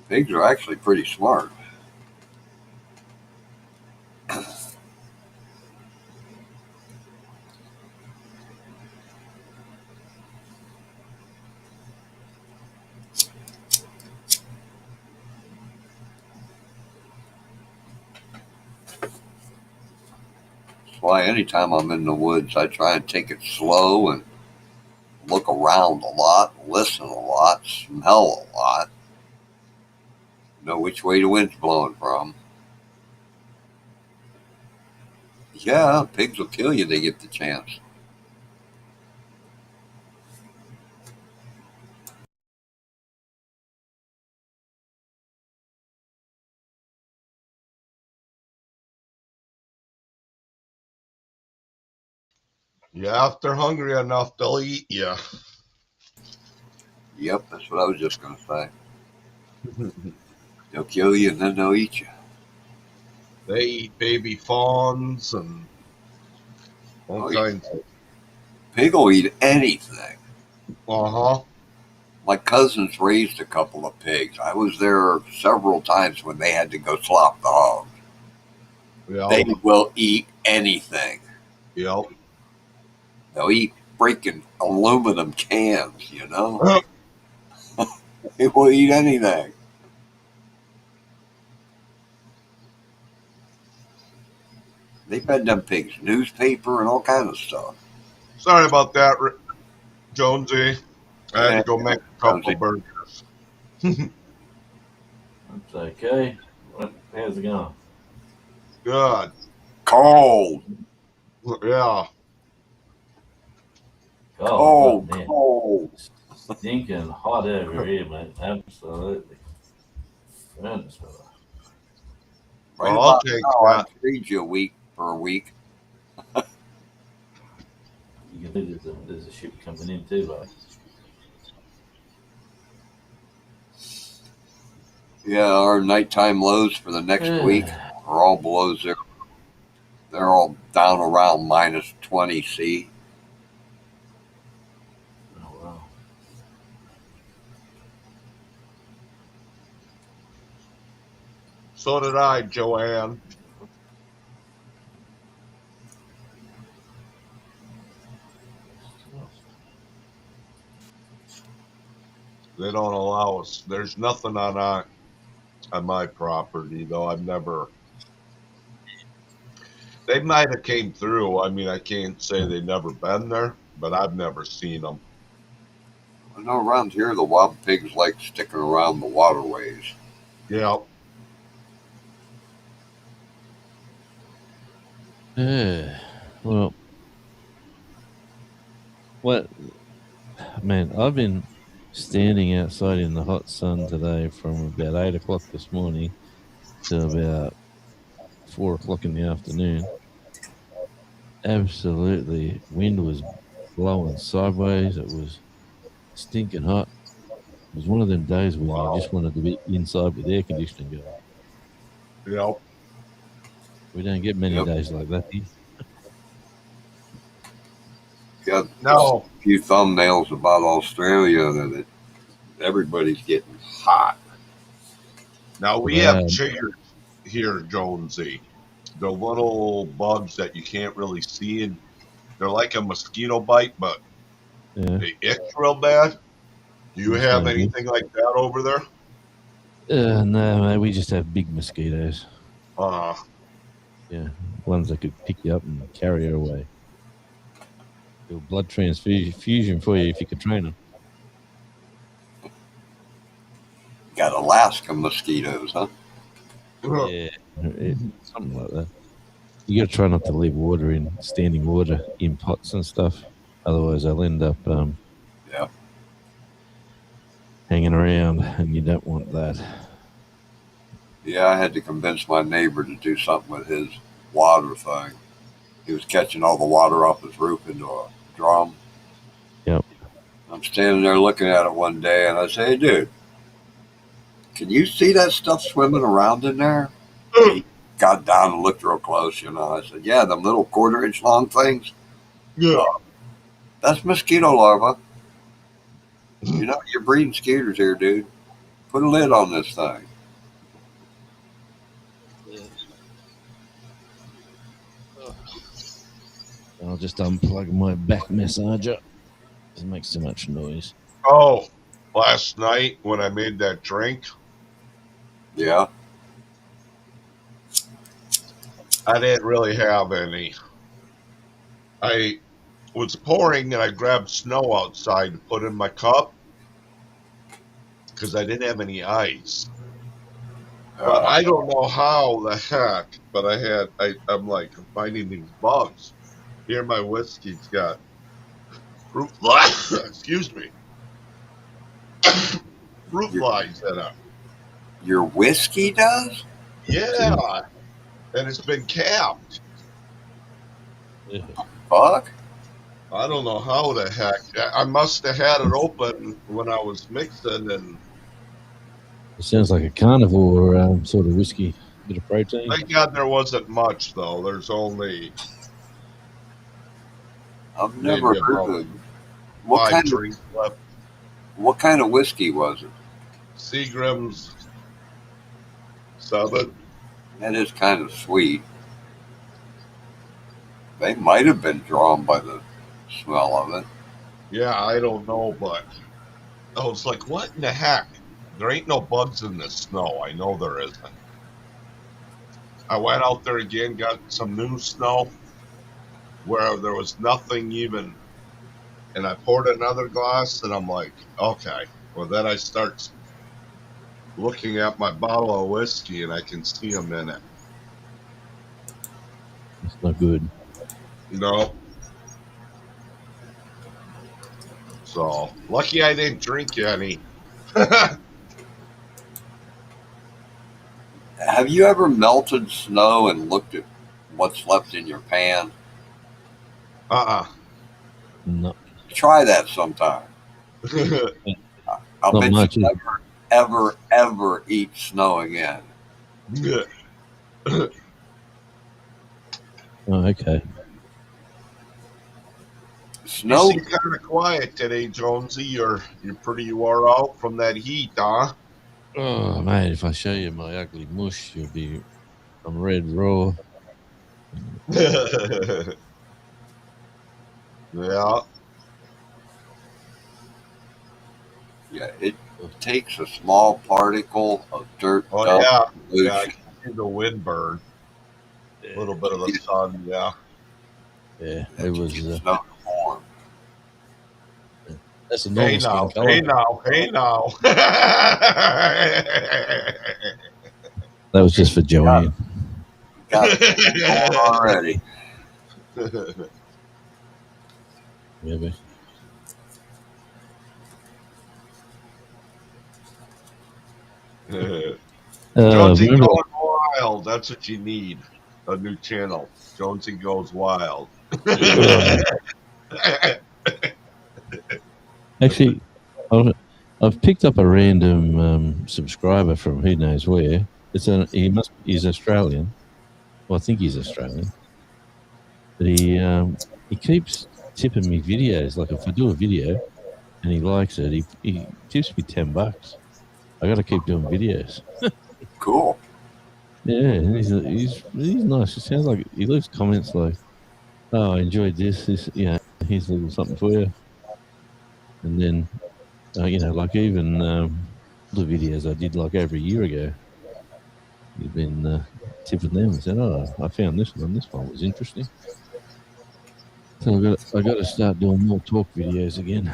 Pigs are actually pretty smart. That's why anytime I'm in the woods, I try and take it slow and look around a lot, listen a lot, smell a lot, know which way the wind's blowing from. Yeah, pigs will kill you. They get the chance. Yeah, if they're hungry enough, they'll eat you. Yep, that's what I was just gonna say. They'll kill you and then they'll eat you. They eat baby fawns and all Oh, yeah. kinds. Pig will eat anything. Uh huh. My cousins raised a couple of pigs. I was there several times when they had to go slop the hogs. They Yep. will eat anything. Yep. They'll eat freaking aluminum cans, you know? They will eat anything. They fed them pigs newspaper and all kinds of stuff. Sorry about that, Jonesy. I had Yeah, to go make a couple Jonesy. burgers. That's okay. How's it going? Good. Cold, Yeah. Oh, but cold, man, cold. stinking hot over here, man. Absolutely. Goodness, brother. Right Well, I'll about take now, I'd that. trade you a week for a week. You can see there's a ship coming in too, though. Yeah, our nighttime lows for the next week are all below zero. They're all down around minus 20 C. Oh, wow. So did I, Joanne. They don't allow us. There's nothing on my property though. I've never. They might have came through. I mean, I can't say they've never been there, but I've never seen them. I know around here the wild pigs like sticking around the waterways. Yeah. Well, what, man, I've been standing outside in the hot sun today from about 8 o'clock this morning to about 4 o'clock in the afternoon. Absolutely, wind was blowing sideways. It was stinking hot. It was one of them days when you just wanted to be inside with air conditioning going. Yep. We don't get many days like that here. Got No. a few thumbnails about Australia that everybody's getting hot. Now we have chiggers here, Jonesy. The little bugs that you can't really see, and they're like a mosquito bite, but they itch real bad. Do you have anything like that over there? No, mate, we just have big mosquitoes. Yeah, ones that could pick you up and carry you away. Do a blood transfusion for you if you could train them. Got Alaska mosquitoes, huh? Yeah, something like that. You got to try not to leave water in standing water in pots and stuff, otherwise they'll end up hanging around, and you don't want that. Yeah, I had to convince my neighbor to do something with his water thing. He was catching all the water off his roof into a drum. Yep. I'm standing there looking at it one day, and I say, "Hey, dude, can you see that stuff swimming around in there?" He got down and looked real close, I said, "Yeah, them little quarter-inch long things. Yeah. That's mosquito larvae. You're breeding skeeters here, dude. Put a lid on this thing." I'll just unplug my back massager. It makes too much noise. Oh, last night when I made that drink. Yeah. I didn't really have any. I was pouring and I grabbed snow outside to put in my cup because I didn't have any ice. But I don't know how the heck, but I'm like, I'm finding these bugs. Here my whiskey's got fruit flies, excuse me. Fruit flies in it. Your whiskey does? Yeah. And it's been capped. Fuck? I don't know how the heck. I must have had it open when I was mixing, and it sounds like a carnivore sort of whiskey, bit of protein. Thank God there wasn't much though. There's only. I've never heard of what kind drinks left. What kind of whiskey was it? Seagram's 7. That is kind of sweet. They might have been drawn by the smell of it. Yeah, I don't know, but I was like, what in the heck? There ain't no bugs in the snow. I know there isn't. I went out there again, got some new snow where there was nothing even, and I poured another glass, and I'm like, okay. Well, then I start looking at my bottle of whiskey, and I can see them in it. It's not good. No. So, lucky I didn't drink any. Have you ever melted snow and looked at what's left in your pan? No, Try that sometime. I'll not bet much. you ever eat snow again. Oh, okay. You Snow. seem kind of quiet today, Jonesy. You're pretty wore out from that heat, huh? Oh, mate, if I show you my ugly mush, I'm red raw. Yeah. Yeah, it takes a small particle of dirt, Oh dust, yeah. Yeah. I pollution. can see the wind burn. A Yeah, little bit of the sun. Yeah. yeah, it To was. get snow to form. That's a Hey normal skin now. color. Hey now. Hey now. That was just for Got it. Joanne. Got it going already. Maybe. Jonesy Remember? going wild. That's what you need. A new channel. Jonesy goes wild. Actually, I've, I've picked up a random subscriber from who knows where. He's Australian. Well, I think he's Australian, but he keeps tipping me videos. Like if I do a video and he likes it, he tips me $10. I got to keep doing videos. Cool. Yeah, and he's nice. It sounds like he leaves comments like, "Oh, I enjoyed this. Here's a little something for you." And then, like even the videos I did like over a year ago, he's been tipping them and said, "Oh, I found this one. This one was interesting." So I got to start doing more talk videos again.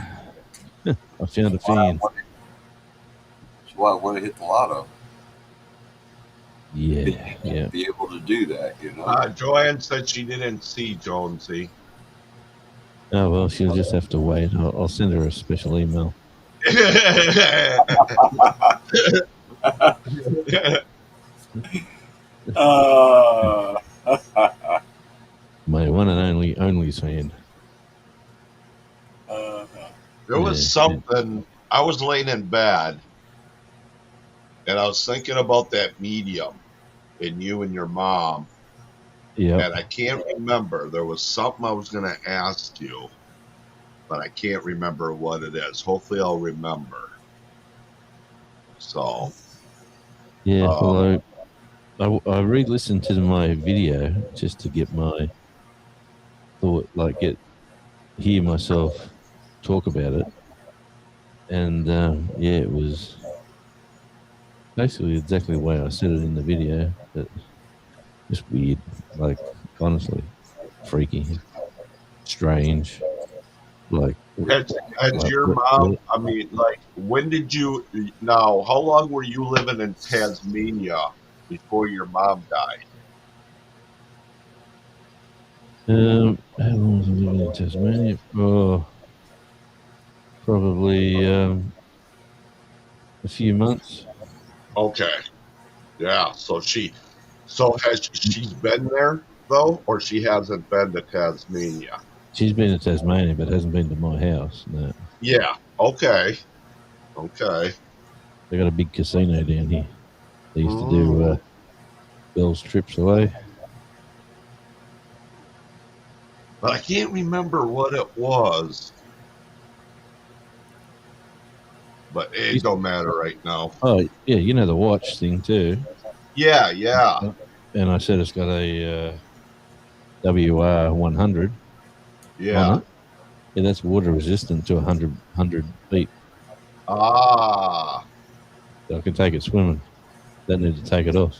I found a fan. That's why I want to hit the lotto. Yeah, yeah. Be able to do that, you know. Joanne said she didn't see Jonesy. Oh well, she'll just have to wait. I'll send her a special email. Uh, My one and only fan. There was something. I was laying in bed and I was thinking about that medium and you and your mom. Yeah. And I can't remember. There was something I was going to ask you, but I can't remember what it is. Hopefully, I'll remember. So, Yeah. Well, I re-listened to my video just to get my thought, like hear myself talk about it, and yeah, it was basically exactly the way I said it in the video, but just weird, like honestly, freaky, strange, like has your mom? I mean, like, when did you? Now, how long were you living in Tasmania before your mom died? How long was I living in Tasmania? Oh, probably a few months. Okay, yeah. So has she's been there though, or she hasn't been to Tasmania? She's been to Tasmania, but hasn't been to my house. No, Yeah. Okay. Okay. they got a big casino down here. They used to do Mm. Bell's trips away. But I can't remember what it was. But it don't matter right now. Oh yeah, you know the watch thing too. Yeah, yeah. And I said it's got a WR 100 on Yeah. it. Yeah, that's water resistant to 100 feet. Ah. So I can take it swimming. Don't need to take it off.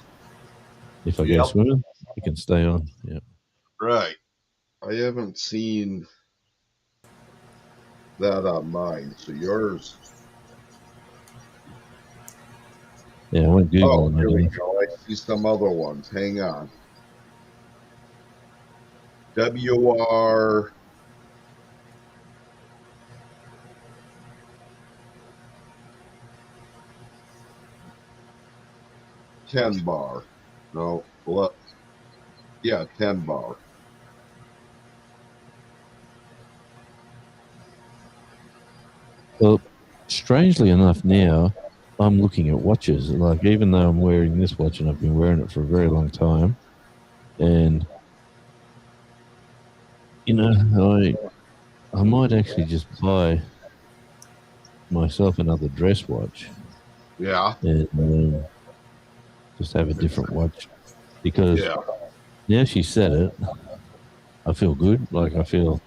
If I go Yep. swimming, it can stay on. Yeah. Right. I haven't seen that on mine. So yours. Yeah, I went Oh, Googling here we it. go. I see some other ones. Hang on. WR 10 bar. No, what? Yeah, 10 bar. Well, strangely enough, now I'm looking at watches. Like, even though I'm wearing this watch and I've been wearing it for a very long time, and I might actually just buy myself another dress watch Yeah. and just have a different watch because Yeah. now she said it, I feel good. Like I feel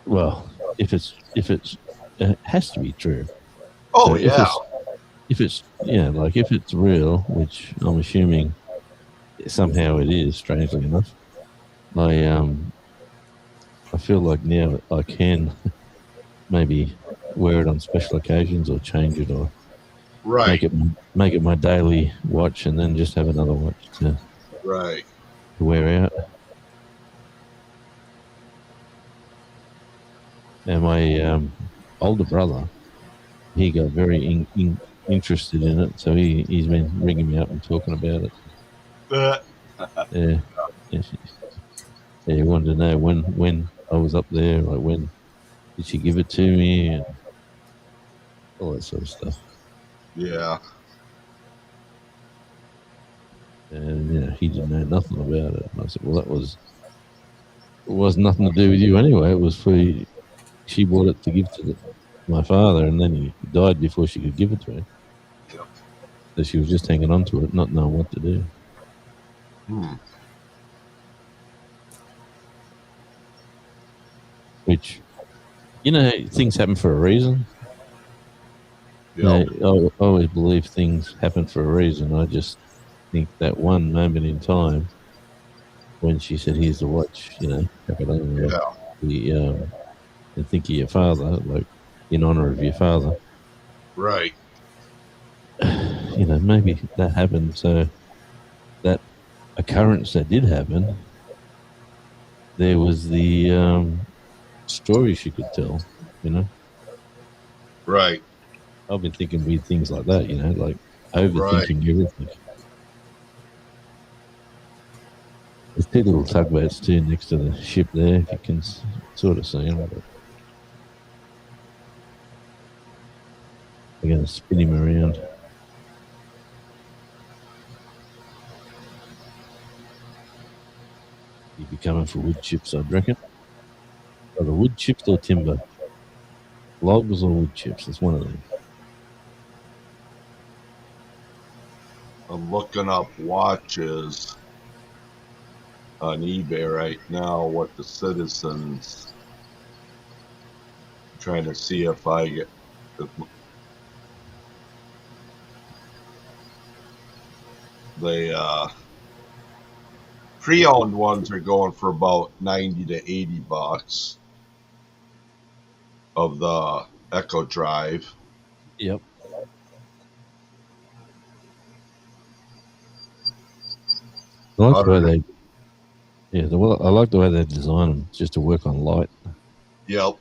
well. If it's it has to be true. So Oh, yeah. if it's like if it's real, which I'm assuming somehow it is, strangely enough, I I feel like now I can maybe wear it on special occasions or change it or Right. make it my daily watch and then just have another watch Right. to wear out. And my older brother, he got very interested in it, so he's been ringing me up and talking about it. Uh, Yeah, yeah, yeah, he wanted to know when I was up there, like when did she give it to me and all that sort of stuff. yeah. And he didn't know nothing about it. And I said, well, it was nothing to do with you anyway. It was for she bought it to give to my father, and then he died before she could give it to him. Yep. So she was just hanging on to it, not knowing what to do. Hmm. Which, things happen for a reason. Yep. I always believe things happen for a reason. I just think that one moment in time when she said, "Here's the watch," chuck it on, Yeah. and think of your father, like in honor of your father. Right. Maybe that happened. So that occurrence that did happen, there was the story she could tell. You know, Right. I've been thinking weird things like that. Like Right. overthinking everything. There's two little tugboats too next to the ship there, if you can sort of see them. But they're going to spin him around. He'd be coming for wood chips, I'd reckon. Either wood chips or timber. Logs or wood chips. It's one of them. I'm looking up watches on eBay right now. What the citizens trying to see if I get if they pre-owned ones are going for about 90 to 80 bucks of the Echo Drive. Yep. I like the way 100. they, I like the way they design them just to work on light. Yep.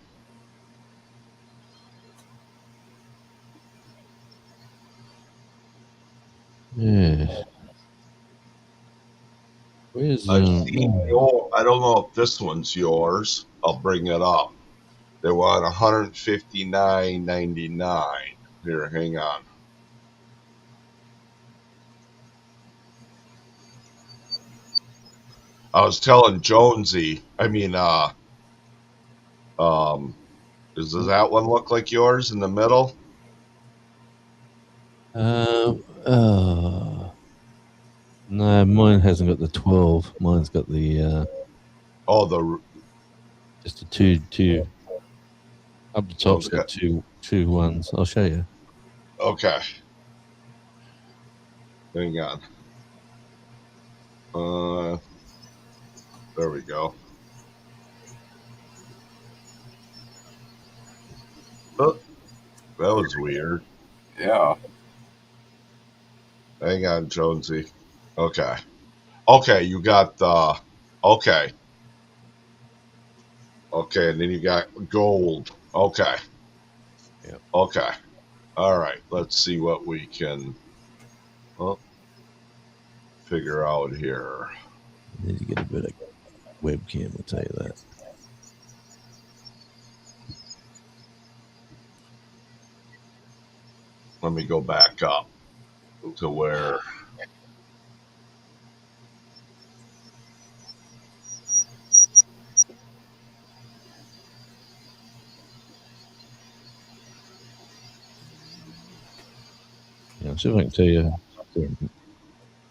Yeah. Where's I've seen your. I don't know if this one's yours. I'll bring it up. They want 159.99. Here, hang on. I was telling Jonesy. I mean, um, does that one look like yours in the middle? um uh no, mine hasn't got the 12. Mine's got the Oh, the just the two up the top's okay, got two ones. I'll show you. okay. Hang on. Uh, there we go. Oh, that was weird. Yeah. Hang on, Jonesy. Okay. Okay, you got the. Okay. Okay, and then you got gold. Okay. Yeah. Okay. All right. Let's see what we can figure out here. Need to get a better webcam, I'll tell you that. Let me go back up to where. Yeah, see if I can tell you.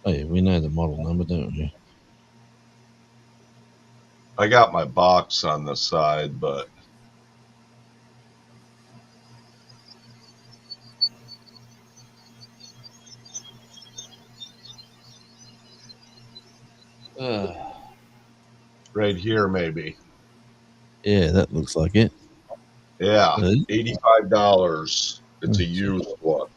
Oh yeah, we know the model number, don't we? I got my box on the side, but right here maybe. Yeah, that looks like it. Yeah, Uh, $85. It's a let's see. used one.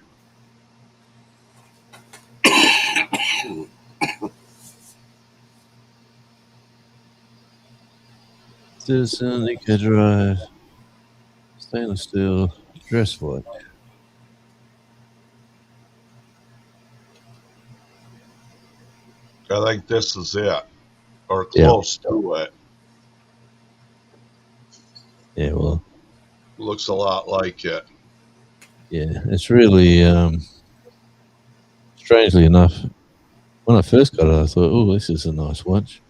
Citizen, Eco Drive, stainless steel, dress watch. I think this is it, or Yeah. close to it. Yeah, well, Looks a lot like it. yeah, it's really strangely enough. When I first got it, I thought, "Oh, this is a nice watch,"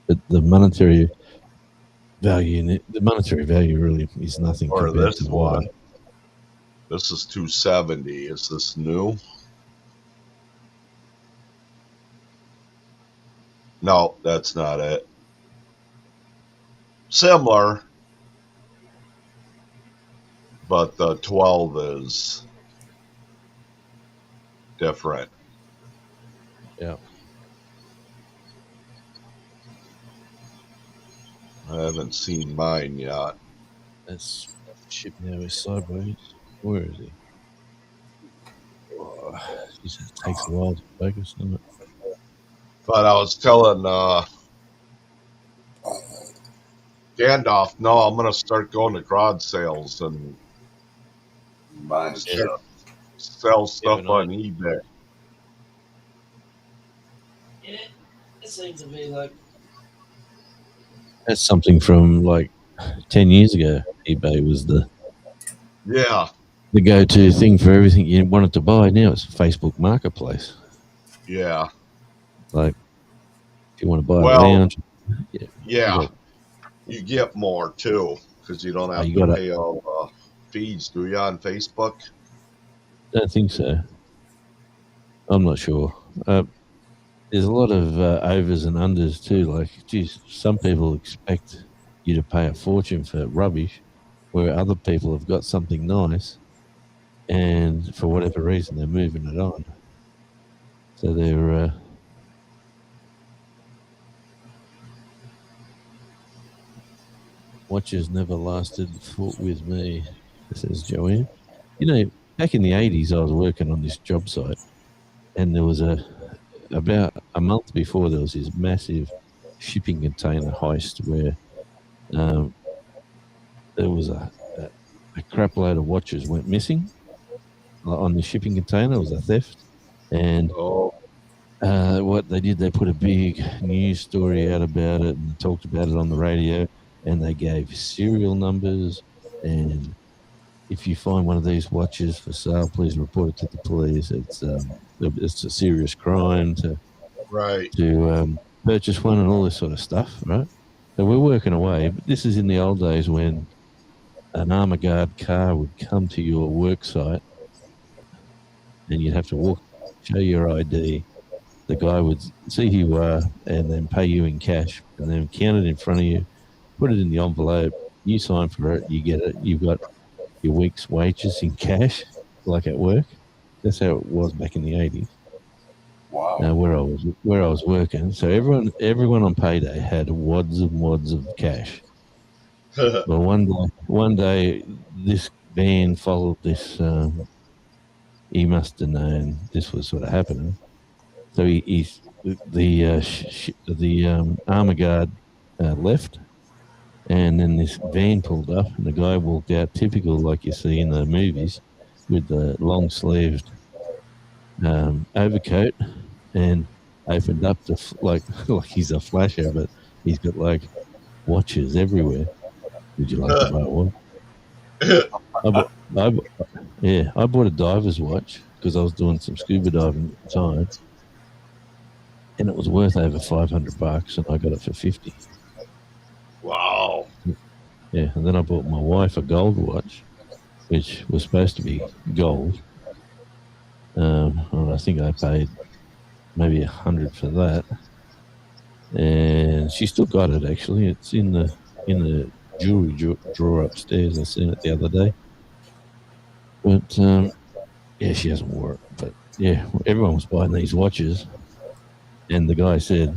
but the monetary value in it, the monetary value really is nothing Or compared to this what one. This is 270. Is this new? No, that's not it. Similar, but the 12 is different. Yeah, I haven't seen mine yet. that's ship now is sideways. Where is he? Oh, geez, it takes a while to focus on it. But I was telling Gandalf, no, I'm going to start going to garage sales and Buying start stuff. sell Yeah, stuff but on eBay. it seems to be like that's something from like 10 years ago. eBay was Yeah, the go-to thing for everything you wanted to buy. Now it's Facebook Marketplace. yeah. Like if you want to buy a Well, lounge, yeah, you yeah, got you get more too because you don't oh, have you to got a. pay all the fees, do you, on Facebook? Don't think so. I'm not sure. There's a lot of overs and unders too. Like, geez, some people expect you to pay a fortune for rubbish, where other people have got something nice, and for whatever reason they're moving it on. So they're watches never lasted with me, says Joanne. You know, back in the '80s, I was working on this job site, and there was about a month before there was this massive shipping container heist where um, there was a crap load of watches went missing on the shipping container. It was a theft, and Oh, what they did, they put a big news story out about it and talked about it on the radio, and they gave serial numbers. And if you find one of these watches for sale, please report it to the police. It's a serious crime right. to purchase one and all this sort of stuff, right? So we're working away. But this is in the old days when an armor guard car would come to your work site and you'd have to walk, show your ID. The guy would see who you are and then pay you in cash and then count it in front of you, put it in the envelope. You sign for it, you get it. You've got your week's wages in cash, like at work. That's how it was back in the '80s. Wow. Where I was working. So everyone on payday had wads and wads of cash. But one day, this van followed this. He must have known this was sort of happening. So he's the armor guard left, and then this van pulled up, and the guy walked out, typical like you see in the movies, with the long sleeved overcoat, and opened up the like like he's a flasher, but he's got like watches everywhere. Would you like to buy one? I bought a diver's watch because I was doing some scuba diving at the time, and it was worth over $500, and I got it for 50. Wow. Yeah, and then I bought my wife a gold watch, which was supposed to be gold. And I think I paid maybe $100 for that, and she still got it. Actually, it's in the jewelry drawer upstairs. I seen it the other day, but yeah, she hasn't wore it. But yeah, everyone was buying these watches, and the guy said,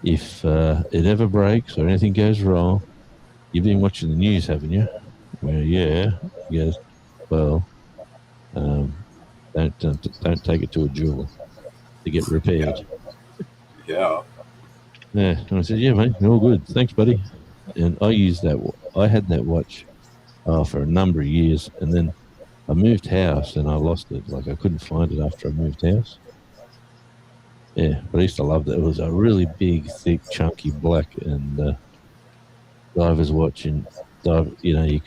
if it ever breaks or anything goes wrong, you've been watching the news, haven't you? Well, yeah. He goes, well, don't take it to a jeweler to get repaired. Yeah. Yeah, and I said, yeah, mate, all good. Thanks, buddy. And I used that. I had that watch for a number of years, and then I moved house and I lost it. Like I couldn't find it after I moved house. Yeah, but I used to love that. It was a really big, thick, chunky black and divers watch, and dive. You know, you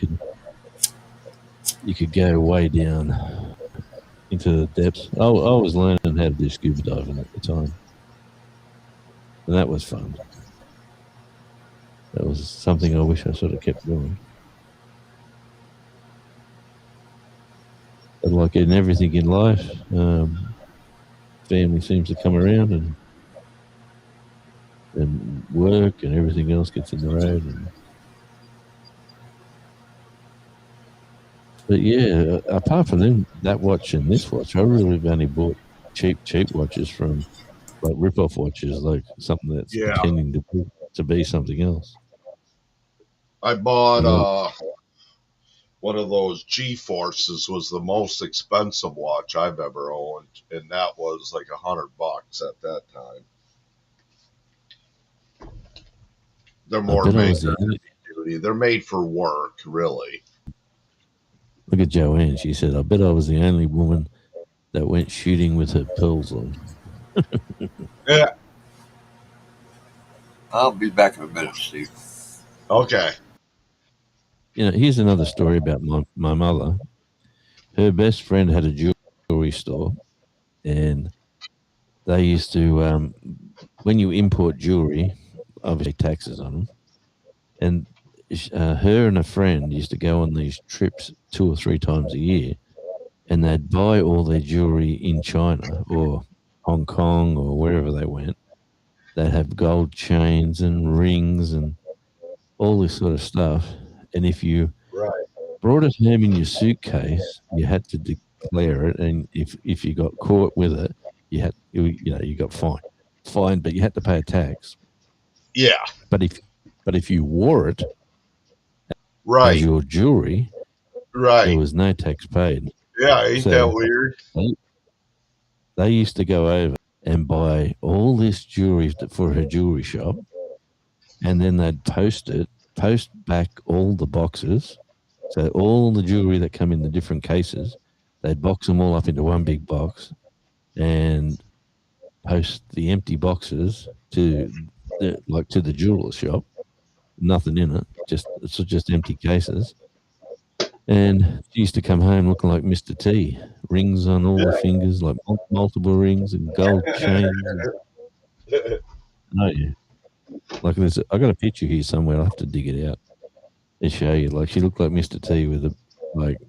could go way down into the depths. I was learning how to do scuba diving at the time, and that was fun. That was something I wish I sort of kept doing. But like in everything in life, family seems to come around, and work and everything else gets in the road. But yeah, apart from them, that watch and this watch, I really have only bought cheap watches from like rip-off watches, like something that's Yeah. pretending to be something else. I bought one of those G-Forces. Was the most expensive watch I've ever owned, and that was like $100 at that time. They're more made for duty. They're made for work, really. Look at Joanne. She said, I bet I was the only woman that went shooting with her pearls on. Yeah. I'll be back in a minute, Steve. Okay. You know, here's another story about my mother. Her best friend had a jewelry store, and they used to, when you import jewelry, obviously taxes on them. And her and a friend used to go on these trips 2 or 3 times a year, and they'd buy all their jewelry in China or Hong Kong or wherever they went. They'd have gold chains and rings and all this sort of stuff. And if you brought it home in your suitcase, you had to declare it. And if you got caught with it, you got fined, but you had to pay a tax. Yeah. But if you wore it as your jewelry, there was no tax paid. Yeah, ain't that weird? They used to go over and buy all this jewelry for her jewelry shop, and then they'd post back all the boxes. So all the jewelry that come in the different cases, they'd box them all up into one big box and post the empty boxes to the jeweler shop. Nothing in it, just empty cases. And she used to come home looking like Mr. T, rings on all the fingers, like multiple rings and gold chains. Oh yeah, like I got a picture here somewhere. I'll have to dig it out and show you. Like she looked like Mr. T with like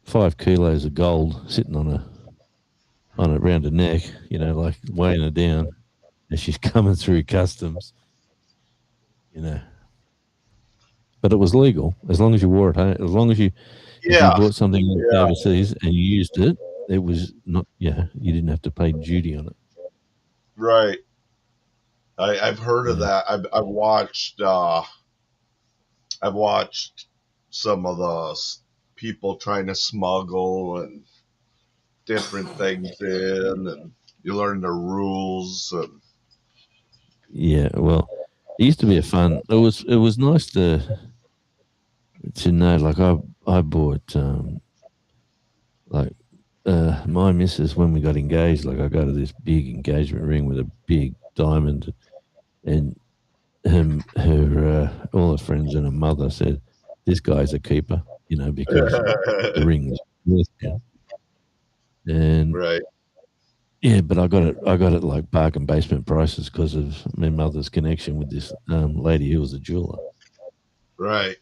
5 kilos of gold sitting on around her neck, like weighing her down as she's coming through customs, But it was legal as long as you wore it home. As long as if you bought something overseas and you used it, it was not. Yeah, you didn't have to pay duty on it. Right. I've heard of that. I've watched. I've watched some of the people trying to smuggle and different things in, and you learn the rules. And yeah, well, it used to be fun. It was nice to know. Like I bought my missus when we got engaged. Like I got her this big engagement ring with a big diamond, and her all her friends and her mother said, "This guy's a keeper." because the ring's worth it. And Right. yeah, but I got it like bargain basement prices because of my mother's connection with this lady who was a jeweler. Right.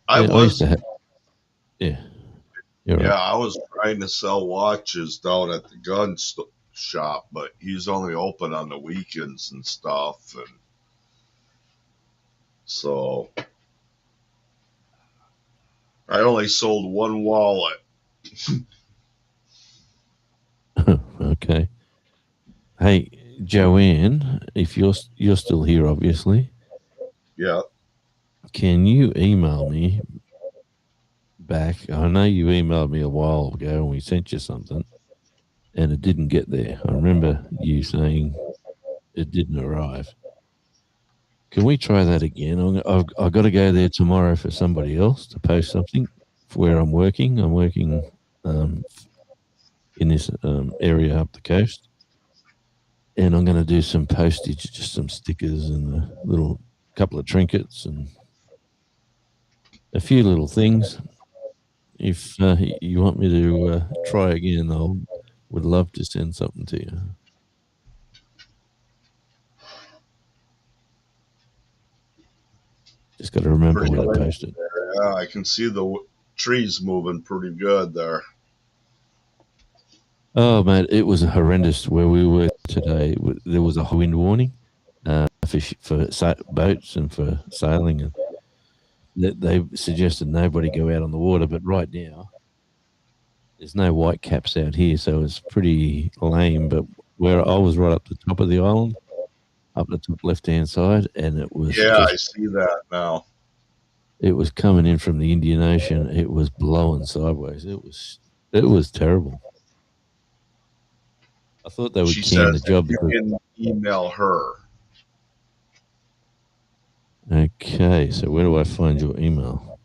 I used to have. Yeah. You're Yeah, right. I was trying to sell watches down at the gun shop, but he's only open on the weekends and stuff, and so I only sold one wallet. Okay. Hey, Joanne, if you're still here, obviously, Yeah. can you email me back? I know you emailed me a while ago and we sent you something, and it didn't get there. I remember you saying it didn't arrive. Can we try that again? I've got to go there tomorrow for somebody else to post something for where I'm working. I'm working in this area up the coast, and I'm going to do some postage, just some stickers and a little couple of trinkets and a few little things. If you want me to try again, I would love to send something to you. Just got to remember Pretty where to late post it. there. Yeah, I can see the trees moving pretty good there. Oh, man, it was horrendous where we were today. There was a wind warning for boats and for sailing, and they suggested nobody go out on the water. But right now, there's no white caps out here, so it's pretty lame. But where I was right up the top of the island, up the top left-hand side, and it was Yeah, just I see that now. it was coming in from the Indian Ocean. It was blowing sideways. It was terrible. I thought they would She can the says job you because can email her. okay. So where do I find your email,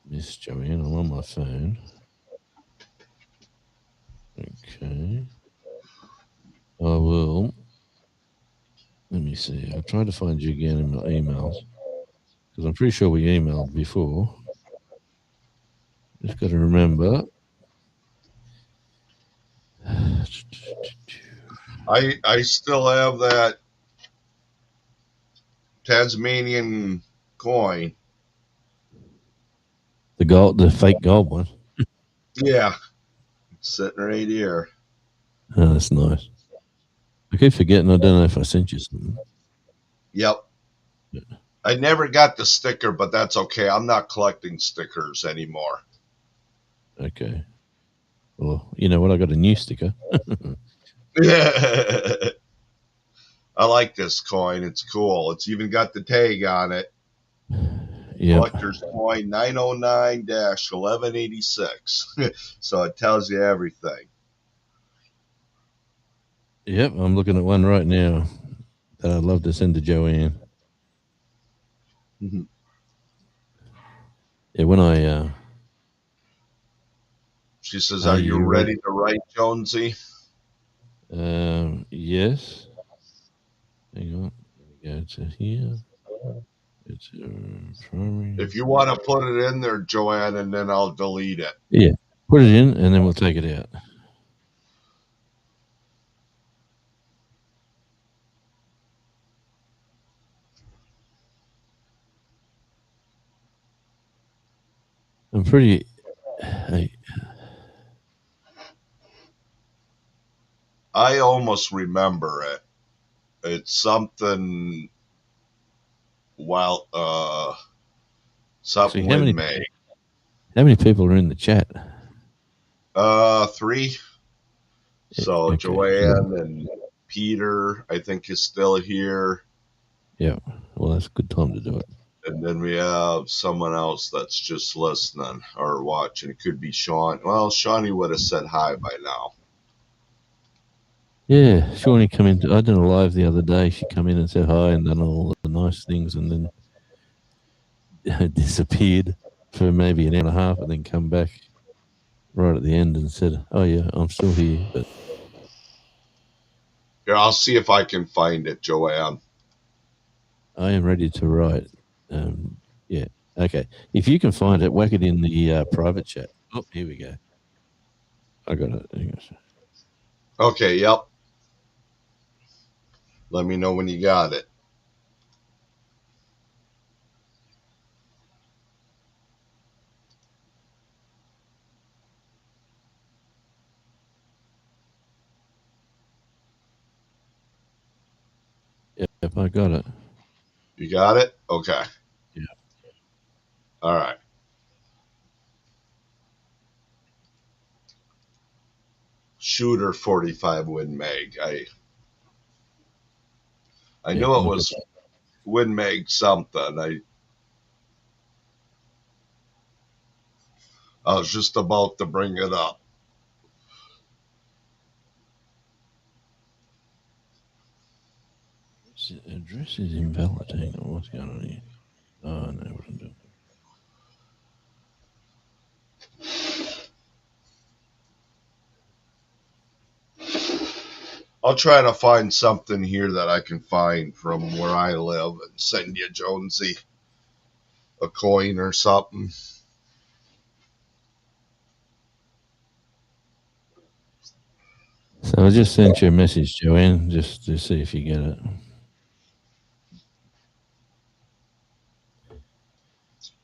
Miss Joanne? I'm on my phone. Okay, I will. Let me see. I'll try to find you again in my emails because I'm pretty sure we emailed before. Just got to remember. I still have that Tasmanian coin. The fake gold one. Yeah, sitting right here. Oh, that's nice. I keep forgetting. I don't know if I sent you something. Yep. I never got the sticker, but that's okay. I'm not collecting stickers anymore. Okay. Well, you know what? I got a new sticker. I like this coin. It's cool. It's even got the tag on it. Yeah. Collector's coin 909-1186. So it tells you everything. Yep. I'm looking at one right now that I'd love to send to Joanne. Mm-hmm. Yeah. When I. She says, "Are you ready to write, Jonesy?" Yes. Hang on. Let me go to here. It's primary. If you want to put it in there, Joanne, and then I'll delete it. Yeah. Put it in, and then we'll take it out. I'm pretty. I almost remember it. It's something. Well, something in May. How many people are in the chat? 3. So Okay. Joanne and Peter, I think, is still here. Yeah. Well, that's a good time to do it. And then we have someone else that's just listening or watching. It could be Sean. Well, Shawnee would have said hi by now. Yeah, Shawnee come in. I did a live the other day. She come in and said hi and done all the nice things, and then disappeared for maybe an hour and a half, and then come back right at the end and said, "Oh yeah, I'm still here." But Here, I'll see if I can find it, Joanne. I am ready to write. Yeah. Okay. If you can find it, whack it in the private chat. Oh, here we go. I got it. Hang on. Okay, yep. Let me know when you got it. Yep, I got it. You got it? Okay. Yeah. All right. Shooter 45 Win Mag. I Yeah, knew it I got was that. Win Mag something. I was just about to bring it up. Address is invalid. Hang on, what's going on here? Oh no, what I'm doing. I'll try to find something here that I can find from where I live and send you, Jonesy, a coin or something. So I just sent you a message, Joanne, just to see if you get it.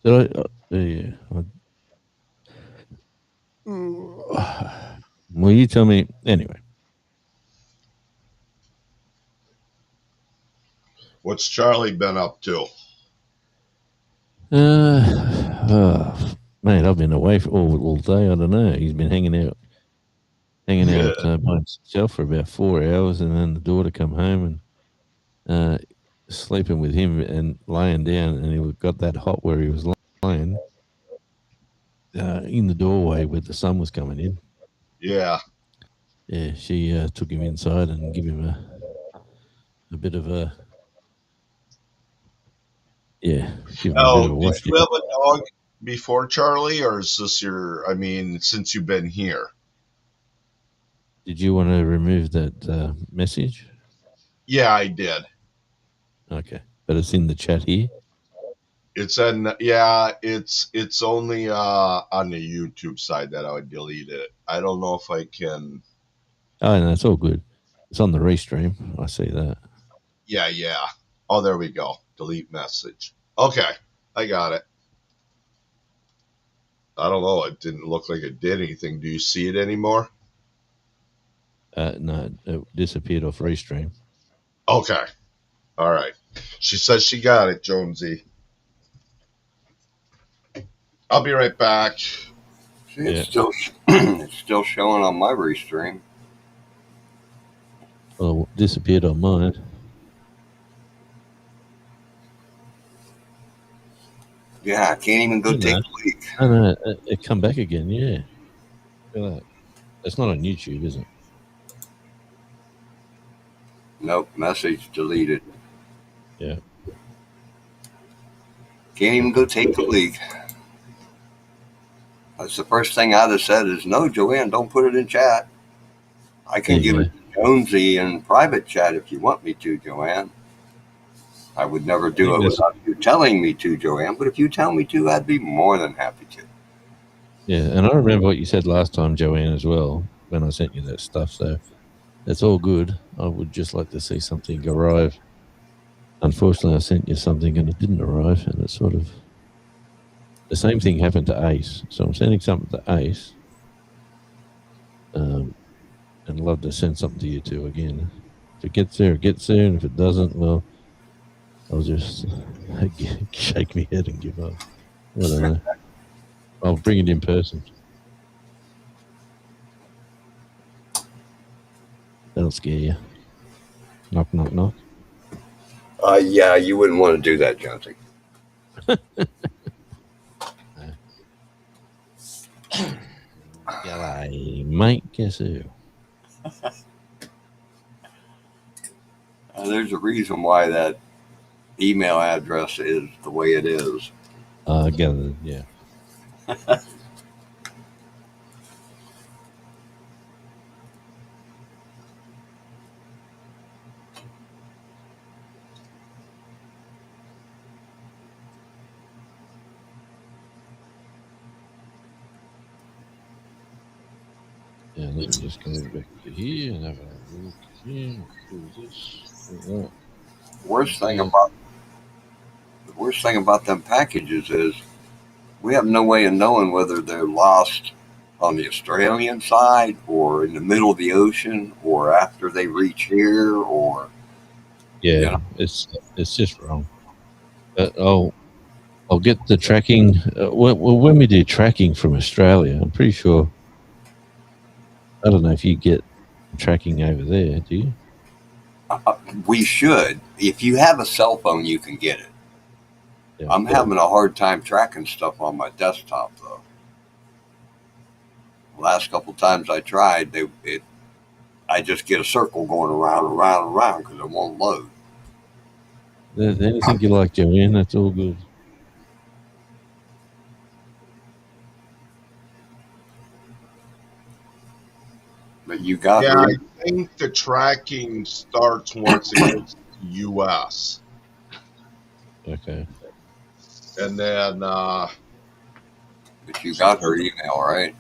Did I? Yeah. Well, you tell me anyway. What's Charlie been up to? Man, I've been away for all day. I don't know. He's been hanging out Yeah. by himself for about 4 hours, and then the daughter come home and sleeping with him and laying down, and he got that hot where he was lying in the doorway where the sun was coming in. Yeah. Yeah, she took him inside and give him a bit of a give him a bit of Oh, a did wash. you have a dog before Charlie, or is this your, I mean, since you've been here? Did you want to remove that message? Yeah, I did. Okay, but it's in the chat here. It's only on the YouTube side that I would delete it. I don't know if I can. Oh, no, it's all good. It's on the restream. I see that. Yeah. Oh, there we go. Delete message. Okay, I got it. I don't know. It didn't look like it did anything. Do you see it anymore? No, it disappeared off restream. Okay. All right. She says she got it, Jonesy. I'll be right back. See, Yeah. it's still showing on my restream. Well, it disappeared on mine. Yeah, I can't even go You take know. a leak. Oh, no, it come back again. Yeah. Look at that. It's not on YouTube, is it? Nope, message deleted. Yeah. Can't even go take a leak. That's the first thing I'd have said is, no, Joanne, don't put it in chat. I There can give you it to Jonesy in private chat if you want me to, Joanne. I would never go. do it without you telling me to, Joanne, but if you tell me to, I'd be more than happy to. Yeah, and I remember what you said last time, Joanne, as well, when I sent you that stuff. So it's all good. I would just like to see something arrive. Unfortunately, I sent you something and it didn't arrive, and it's sort of the same thing happened to Ace. So I'm sending something to Ace, and love to send something to you two again. If it gets there, it gets there, and if it doesn't, well, I'll just shake my head and give up. I don't know. I'll bring it in person. That'll scare you. Knock, knock, knock. Yeah, you wouldn't want to do that, Jonesy. G'day, mate. Guess who? There's a reason why that email address is the way it is. Gathered, yeah. Yeah, let me just go back to here and have a look here. Do this, do that. Worst thing Yeah. about the worst thing about them packages is we have no way of knowing whether they're lost on the Australian side or in the middle of the ocean or after they reach here or you Yeah, know. it's just wrong. I'll get the tracking. When we do tracking from Australia, I'm pretty sure. I don't know if you get tracking over there. Do you? We should. If you have a cell phone, you can get it. Yeah. I'm having a hard time tracking stuff on my desktop though. The last couple times I tried, I just get a circle going around and around and around because it won't load. Anything you like, Joanne? That's all good. But you got Yeah, her. I think the tracking starts once it gets to the U.S. Okay. And then, But you got her email, right?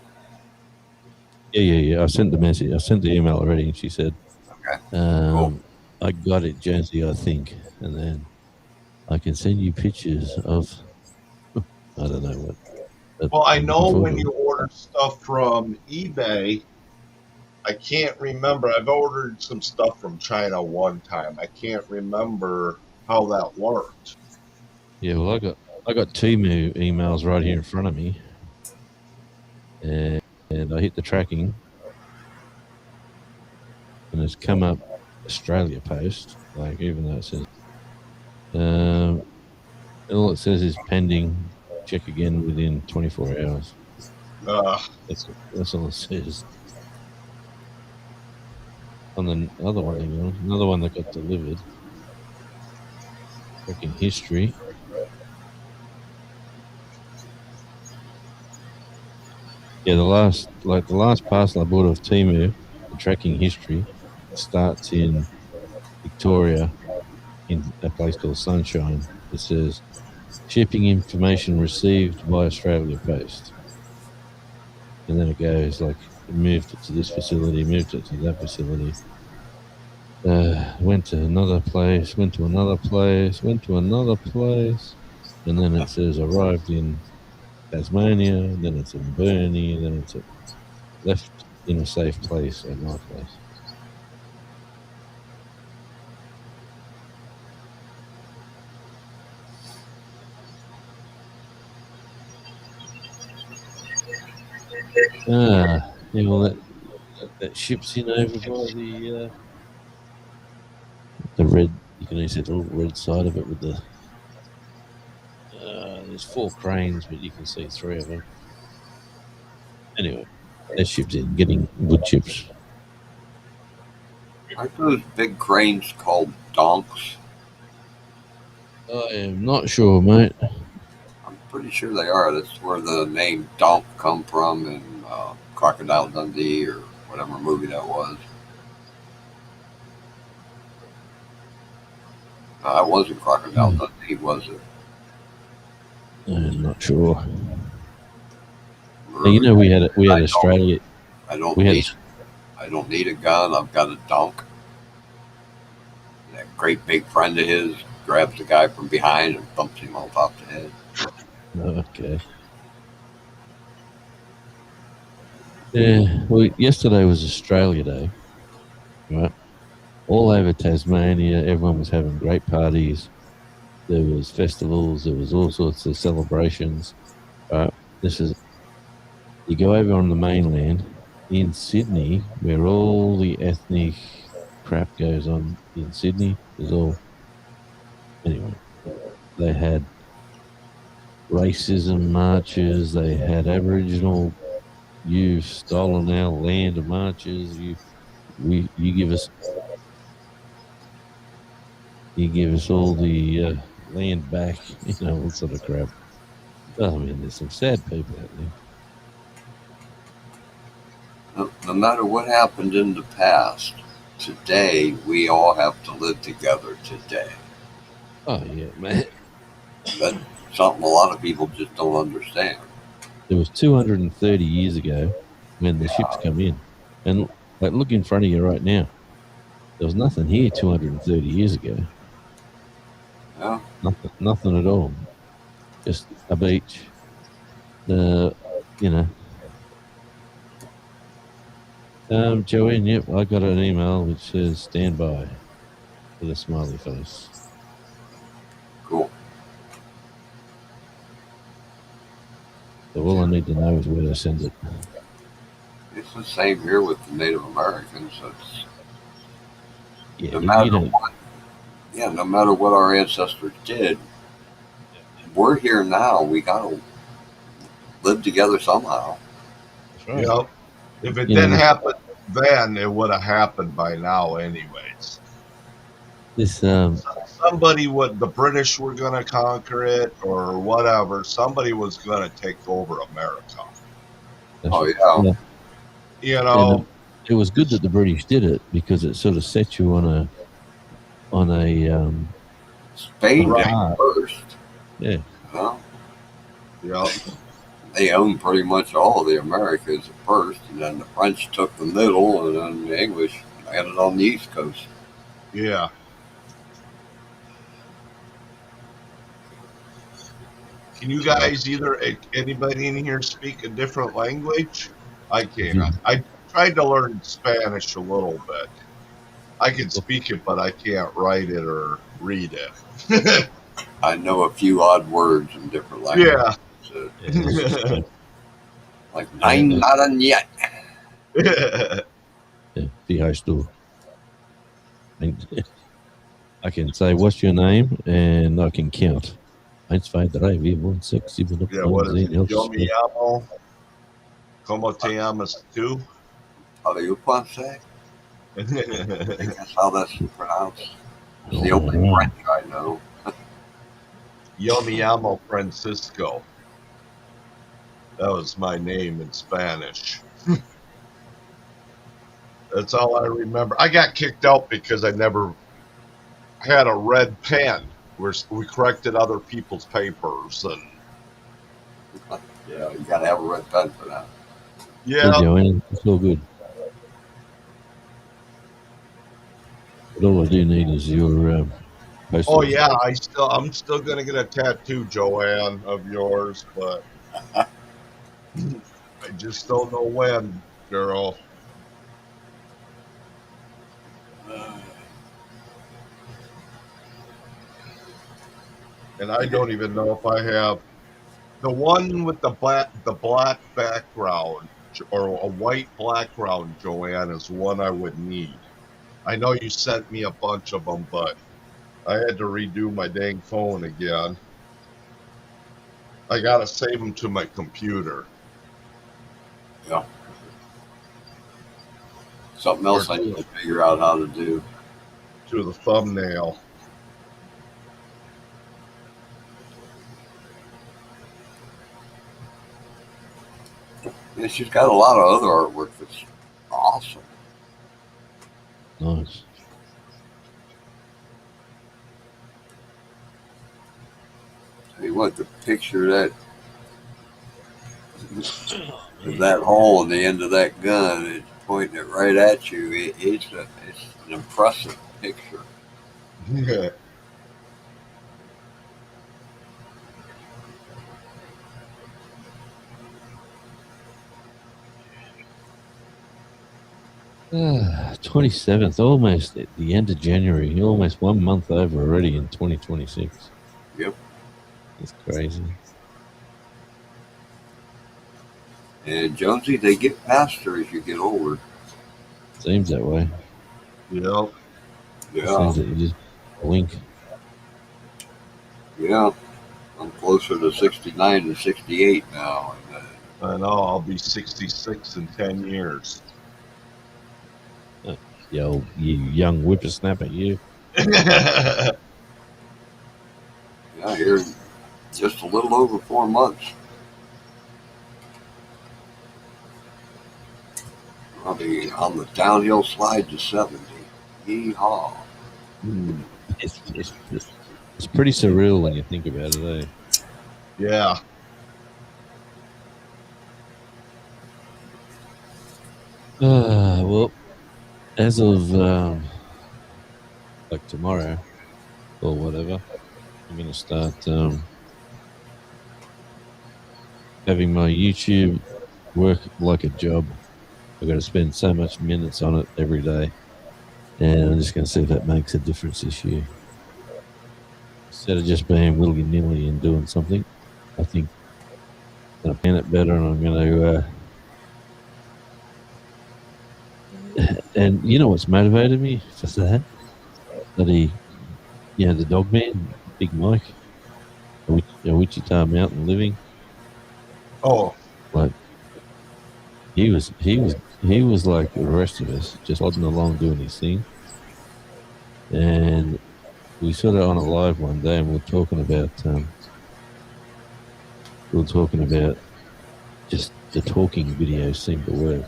Yeah. I sent the message. I sent the email already, and she said, Okay. Cool. "I got it, Jonesy. I think." And then I can send you pictures of I don't know what. But well, I I'm looking know forward when to you it. order stuff from eBay, I can't remember. I've ordered some stuff from China one time. I can't remember how that worked. Yeah, well, I got two emails right here in front of me, and I hit the tracking, and it's come up Australia Post. Like even though it says, um, all it says is pending. Check again within 24 hours. Uh, That's all it says. On the other one, hang on, another one that got delivered. Tracking history. Yeah, the last parcel I bought off Temu, the tracking history starts in Victoria in a place called Sunshine. It says shipping information received by Australia Post, and then it goes like moved it to this facility, moved it to that facility. Went to another place, went to another place, went to another place, and then it says arrived in Tasmania, and then it's in Burnie, and then it's left in a safe place at my place. Yeah, well, that ship's in over by the red. You can only see the little red side of it with the. There's four cranes, but you can see three of them. Anyway, that ship's in getting wood chips. Aren't those big cranes called donks? I am not sure, mate. I'm pretty sure they are. That's where the name donk come from in Crocodile Dundee or whatever movie that was. That wasn't Crocodile Dundee, was it? I'm not sure. Hey, you know, we had Australia. I don't We had need I don't need a gun. I've got a donk. That great big friend of his grabs the guy from behind and thumps him on top of the head. okay. Yeah. Well, yesterday was Australia Day, right? All over Tasmania, everyone was having great parties. There was festivals. There was all sorts of celebrations. Right. This is you go over on the mainland in Sydney, where all the ethnic crap goes on in Sydney. There's all anyway. They had racism marches. They had Aboriginal. You've stolen our land marches. You give us all the land back. You know all sort of crap. I mean, there's some sad people out there. No matter what happened in the past, today we all have to live together today. Oh yeah, man. That's something a lot of people just don't understand. It was 230 years ago when the ships come in. And like, look in front of you right now. There was nothing here 230 years ago. Yeah. Nothing at all. Just a beach. You know. Joanne, yep, I got an email which says stand by with a smiley face. Cool. So all I need to know is where to send it. It's the same here with the Native Americans. It's, Yeah, no but matter you don't. what, yeah, no matter what our ancestors did, we're here now. We gotta live together somehow. That's right. Yep. If it You didn't know, happen then, it would have happened by now, anyways. this Somebody would, the British were going to conquer it or whatever. Somebody was going to take over America. Oh that's, yeah, yeah, You and know, it was good that the British did it because it sort of set you on a on a Spain did right. it path. first. Yeah, You know? Yep. They owned pretty much all of the Americas at first, and then the French took the middle, and then the English landed on the East Coast. Yeah. Can you guys anybody in here speak a different language? I can't. I tried to learn Spanish a little bit. I can speak it, but I can't write it or read it. I know a few odd words in different languages. Yeah. yeah, that's just Like yeah, nine not yet. yeah. Fijas tú. And I can say, "What's your name?" and I can count. 1, 2, 3, 4, 5, 6, 7, 8, Yeah, 9, what is 10, it? Yo me llamo. Como te llamas tú? How do you say? I think that's how that's pronounced. It's the only Oh, French I know. Yo me llamo Francisco. That was my name in Spanish. That's all I remember. I got kicked out because I never had a red pen. We corrected other people's papers, and Yeah, you gotta have a red pen for that. hey, yeah. Joanne, it's all good. But all I do need is your postal Oh yeah, address. I'm still gonna get a tattoo, Joanne, of yours, but I just don't know when, girl. And I don't even know if I have the one with the black background or a white background. Joanne is one I would need. I know you sent me a bunch of them, but I had to redo my dang phone again. I gotta save them to my computer Yeah. Something or else I need to figure out how to do. to the thumbnail. And she's got a lot of other artwork that's awesome. Nice. I mean, what the picture of that hole in the end of that gun, it's pointing it right at you. It's an impressive picture. 27th, almost at the end of January, almost 1 month over already in 2026. Yep. It's crazy. And Jonesy, they get faster as you get older. Seems that way. Yep. It Yeah. seems that you just blink. Yeah. I'm closer to 69 than 68 now. I know. I'll be 66 in 10 years. You young whippersnapper, you. Yeah, here in just a little over 4 months. I'll be on the downhill slide to 70. Yeehaw. It's pretty surreal when you think about it, eh? Yeah. Well, as of like tomorrow or whatever, I'm going to start having my YouTube work like a job. I've got to spend so much minutes on it every day, and I'm just going to see if that makes a difference this year. Instead of just being willy nilly and doing something, I think I'm going to plan it better, and I'm going to. And you know what's motivated me for that? Bloody, the dog man, Big Mike, Wichita Mountain Living. Oh, Like he was like the rest of us, just plodding along doing his thing. And we sort of on a live one day, and we were talking about just the talking videos seem to work.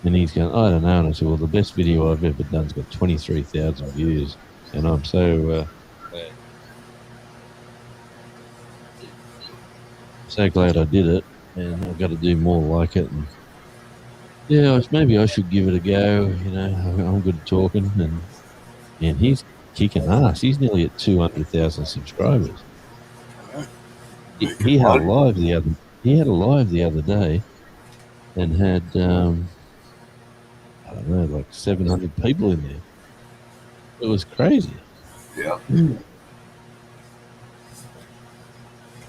And he's going, I don't know. And I said, well, the best video I've ever done's got 23,000 views, and I'm so glad I did it, and I've got to do more like it. And yeah, maybe I should give it a go. I'm good at talking, and he's kicking ass. He's nearly at 200,000 subscribers. He had a live the other day, and had I don't know, like 700 people in there. It was crazy. Yeah.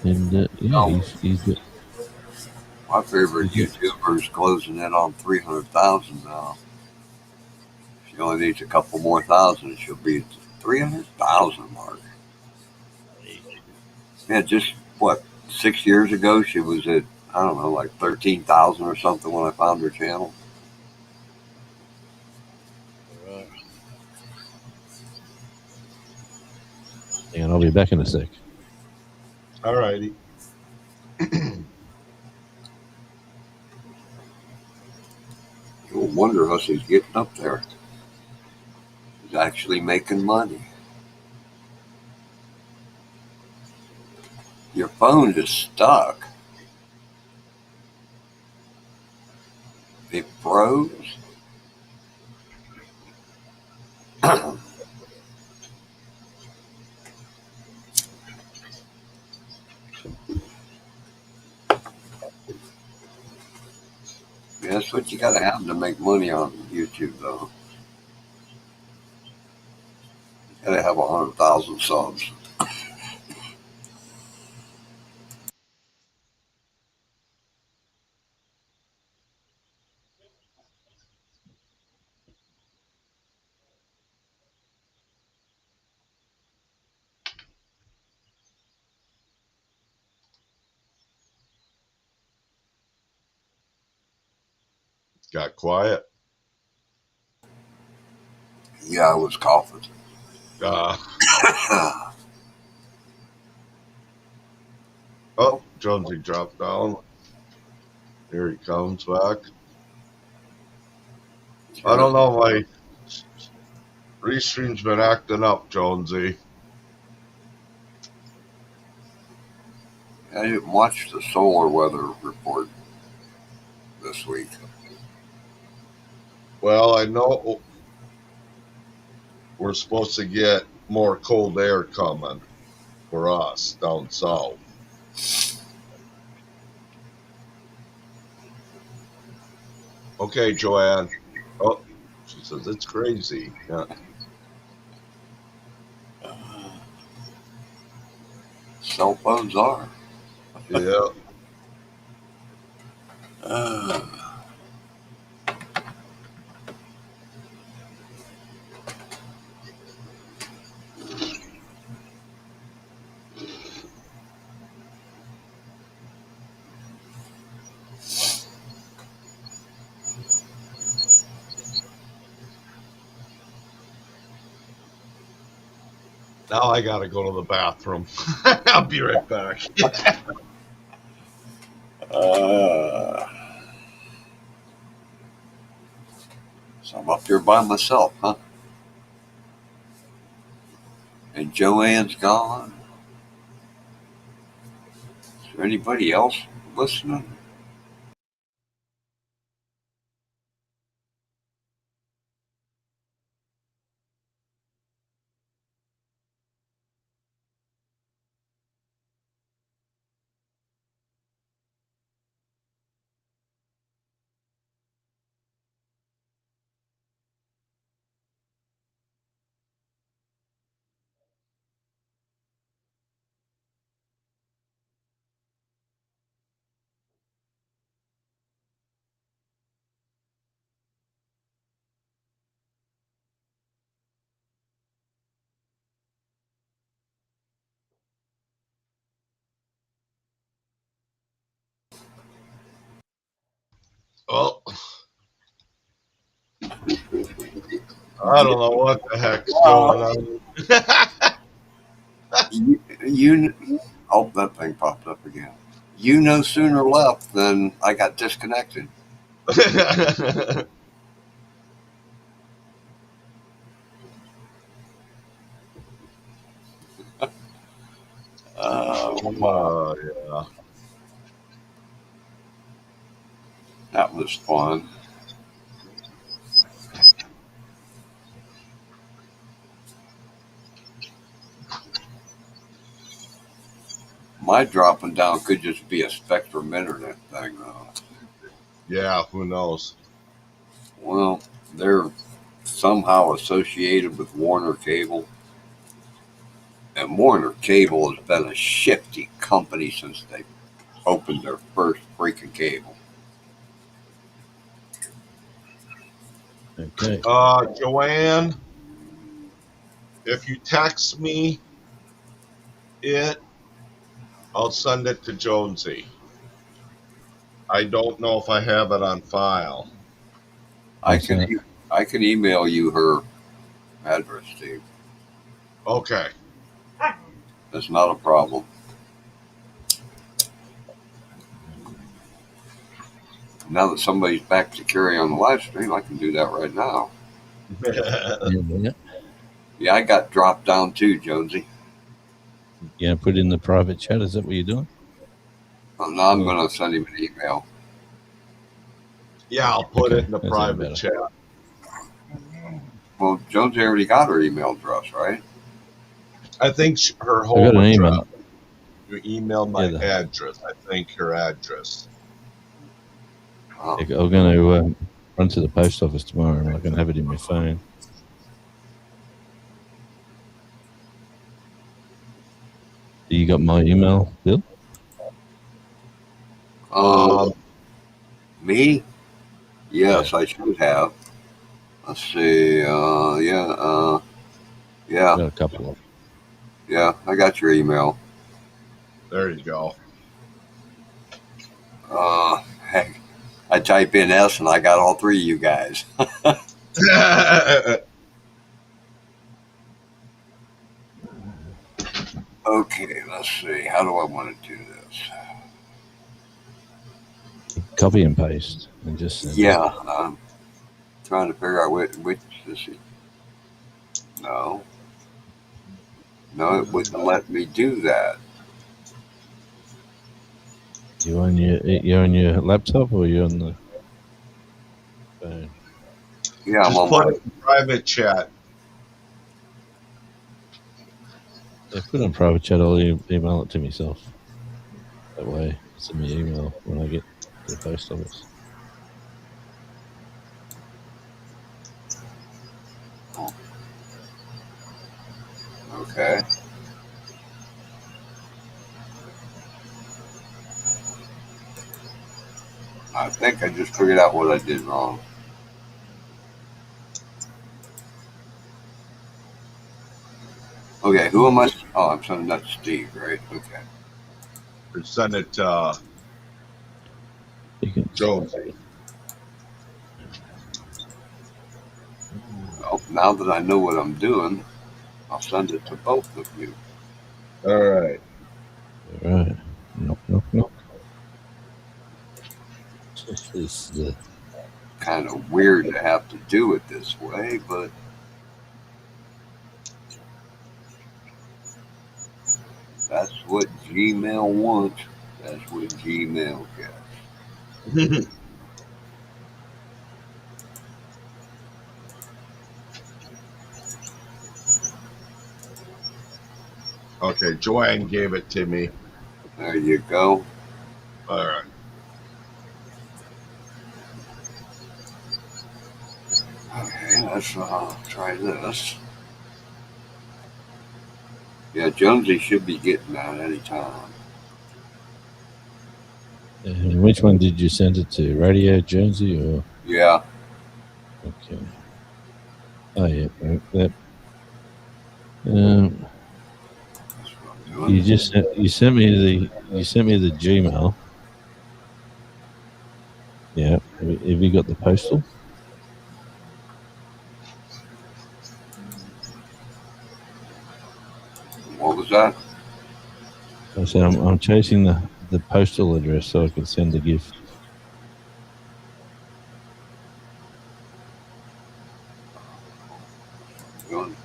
And he's My favorite he's YouTuber is closing in on 300,000 now. She only needs a couple more thousand, she'll be at the 300,000 mark. Yeah, just what, 6 years ago, she was at, I don't know, like 13,000 or something when I found her channel. right. Hang on, I'll be back in a sec. all righty. You'll wonder how she's getting up there. She's actually making money. Your phone is stuck. It froze. Yeah, that's what you got to have to make money on YouTube, though. You got to have 100,000 subs. Got quiet. Yeah, I was coughing. Uh, oh, Jonesy dropped down. Here he comes back. I don't know, my restream's been acting up, Jonesy. I didn't watch the solar weather report this week. Well, I know we're supposed to get more cold air coming for us down south. Okay, Joanne. Oh, she says it's crazy. Yeah. Cell phones are. Yeah. Uh, Now I gotta go to the bathroom. I'll be right back. uh, so I'm up here by myself, huh? And Joanne's gone. Is there anybody else listening? Well, I don't know what the heck's going on. You oh, that thing popped up again. You no sooner left than I got disconnected. Wow. Yeah. That was fun. My dropping down could just be a Spectrum internet thing, though. Yeah, who knows? Well, they're somehow associated with Warner Cable. And Warner Cable has been a shifty company since they opened their first freaking cable. Okay. Joanne, if you text me it, I'll send it to Jonesy. I don't know if I have it on file. I What's that? can email you her address, Steve. Okay. That's not a problem. Now that somebody's back to carry on the live stream, I can do that right now. Yeah. Yeah, I got dropped down too, Jonesy. You gonna put it in the private chat? Is that what you're doing? Now I'm going to send him an email. Yeah, I'll put Okay, it in the that's even private better. chat. Well, Jonesy already got her email address, right? I think her I home got an address. email. You emailed my Yeah, address. I think her address. Oh, I'm going to run to the post office tomorrow, and I can have it in my phone. You got my email, Bill? Me? Yes, I should have. Let's see. Yeah, Got a couple of. yeah. I got your email. There you go. Hey, I type in S and I got all three of you guys. Okay, let's see. How do I want to do this? Copy and paste, and just send it. Yeah, I'm trying to figure out which this is. No, it wouldn't let me do that. You on your laptop or you on the phone? Yeah, I'm Just on put my. it in private chat. Yeah, put it in private chat. I'll email it to myself. That way, send me an email when I get to the post office. Okay. I think I just figured out what I did wrong. Okay, who am I? Oh, I'm sending that to Steve, right? Okay. Or send it to You can. Jonesy. Well, now that I know what I'm doing, I'll send it to both of you. All right. All right. Knock, knock, knock. This the Kind of weird to have to do it this way, but that's what Gmail wants. That's what Gmail gets. Okay, Joanne gave it to me. There you go. All right. Okay, let's try this. Yeah, Jonesy should be getting that anytime. and which one did you send it to? Radio Jonesy or Yeah. okay? Oh yeah, that. That's what I'm doing. You sent me the Gmail. Yeah. Have you got the postal? What was that? I said I'm chasing the postal address so I can send the gift. Doing-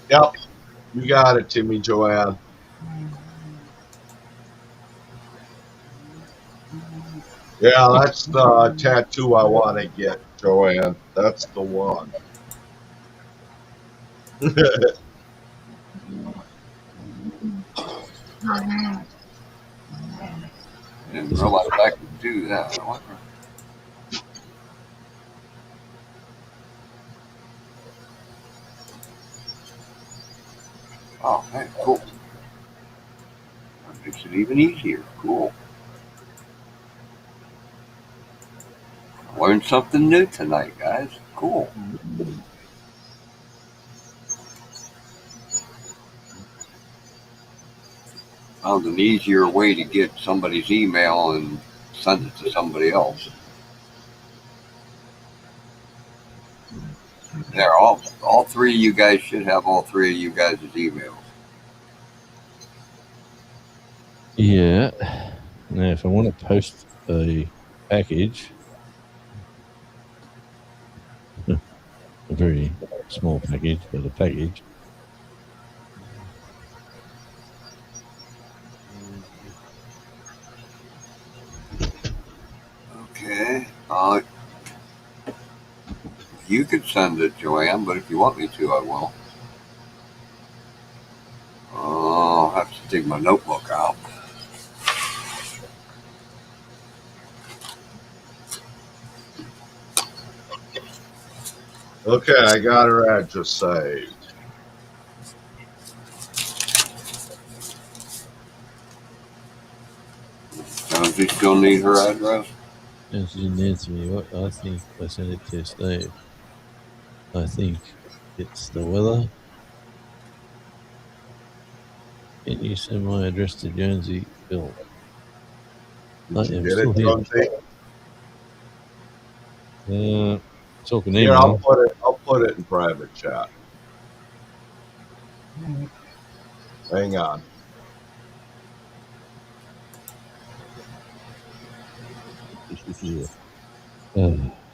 Yep, you got it, Timmy Joanne. Yeah, that's the tattoo I want to get, Joanne. That's the one. I didn't Is it? realize I could do that. I wonder. Oh, hey, cool. That makes it even easier. Cool. Learned something new tonight, guys. Cool. Found an easier way to get somebody's email and send it to somebody else. There, all three of you guys should have all three of you guys' emails. Yeah. Now, if I want to post a package, a very small package, but a package. Okay. You could send it, Joanne, but if you want me to, I will. I'll have to dig my notebook out. Okay, I got her address saved. Does he still need her address? And she didn't answer me. What I think I sent it to Steve. I think it's the weather. Can you send my address to Jonesy Bill? I Did you am get it, still here. Jonesy? Talking Here, I'll email. put it. I'll put it in private chat. Hang on.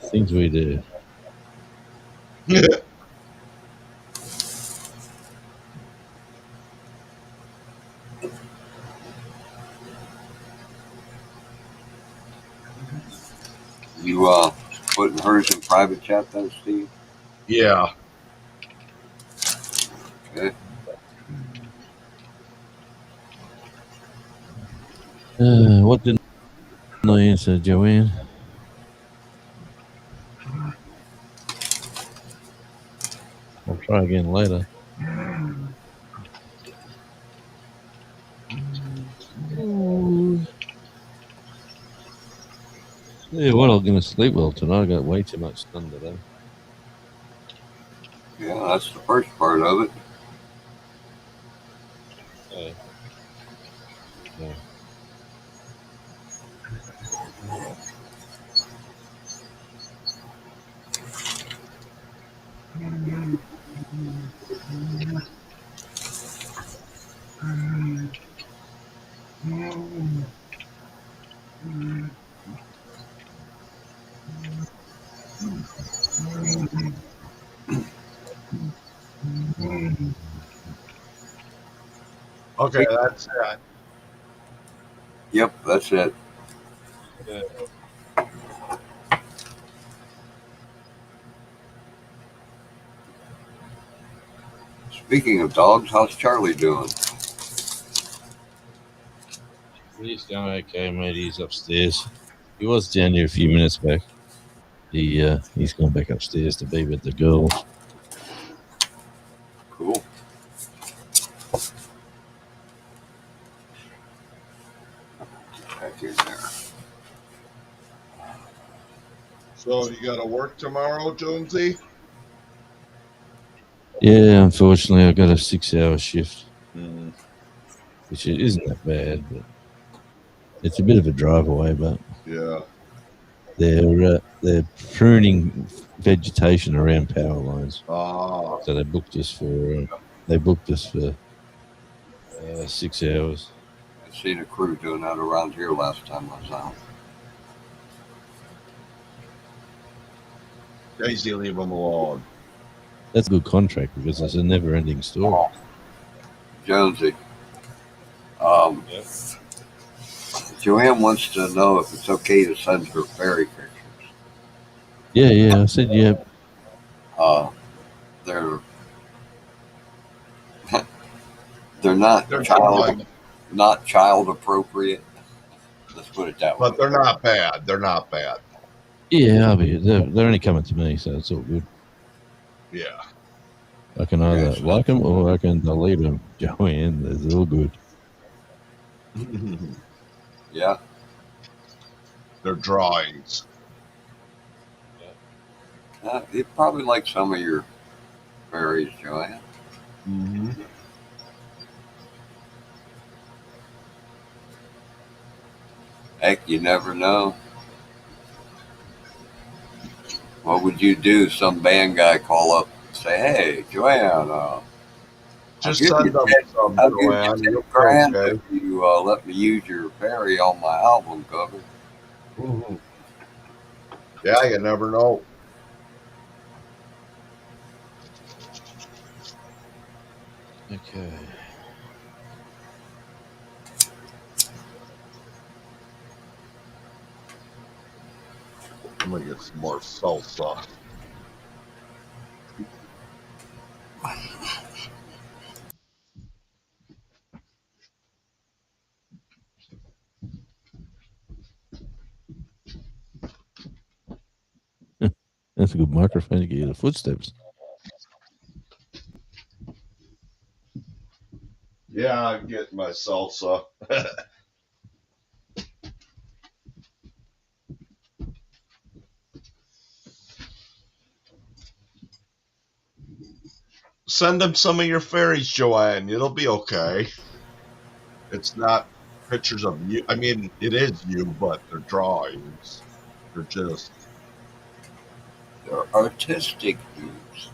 Things we do. You putting hers in private chat then, Steve? Yeah. Okay. What didn't I answer, Joanne? I'll try again later. Yeah, well, I'm going to sleep well tonight. I got way too much done today. Yeah, that's the first part of it. Yeah. Yeah. Okay, that's it. Yep, that's it. Yeah. Speaking of dogs, how's Charlie doing? He's going okay, mate. He's upstairs. He was down here a few minutes back. He's gone back upstairs to be with the girls. Cool. Back in there. So you got to work tomorrow, Jonesy? Yeah, unfortunately, I got a 6-hour shift, Mm, which isn't that bad, but it's a bit of a drive away. But yeah. they're pruning vegetation around power lines, Ah, so they booked us for 6 hours. I seen a crew doing that around here last time I was out. Daisy, leave them alone. That's a good contract because it's a never-ending story. Oh, Jonesy, um, Yep. Joanne wants to know if it's okay to send her fairy pictures. Yeah. I said, yeah. Uh, they're they're not They're child drawing, not child appropriate. Let's put it that but way. they're not bad. They're not bad. Yeah, they're only coming to me, so it's all good. Yeah. I can Okay, either like them or I can delete them. Joanne, it's all good. yeah. They're drawings. You probably like some of your fairies, Joanne. Mm-hmm. Heck, you never know. What would you do? Some band guy call up and say, "Hey, Joanne, I'll Just give you send them 10, some, I'll give you Joanne. 10 You'll be grand if okay. you let me use your fairy on my album cover." Hmm. Yeah, you never know. Okay. I'm gonna get some more salsa. That's a good microphone to get you the footsteps. Yeah, I'm getting my salsa. Send them some of your fairies, Joanne. It'll be okay. It's not pictures of you. I mean, it is you, but they're drawings. They're just, They're artistic dudes.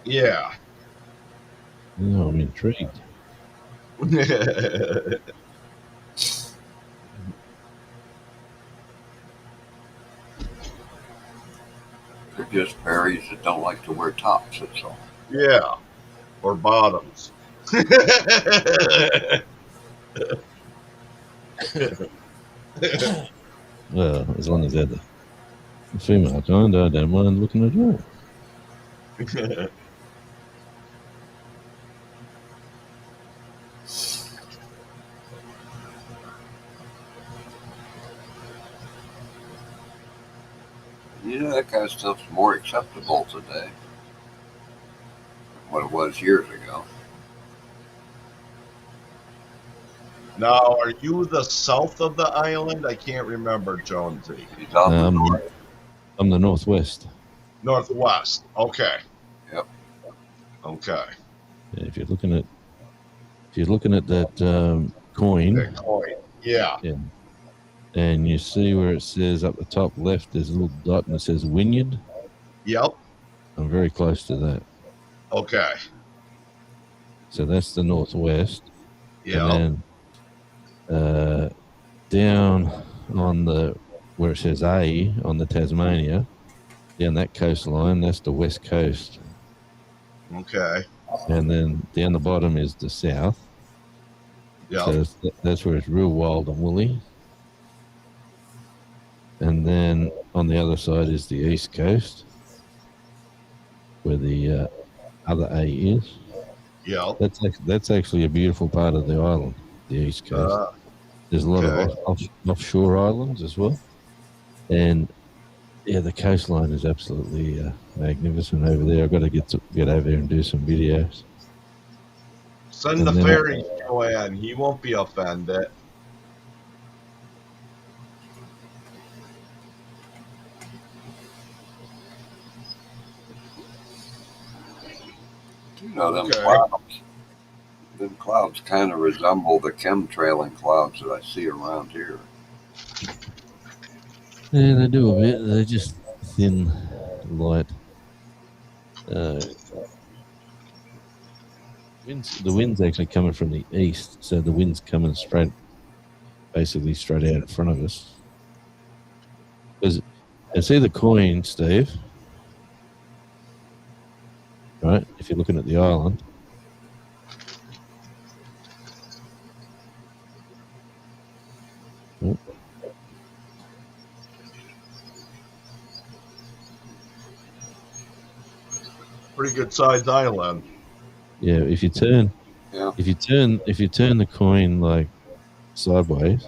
yeah. Oh, I'm intrigued. They're just fairies that don't like to wear tops. That's all. Yeah, or bottoms. Well, as long as they're the female kind, I don't mind looking at all. You know, that kind of stuff's more acceptable today than what it was years ago. Now, are you the south of the island? I can't remember, Jonesy. He's on the Um, north. I'm the northwest. Northwest. Okay. Yep. Okay. Yeah, if you're looking at that coin, That coin. Yeah. yeah, and you see where it says up the top left, there's a little dot and it says Wynyard. Yep. I'm very close to that. Okay. So that's the northwest, and Yep. then down on the where it says A on the Tasmania, down that coastline, that's the west coast, Okay. and then down the bottom is the south. Yep. So that's where it's real wild and woolly. And then on the other side is the east coast, where the other A is. Yep. That's actually a beautiful part of the island, the east coast. There's a lot of Okay. offshore islands as well, and yeah, the coastline is absolutely magnificent over there. I've got to get over there and do some videos. Send the And then fairies, Joanne. He won't be offended. know, them Okay. clouds. Them clouds kind of resemble the chemtrailing clouds that I see around here. Yeah, they do a bit. They're just thin, light. Uh, the wind's actually coming from the east, so the wind's coming basically straight out in front of us. And see the coin, Steve, right? If you're looking at the island, oh, Pretty good sized island. yeah. If you turn the coin like sideways,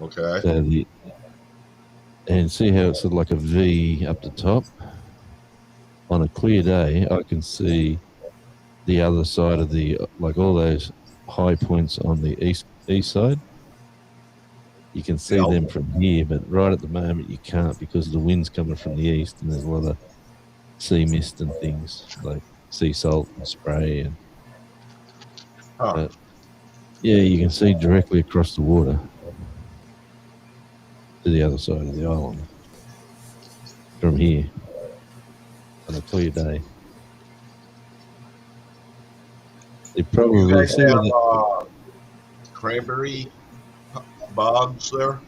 Okay. so and see how it's sort of like a V up the top. On a clear day, I can see the other side of like all those high points on the east side. You can see Yep. them from here, but right at the moment you can't because the wind's coming from the east, and there's a lot of sea mist and things like sea salt and spray, and Huh. yeah, you can see directly across the water to the other side of the island from here on a clear day. They You probably guys see where have cranberry bogs there?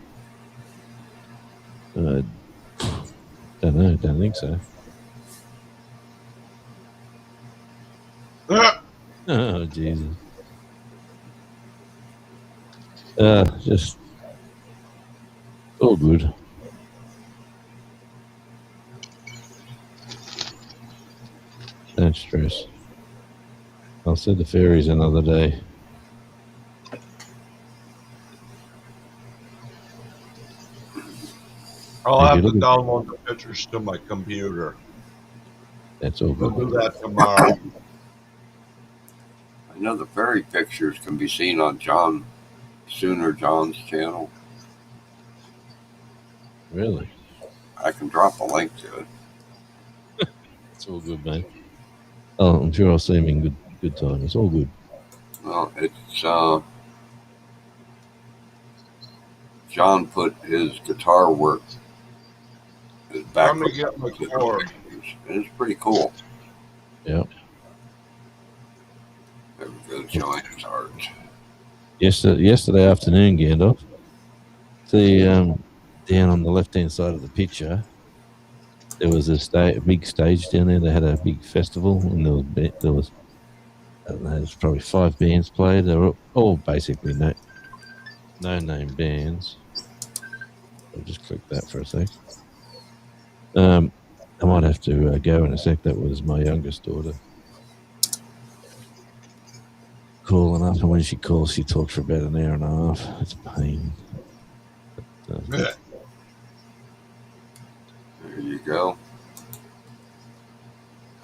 don't know, don't think so. Oh Jesus! Just all good. Don't stress. I'll see the fairies another day. I'll If have you to look at- download the pictures to my computer. That's all We'll good. do that tomorrow. I know the fairy pictures can be seen on John's channel. Really? I can drop a link to it. It's all good, mate. Oh, I'm sure I'll see him in good time. It's all good. Well, it's John put his guitar work, his back. Let me get my cord. And it's pretty cool. Yeah. There we go, join his art. Yesterday afternoon, Gandalf. See, down on the left-hand side of the picture, there was a big stage down there. They had a big festival, and there was I don't know, there's probably 5 bands played. They were all basically no-name bands. I'll just click that for a sec. I might have to go in a sec. That was my youngest daughter calling up, and when she calls, she talks for about an hour and a half. It's a pain. But, Yeah. There you go.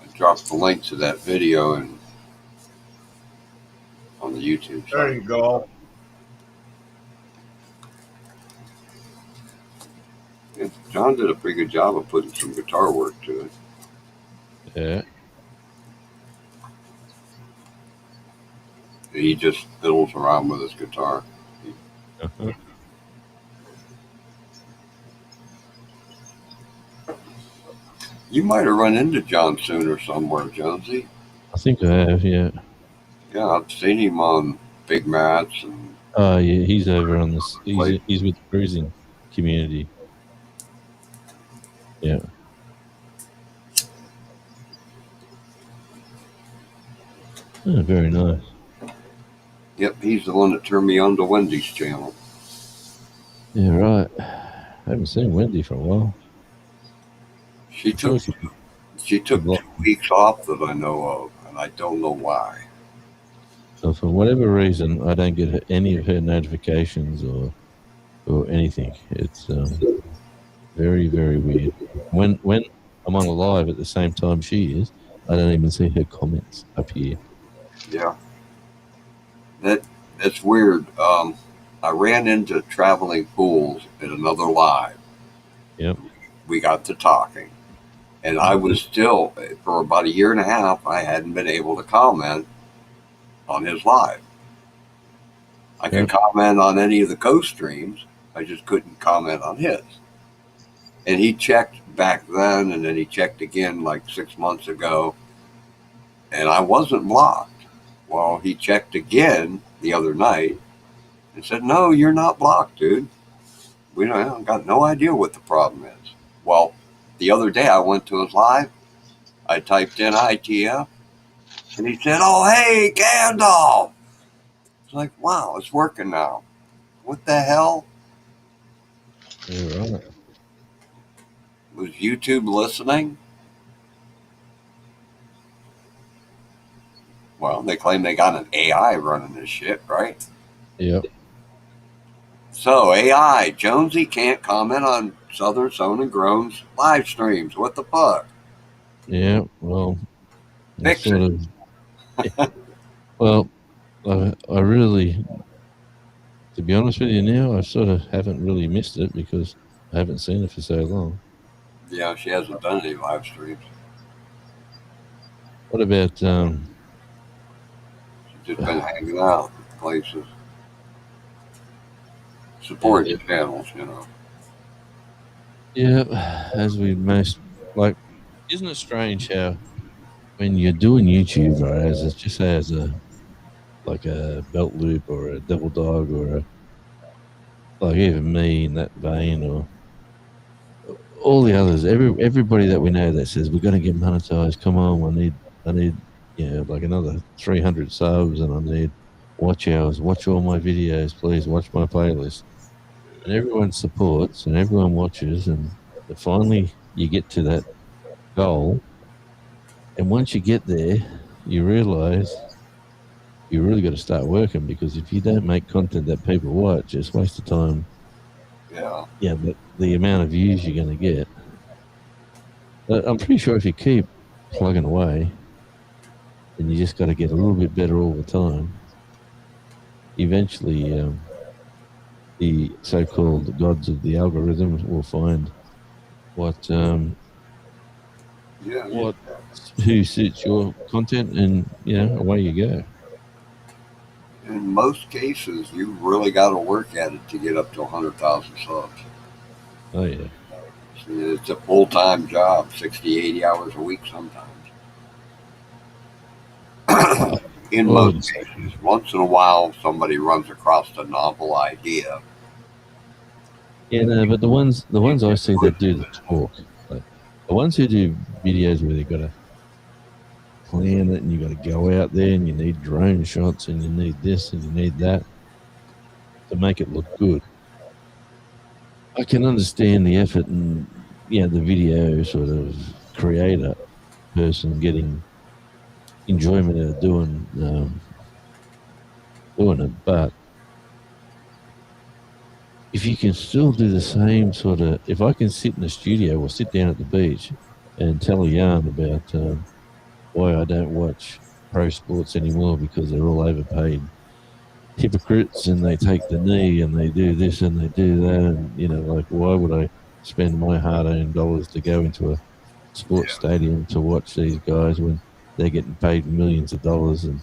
I dropped the link to that video on the YouTube There site. you go. Yeah, John did a pretty good job of putting some guitar work to it. yeah. He just fiddles around with his guitar. Uh-huh. You might have run into John Sooner somewhere, Jonesy. I think I have, yeah. Yeah, I've seen him on Big Mats and Oh, yeah, he's over on this. He's with the cruising community. Yeah. Oh, very nice. yep, he's the one that turned me on to Wendy's channel. Yeah, right. I haven't seen Wendy for a while. She took 2 weeks off that I know of, and I don't know why. So for whatever reason, I don't get any of her notifications or anything. It's very, very weird. When I'm on a live at the same time she is, I don't even see her comments up here. Yeah, that's weird. I ran into Traveling Pools at another live. Yep. We got to talking, And I was still, for about a year and a half, I hadn't been able to comment on his live. I could Yep. comment on any of the co-streams. I just couldn't comment on his. And he checked back then, and then he checked again like 6 months ago, and I wasn't blocked. Well, he checked again the other night and said, "No, you're not blocked, dude. We don't got no idea what the problem is." Well, the other day I went to his live. I typed in ITF, and he said, "Oh, hey, Gandalf." It's like, wow, it's working now. What the hell? You're right. Was YouTube listening? Well, they claim they got an AI running this shit, right? Yep. So AI, Jonesy can't comment on Southern Sown and Grown's live streams. What the fuck? Yeah. Well, I Fix sort it. of. Well, I really, to be honest with you now, I sort of haven't really missed it because I haven't seen it for so long. Yeah, she hasn't done any live streams. What about She's just been hanging out in places. Supporting channels, you know. yeah, as we most like, isn't it strange how when you're doing YouTube, right, as it's just as a like a belt loop or a double dog or a, like even me in that vein or all the others, everybody that we know that says we're going to get monetized. Come on, I need, like another 300 subs, and I need watch hours. Watch all my videos, please. Watch my playlist, and everyone supports and everyone watches, and finally you get to that goal. And once you get there, you realize you really got to start working because if you don't make content that people watch, it's a waste of time. Yeah. Yeah, but the amount of views you're going to get. I'm pretty sure if you keep plugging away and you just got to get a little bit better all the time, eventually the so-called gods of the algorithm will find what Yeah. what who suits your content, and away you go. In most cases, you really got to work at it to get up to 100,000 subs. Oh yeah. It's a full-time job, 60, 80 hours a week sometimes. In Oh, most cases. Once in a while, somebody runs across a novel idea. yeah, no, but the ones I see that do the talk, like the ones who do videos where they got to plan it and you got to go out there and you need drone shots and you need this and you need that to make it look good. I can understand the effort and the video sort of creator person getting enjoyment out of doing it, but if you can still do the same sort of, if I can sit in the studio or sit down at the beach and tell a yarn about why I don't watch pro sports anymore because they're all overpaid hypocrites and they take the knee and they do this and they do that, and like, why would I spend my hard-earned dollars to go into a sports stadium to watch these guys when they're getting paid millions of dollars? And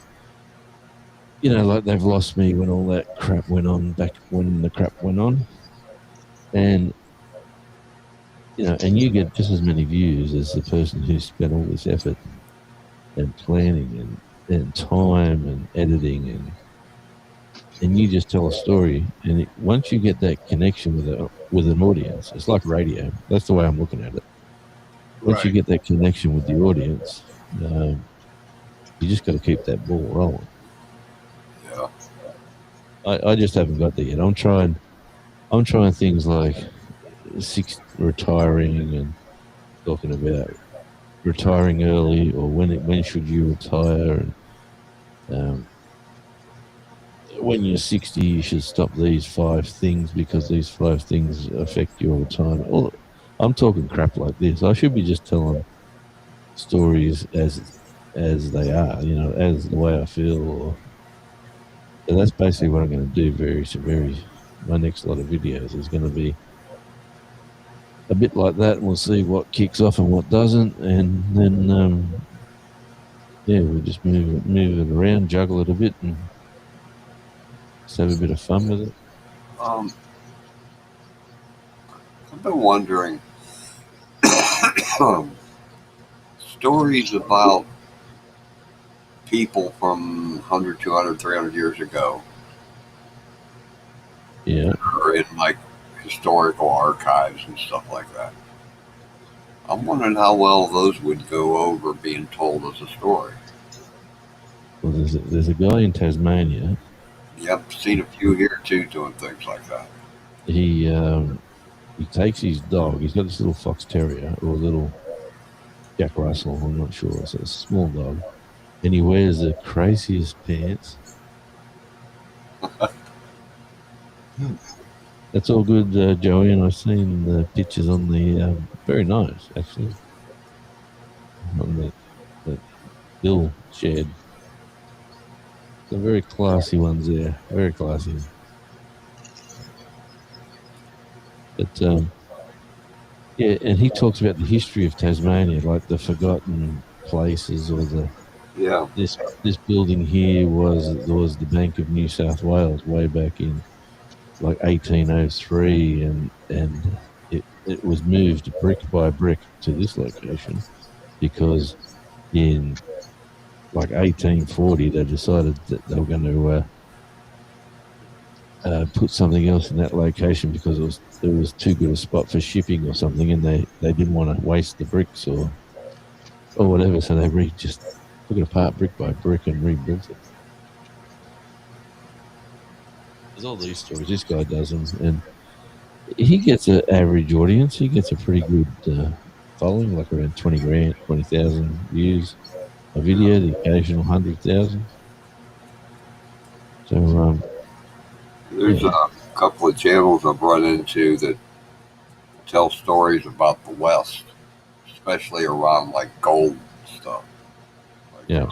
like, they've lost me when all that crap went on back when the crap went on, and and you get just as many views as the person who spent all this effort and planning and time and editing, and you just tell a story. And once you get that connection with an audience, it's like radio. That's the way I'm looking at it. Once you get that connection with the audience, you just got to keep that ball rolling. Yeah. I just haven't got there yet. I'm trying things like retiring and talking about retiring early, or when should you retire, and when you're 60, you should stop these 5 things because these 5 things affect your retirement. Well, I'm talking crap like this. I should be just telling stories as they are, as the way I feel. So that's basically what I'm going to do. My next lot of videos is going to be a bit like that, and we'll see what kicks off and what doesn't, and then yeah, we'll just move it around, juggle it a bit, and just have a bit of fun with it. I've been wondering stories about people from 100, 200, 300 years ago Yeah. or in like historical archives and stuff like that. I'm wondering how well those would go over being told as a story. Well, there's a guy in Tasmania. Yep, seen a few here too doing things like that. He takes his dog. He's got this little fox terrier or little Jack Russell. I'm not sure. It's a small dog, and he wears the craziest pants. That's all good, Joey, and I've seen the pictures on the very nice actually on the Bill shared. Some very classy ones there, very classy. But yeah, and he talks about the history of Tasmania, like the forgotten places, or Yeah, this building here was the Bank of New South Wales way back in like 1803, and it was moved brick by brick to this location because in like 1840 they decided that they were going to put something else in that location because it was too good a spot for shipping or something, and they didn't want to waste the bricks or whatever, so they just took it apart brick by brick and rebuilt it. There's all these stories. This guy does them, and he gets an average audience. He gets a pretty good following, like around 20,000 views a video, the occasional 100,000. So there's yeah. a couple of channels I've run into that tell stories about the West, especially around like gold stuff. Like, Yeah.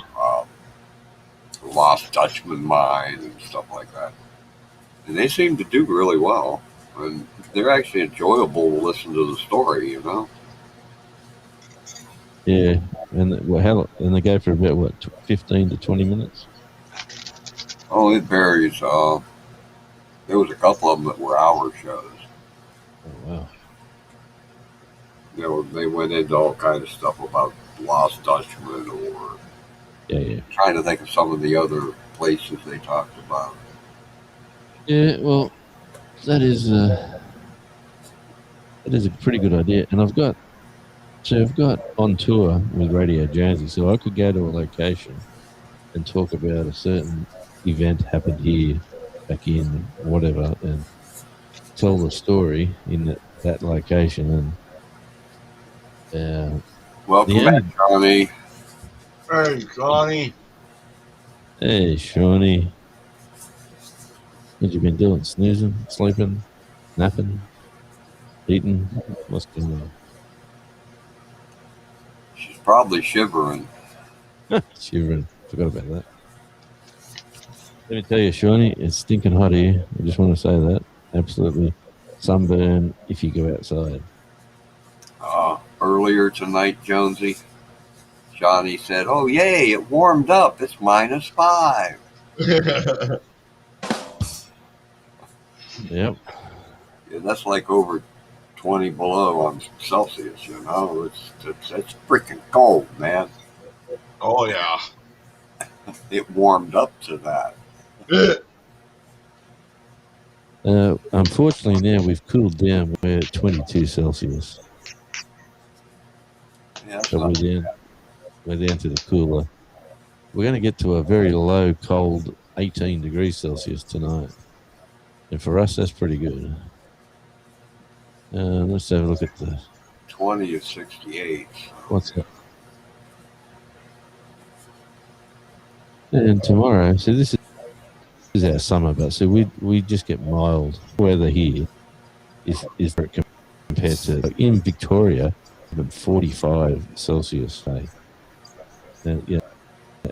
The Lost Dutchman mine and stuff like that. And they seem to do really well. And they're actually enjoyable to listen to the story, you know? Yeah, and they go for about what 15 to 20 minutes. Oh, it varies. There was a couple of them that were hour shows. Oh wow! They went into all kinds of stuff about Lost Dutchman or Yeah. trying to think of some of the other places they talked about. Yeah, well, that is a pretty good idea, and I've got on tour with Radio Jonesy, so I could go to a location and talk about a certain event happened here back in whatever, and tell the story in that location. And Welcome back, Johnny. Hey, Johnny. Hey, Shawnee, what you been doing? Snoozing, sleeping, napping, eating? What's going on? She's probably shivering. Shivering. Forgot about that. Let me tell you, Shawnee, it's stinking hot here. I just want to say that. Absolutely sunburn if you go outside. Earlier tonight, Jonesy, Johnny said, "Oh, yay, it warmed up. It's -5." Yep. Yeah, that's like over 20 below on Celsius, you know? It's freaking cold, man. Oh, yeah. It warmed up to that. Unfortunately, now we've cooled down. We're at 22 Celsius. Yeah, So we're down to the cooler. We're going to get to a very low, cold 18 degrees Celsius tonight. And for us, that's pretty good. Let's have a look at the 20 is 68. what's that? And tomorrow, so this is our summer, but so we just get mild weather here. Is compared to like in Victoria, 45 Celsius. Yeah,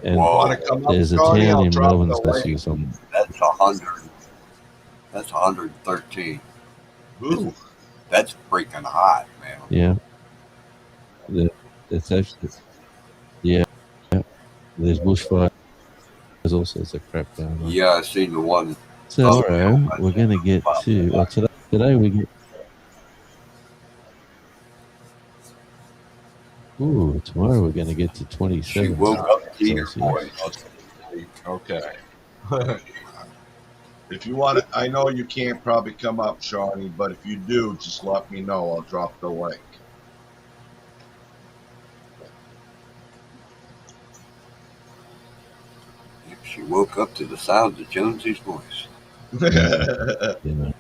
and there's a town in Melbourne Celsius on. That's 100. That's 113. Ooh. That's freaking hot, man. Yeah, it's actually yeah. There's bushfires, there's all sorts of crap going on. Yeah, I seen the one So up tomorrow we're going to get to. Well, today we get. Ooh, tomorrow we're going to get to she 27 woke up to your Celsius. voice. Okay. If you want, I know you can't probably come up, Shawnee, but if you do, just let me know. I'll drop the link. She woke up to the sound of Jonesy's voice. You know,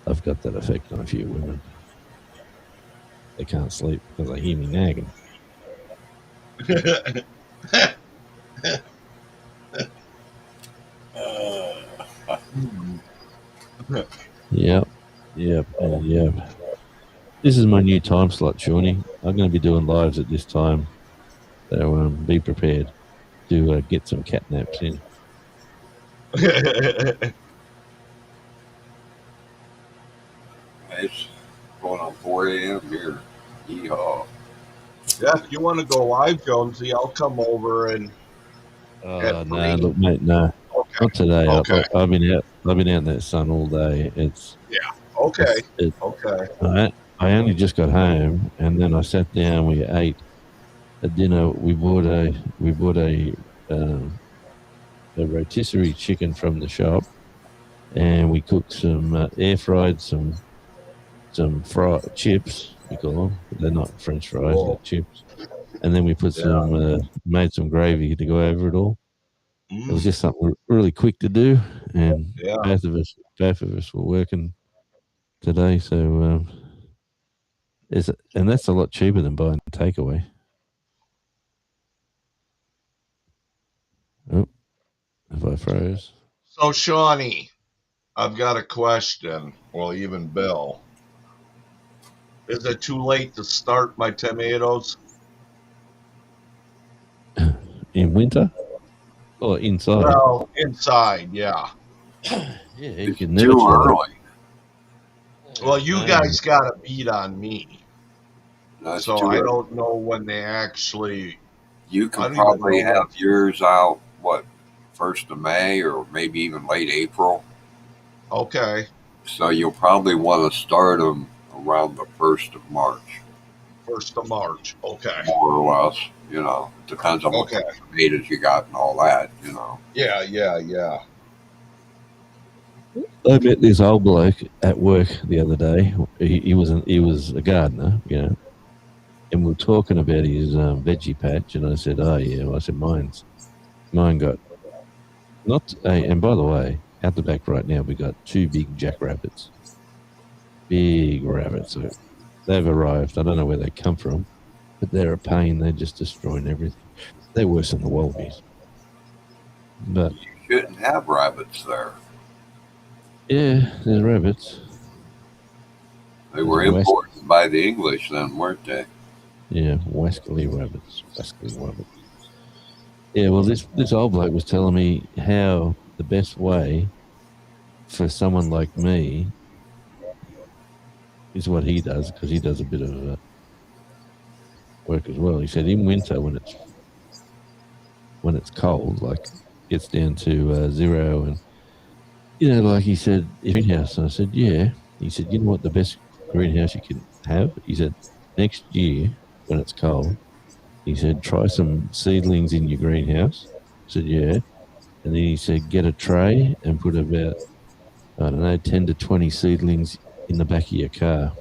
I've got that effect on a few women. They can't sleep because they hear me nagging. Yep, yep, and yep. This is my new time slot, Shawnee. I'm going to be doing lives at this time, so be prepared to get some cat naps in. It's going on 4 a.m. here. Yeehaw. Yeah, if you want to go live, Jonesy, I'll come over and at No, 3. look, mate, no, Okay. not today. Okay. I've been out. I've been out in that sun all day. Okay. It, Okay. I only just got home, and then I sat down. We ate at dinner. We bought a rotisserie chicken from the shop, and we cooked some air fried some fried chips. We call them. They're not French fries; they're Cool. chips. And then we put made some gravy to go over it all. It was just something really quick to do, and Yeah. both of us were working today, so and that's a lot cheaper than buying takeaway. Oh, if I froze. So, Shawnee, I've got a question. Well, even Bill. Is it too late to start my tomatoes? In winter or inside? Well, inside, yeah. Yeah, you It's can never too tell. early. Well, you guys got a beat on me. That's So too I early. don't know when they actually. You I can don't even probably know when. have yours out, what, 1st of May or maybe even late April. Okay. So you'll probably want to start them around the 1st of March, 1st of March. Okay. more or less. You know, depends on what Okay. kind of tomatoes you got and all that, you know. Yeah, yeah, yeah. I met this old bloke at work the other day. He was a gardener, you know, and we were talking about his veggie patch, and I said, "Oh yeah," I said, "Mine got not." And by the way, out the back right now we got 2 big jackrabbits, big rabbits. So they've arrived. I don't know where they come from, but they're a pain. They're just destroying everything. They're worse than the wallabies. But You shouldn't have rabbits there. yeah, there's rabbits. They were imported by the English then, weren't they? Yeah, wascally rabbits. Wascally rabbits. Yeah, well, this old bloke was telling me how the best way for someone like me is what he does, because he does a bit of work as well. He said in winter when it's cold, like gets down to 0, and like he said, greenhouse. And I said, yeah. He said, you know what the best greenhouse you can have? He said, next year when it's cold, he said, try some seedlings in your greenhouse. I said, yeah. And then he said, get a tray and put about, I don't know, 10 to 20 seedlings in the back of your car.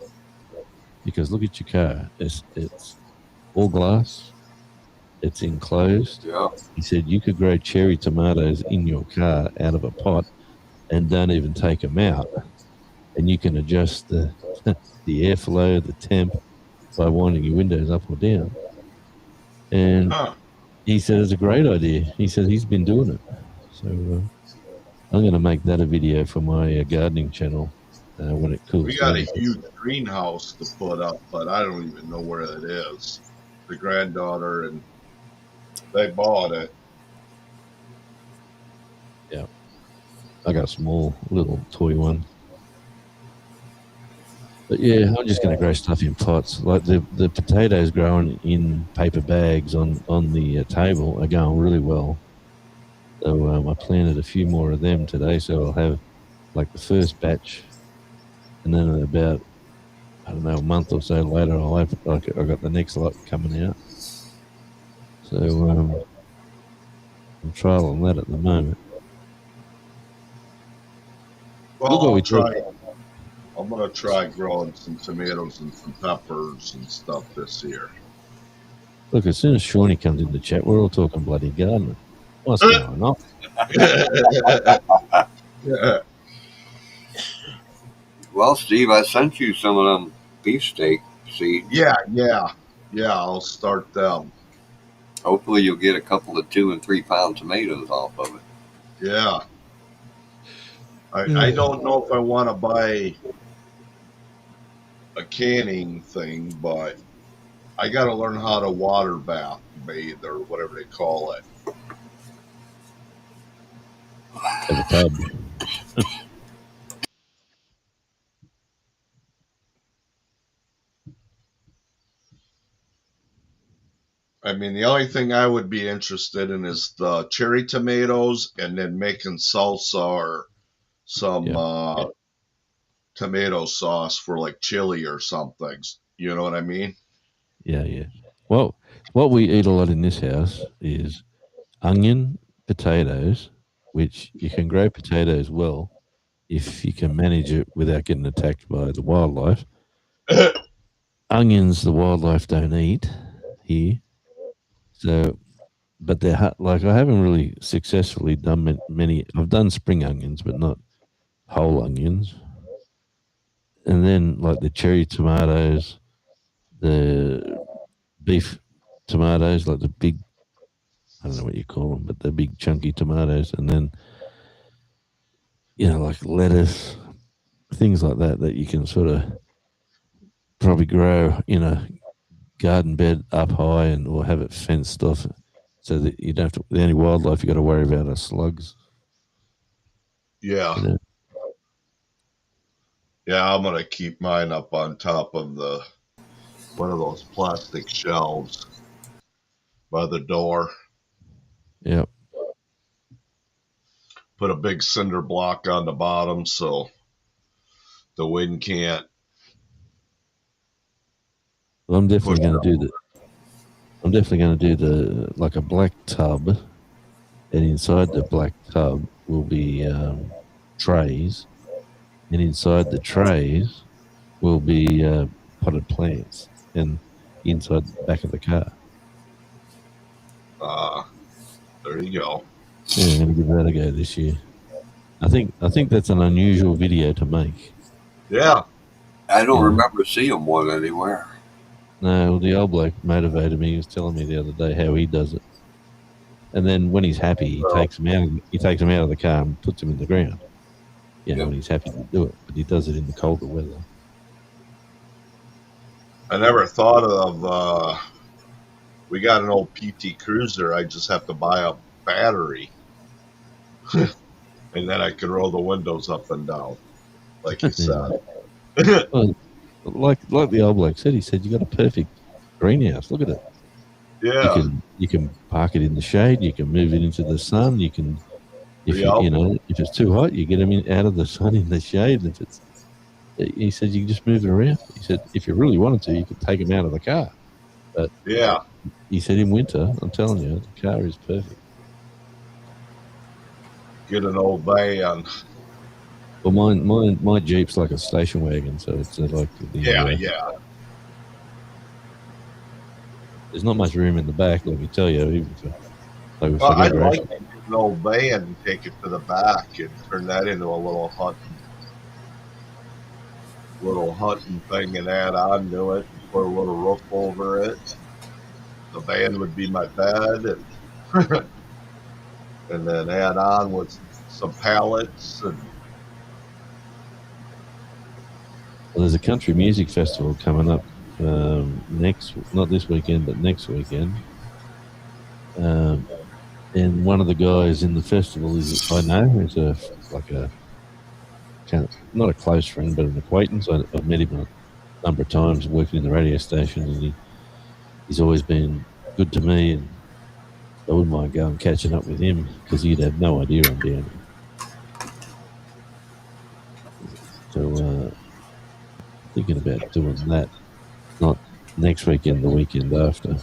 Because look at your car. It's all glass. It's enclosed. Yeah. He said you could grow cherry tomatoes in your car out of a pot and don't even take them out. And you can adjust the the airflow, the temp, by winding your windows up or down. And he said it's a great idea. He said he's been doing it. So I'm going to make that a video for my gardening channel when it cools We got down. a huge greenhouse to put up, but I don't even know where it is. The granddaughter and they bought it. Yeah. I got a small little toy one. But yeah, I'm just going to grow stuff in pots. Like the potatoes growing in paper bags on the table are going really well. So I planted a few more of them today. So I'll have like the first batch, and then about I don't know a month or so later, I'll have like I got the next lot coming out. So I'm trialing that at the moment. Well, Look what I'll we did. try. I'm gonna try growing some tomatoes and some peppers and stuff this year. Look, as soon as Shawnee comes in the chat, we're all talking bloody gardening. What's going on? Well, Steve, I sent you some of them beefsteak seeds. yeah, yeah, yeah. I'll start them. Hopefully, you'll get a couple of 2 and 3 pound tomatoes off of it. Yeah, I don't know if I want to buy a canning thing, but I got to learn how to water bath bathe or whatever they call it. Have a tub. I mean, the only thing I would be interested in is the cherry tomatoes and then making salsa or some Yeah. tomato sauce for like chili or something. You know what I mean? Yeah. Well, what we eat a lot in this house is onion, potatoes, which you can grow potatoes well if you can manage it without getting attacked by the wildlife. Onions, the wildlife don't eat here. So, but they're like I haven't really successfully done many. I've done spring onions, but not whole onions. And then like the cherry tomatoes, the beef tomatoes, like the big, I don't know what you call them, but the big chunky tomatoes, and then like lettuce, things like that you can sort of probably grow in a garden bed up high and or have it fenced off so that you don't have to. The only wildlife you got to worry about are slugs. Yeah. You know? Yeah, I'm gonna keep mine up on top of one of those plastic shelves by the door. Yep. Put a big cinder block on the bottom so the wind can't Well, I'm push definitely going to it. do the. I'm definitely going to do the like a black tub, and inside the black tub will be trays, and inside the trays will be potted plants, and inside the back of the car. There you go. Yeah, I'm going to give that a go this year. I think that's an unusual video to make. Yeah. I don't remember seeing one anywhere. No, the old bloke motivated me. He was telling me the other day how he does it, and then when he's happy, he takes them out. He takes them out of the car and puts them in the ground. Yep. When he's happy to do it, but he does it in the colder weather. I never thought of. We got an old PT Cruiser. I just have to buy a battery, and then I can roll the windows up and down, like you said. Well, like the old bloke said, he said you got a perfect greenhouse. Look at it. Yeah. You can park it in the shade. You can move it into the sun. You can, if if it's too hot, you get them out of the sun in the shade. If it's, he said you can just move it around. He said if you really wanted to, you could take them out of the car. But yeah, he said in winter, I'm telling you, the car is perfect. Get an old van. Well, my Jeep's like a station wagon, so it's like Yeah. There's not much room in the back, let me tell you. Even for, I'd like to get an old van and take it to the back and turn that into a little hunting thing and add on to it and put a little roof over it. The van would be my bed and and then add on with some pallets and. Well, there's a country music festival coming up not this weekend, but next weekend. And one of the guys in the festival is I know is not a close friend, but an acquaintance. I've met him number of times working in the radio station, and he's always been good to me, and I wouldn't mind going catching up with him because he'd have no idea I'm down here. So thinking about doing that, not next weekend, the weekend after.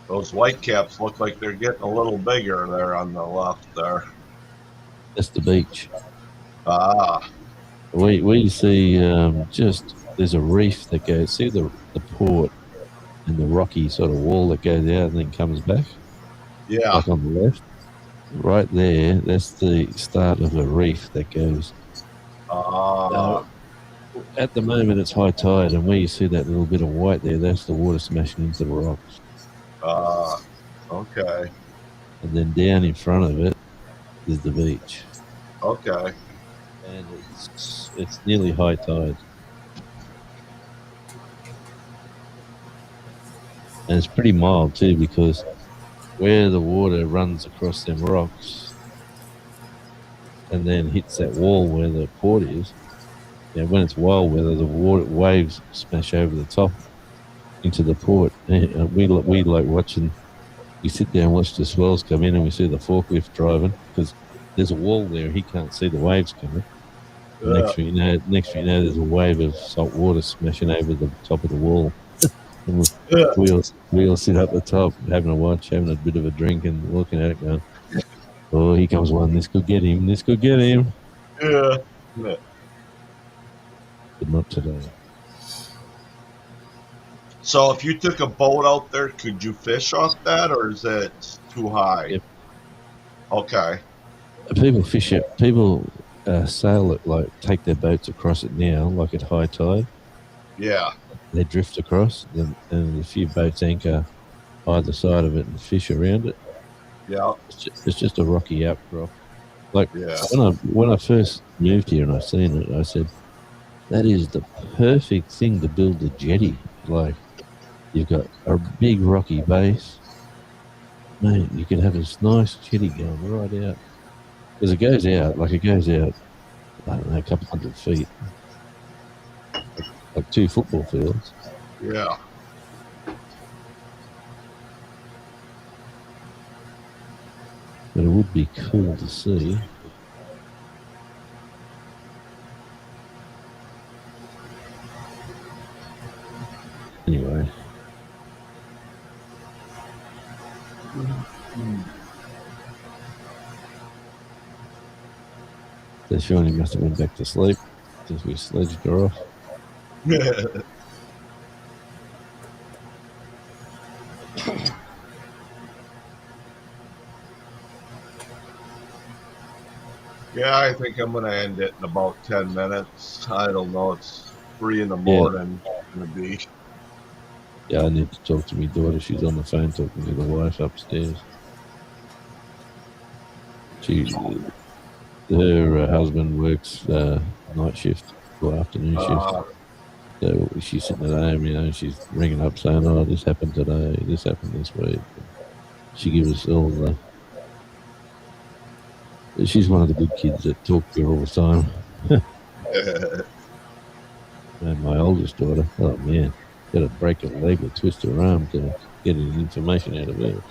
Those whitecaps look like they're getting a little bigger there on the left there. That's the beach. Ah, We see just there's a reef that goes. See the port and the rocky sort of wall that goes out and then comes back. yeah. Like on the left, right there. That's the start of a reef that goes. At the moment, it's high tide, and where you see that little bit of white there, that's the water smashing into the rocks. Okay. And then down in front of it is the beach. Okay. And it's nearly high tide. And it's pretty mild too, because where the water runs across them rocks and then hits that wall where the port is, when it's wild weather, the waves smash over the top into the port. And we like watching. We sit there and watch the swells come in, and we see the forklift driving because there's a wall there. He can't see the waves coming. Yeah. Next thing you know, there's a wave of salt water smashing over the top of the wall. And we all sit up the top, having a watch, having a bit of a drink, and looking at it, going, "Oh, here comes one. This could get him. This could get him." Yeah. But not today. So if you took a boat out there, could you fish off that, or is it too high? Yep. Okay. People fish it. People sail it, like take their boats across it now, like at high tide. Yeah. They drift across, and a few boats anchor either side of it and fish around it. Yeah. It's just a rocky outcrop. Like Yeah. when I first moved here and I seen it, I said, that is the perfect thing to build a jetty. Like, you've got a big rocky base. Mate, you can have this nice jetty going right out. Because it goes out, I don't know, a couple 100 feet. Like 2 football fields. Yeah. But it would be cool to see. Anyway. So Shawnee must have went back to sleep since we sledged her off. Yeah, I think I'm going to end it in about 10 minutes. I don't know. It's 3 in the morning. Gonna be. Yeah, I need to talk to my daughter. She's on the phone talking to the wife upstairs. Her husband works night shift or afternoon shift. So she's sitting at home, and she's ringing up saying, "Oh, this happened today. This happened this week." She gives us all the. She's one of the good kids that talk to her all the time. And my oldest daughter, oh man, got to break her leg or twist her arm to get any information out of her.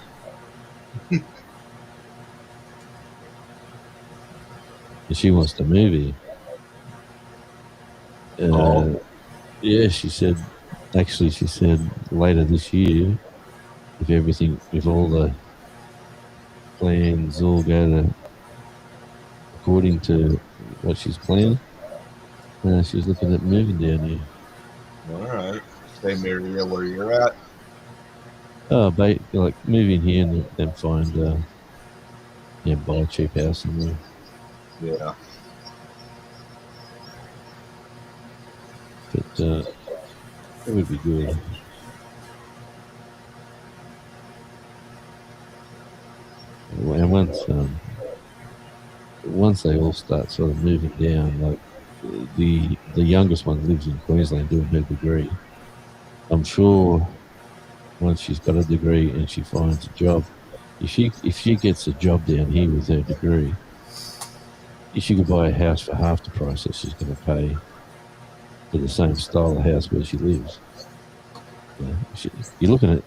And she wants to move here. Yeah, she said later this year, if all the plans all go according to what she's planned, she's looking at moving down here. All right. Same area where you're at. Oh, like moving here and then find, buy a cheap house somewhere. Yeah. But it would be good. And once they all start sort of moving down, like the youngest one lives in Queensland doing her degree. I'm sure once she's got a degree and she finds a job, if she gets a job down here with her degree, she could buy a house for half the price that she's going to pay for the same style of house where she lives. You're looking at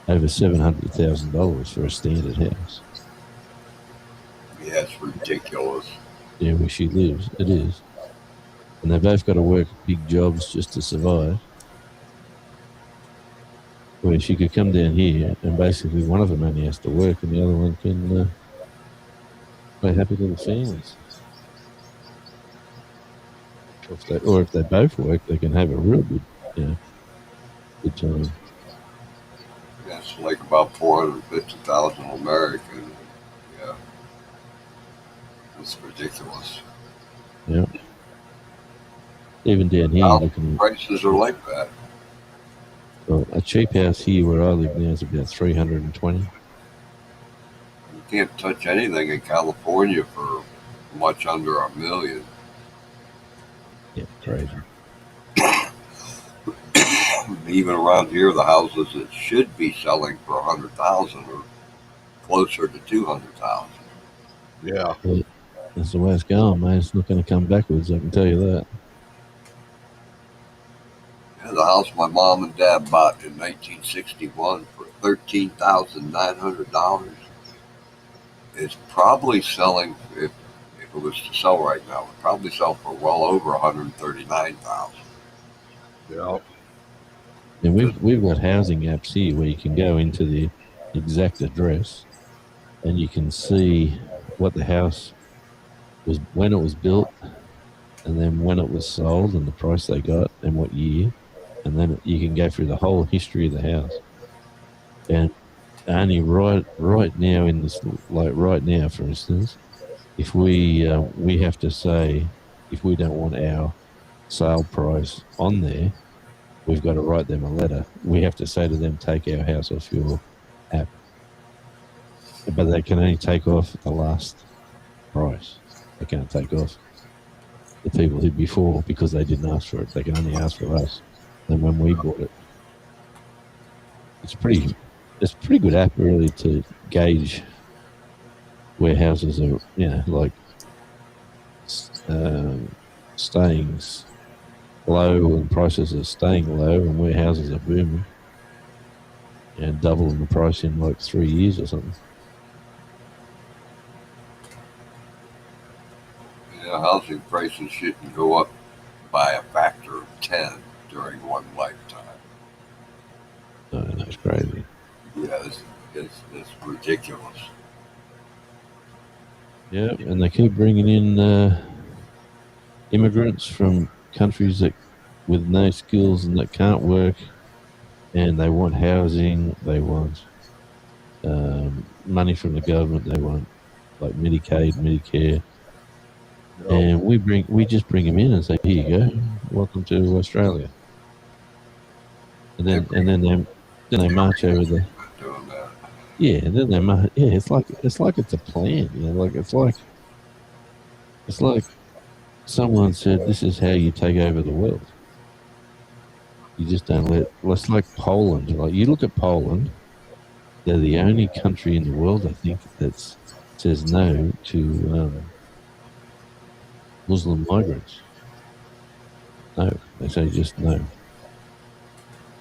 over $700,000 for a standard house. Yeah, it's ridiculous. Yeah, where she lives, it is, and they both got to work big jobs just to survive. Where she could come down here and basically one of them only has to work and the other one can play happy little families. Or if they both work, they can have a real good, good time. That's like about 450,000 American. Yeah, it's ridiculous. Yeah. Even down here, House looking prices are like that. well, a cheap house here where I live now is about 320. You can't touch anything in California for much under $1 million. Yeah, crazy. Even around here, the houses that should be selling for 100,000 are closer to 200,000. Yeah. But that's the way it's going, mate. It's not going to come backwards. I can tell you that. Yeah, the house my mom and dad bought in 1961 for $13,900 is probably selling, if it was to sell right now, it would probably sell for well over 139,000. Yeah. And we've got housing apps here where you can go into the exact address and you can see what the house was when it was built, and then when it was sold and the price they got and what year, and then you can go through the whole history of the house. And only right now in this, like right now, for instance, if we have to say if we don't want our sale price on there, we've got to write them a letter. We have to say to them, take our house off your app, but they can only take off the last price. They can't take off the people who before because they didn't ask for it. They can only ask for us. And when we bought it, it's a pretty good app really to gauge where houses are, like staying low and prices are staying low, and where houses are booming and doubling the price in like 3 years or something. Yeah, housing prices shouldn't go up by a factor of 10 during one lifetime. No, that's crazy. Yeah, it's ridiculous. Yeah, and they keep bringing in immigrants from countries that with no skills and that can't work, and they want housing, they want money from the government, they want like Medicaid, Medicare, and we just bring them in and say, here you go, welcome to Australia, and then they march over the Doing that. and then they march. Yeah, it's like it's a plan, like it's like someone said, this is how you take over the world. You just don't it's like Poland. Like you look at Poland, they're the only country in the world, I think, that says no to Muslim migrants. No, they say just no.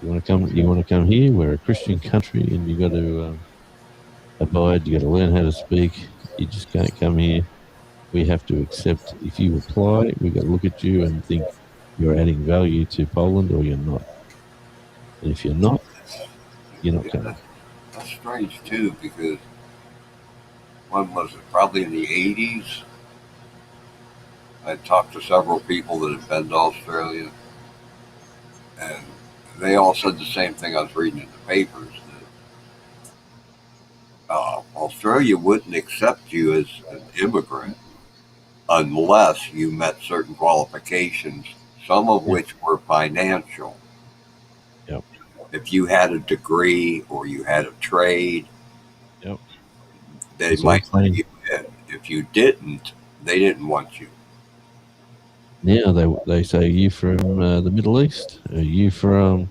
You want to come here? We're a Christian country, and you got to abide. You got to learn how to speak. You just can't come here. We have to accept. If you apply, we got to look at you and think you're adding value to Poland, or you're not. And if you're not, you're not coming. That's strange too, because when was it? Probably in the 80s. I talked to several people that had been to Australia, and they all said the same thing I was reading in the papers, that Australia wouldn't accept you as an immigrant unless you met certain qualifications, some of which were financial. Yep. If you had a degree or you had a trade, Yep. they That's might what I'm let you in. If you didn't, they didn't want you. Now they say, are you from the Middle East? Are you from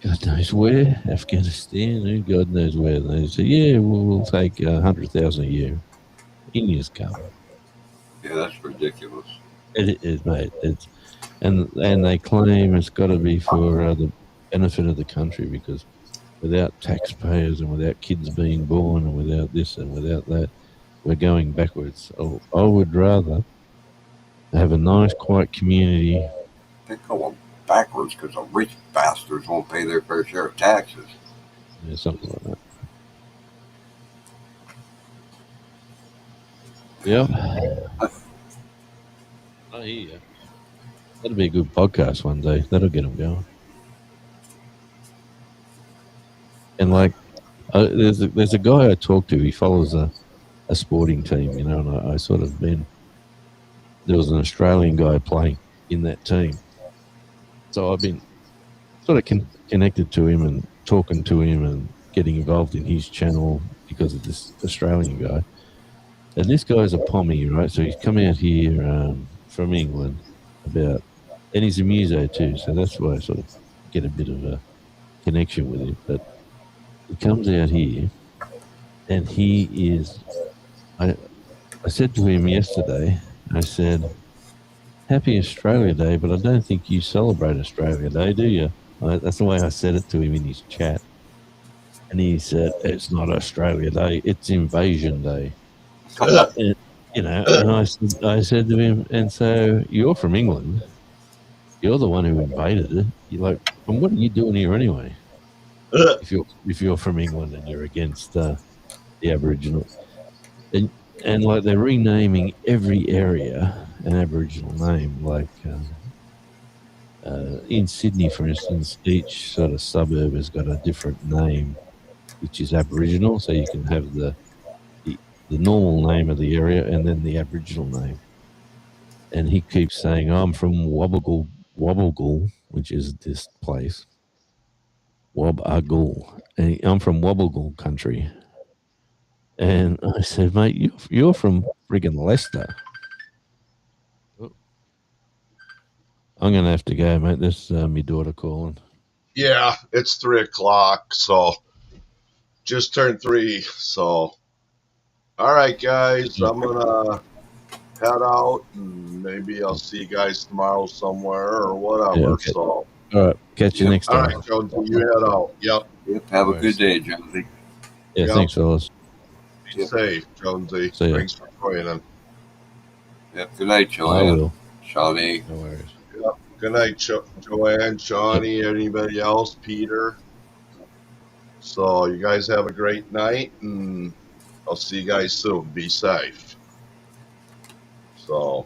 God knows where, Afghanistan, who God knows where. They say, yeah, we'll take 100,000 a year. India's come. Yeah, that's ridiculous. It is, mate. And they claim it's got to be for the benefit of the country because without taxpayers and without kids being born and without this and without that, we're going backwards. So I would rather have a nice, quiet community. They're going backwards because the rich bastards won't pay their fair share of taxes. Something like that. Yeah. I hear you. That'll be a good podcast one day. That'll get them going. And like, there's a guy I talk to. He follows a sporting team, you know, and I sort of been. There was an Australian guy playing in that team, so I've been sort of connected to him and talking to him and getting involved in his channel because of this Australian guy. And this guy's a pommy, right? So he's come out here from England and he's a muso too. So that's why I sort of get a bit of a connection with him. But he comes out here and he is. I said to him yesterday, I said, Happy Australia Day, but I don't think you celebrate Australia Day, do you? That's the way I said it to him in his chat. And he said, it's not Australia Day, it's Invasion Day. And, you know, and I said to him, and so you're from England. You're the one who invaded it. You're like, and what are you doing here anyway? If you're from England and you're against the Aboriginal, and like they're renaming every area an Aboriginal name. Like in Sydney, for instance, each sort of suburb has got a different name, which is Aboriginal. So you can have the normal name of the area and then the Aboriginal name. And he keeps saying, I'm from Wobblegul, which is this place. Wobagul. And I'm from Wobblegul country. And I said, mate, you're from friggin' Leicester. I'm going to have to go, mate. This my daughter calling. Yeah, it's 3:00, so just turned 3. So, all right, guys, I'm gonna head out, and maybe I'll see you guys tomorrow somewhere or whatever. Yeah, okay. So, all right, catch you next time. All right, Jonesy, you head out. Yep. Have a good day, Jonesy. Yeah, thanks, fellas. Be safe, Jonesy. See ya. Thanks for joining. Yep. Good night, I Joanne. will. Shawnee. No worries. Good night, Joanne, Shawnee, anybody else, Peter. So you guys have a great night, and I'll see you guys soon. Be safe. So.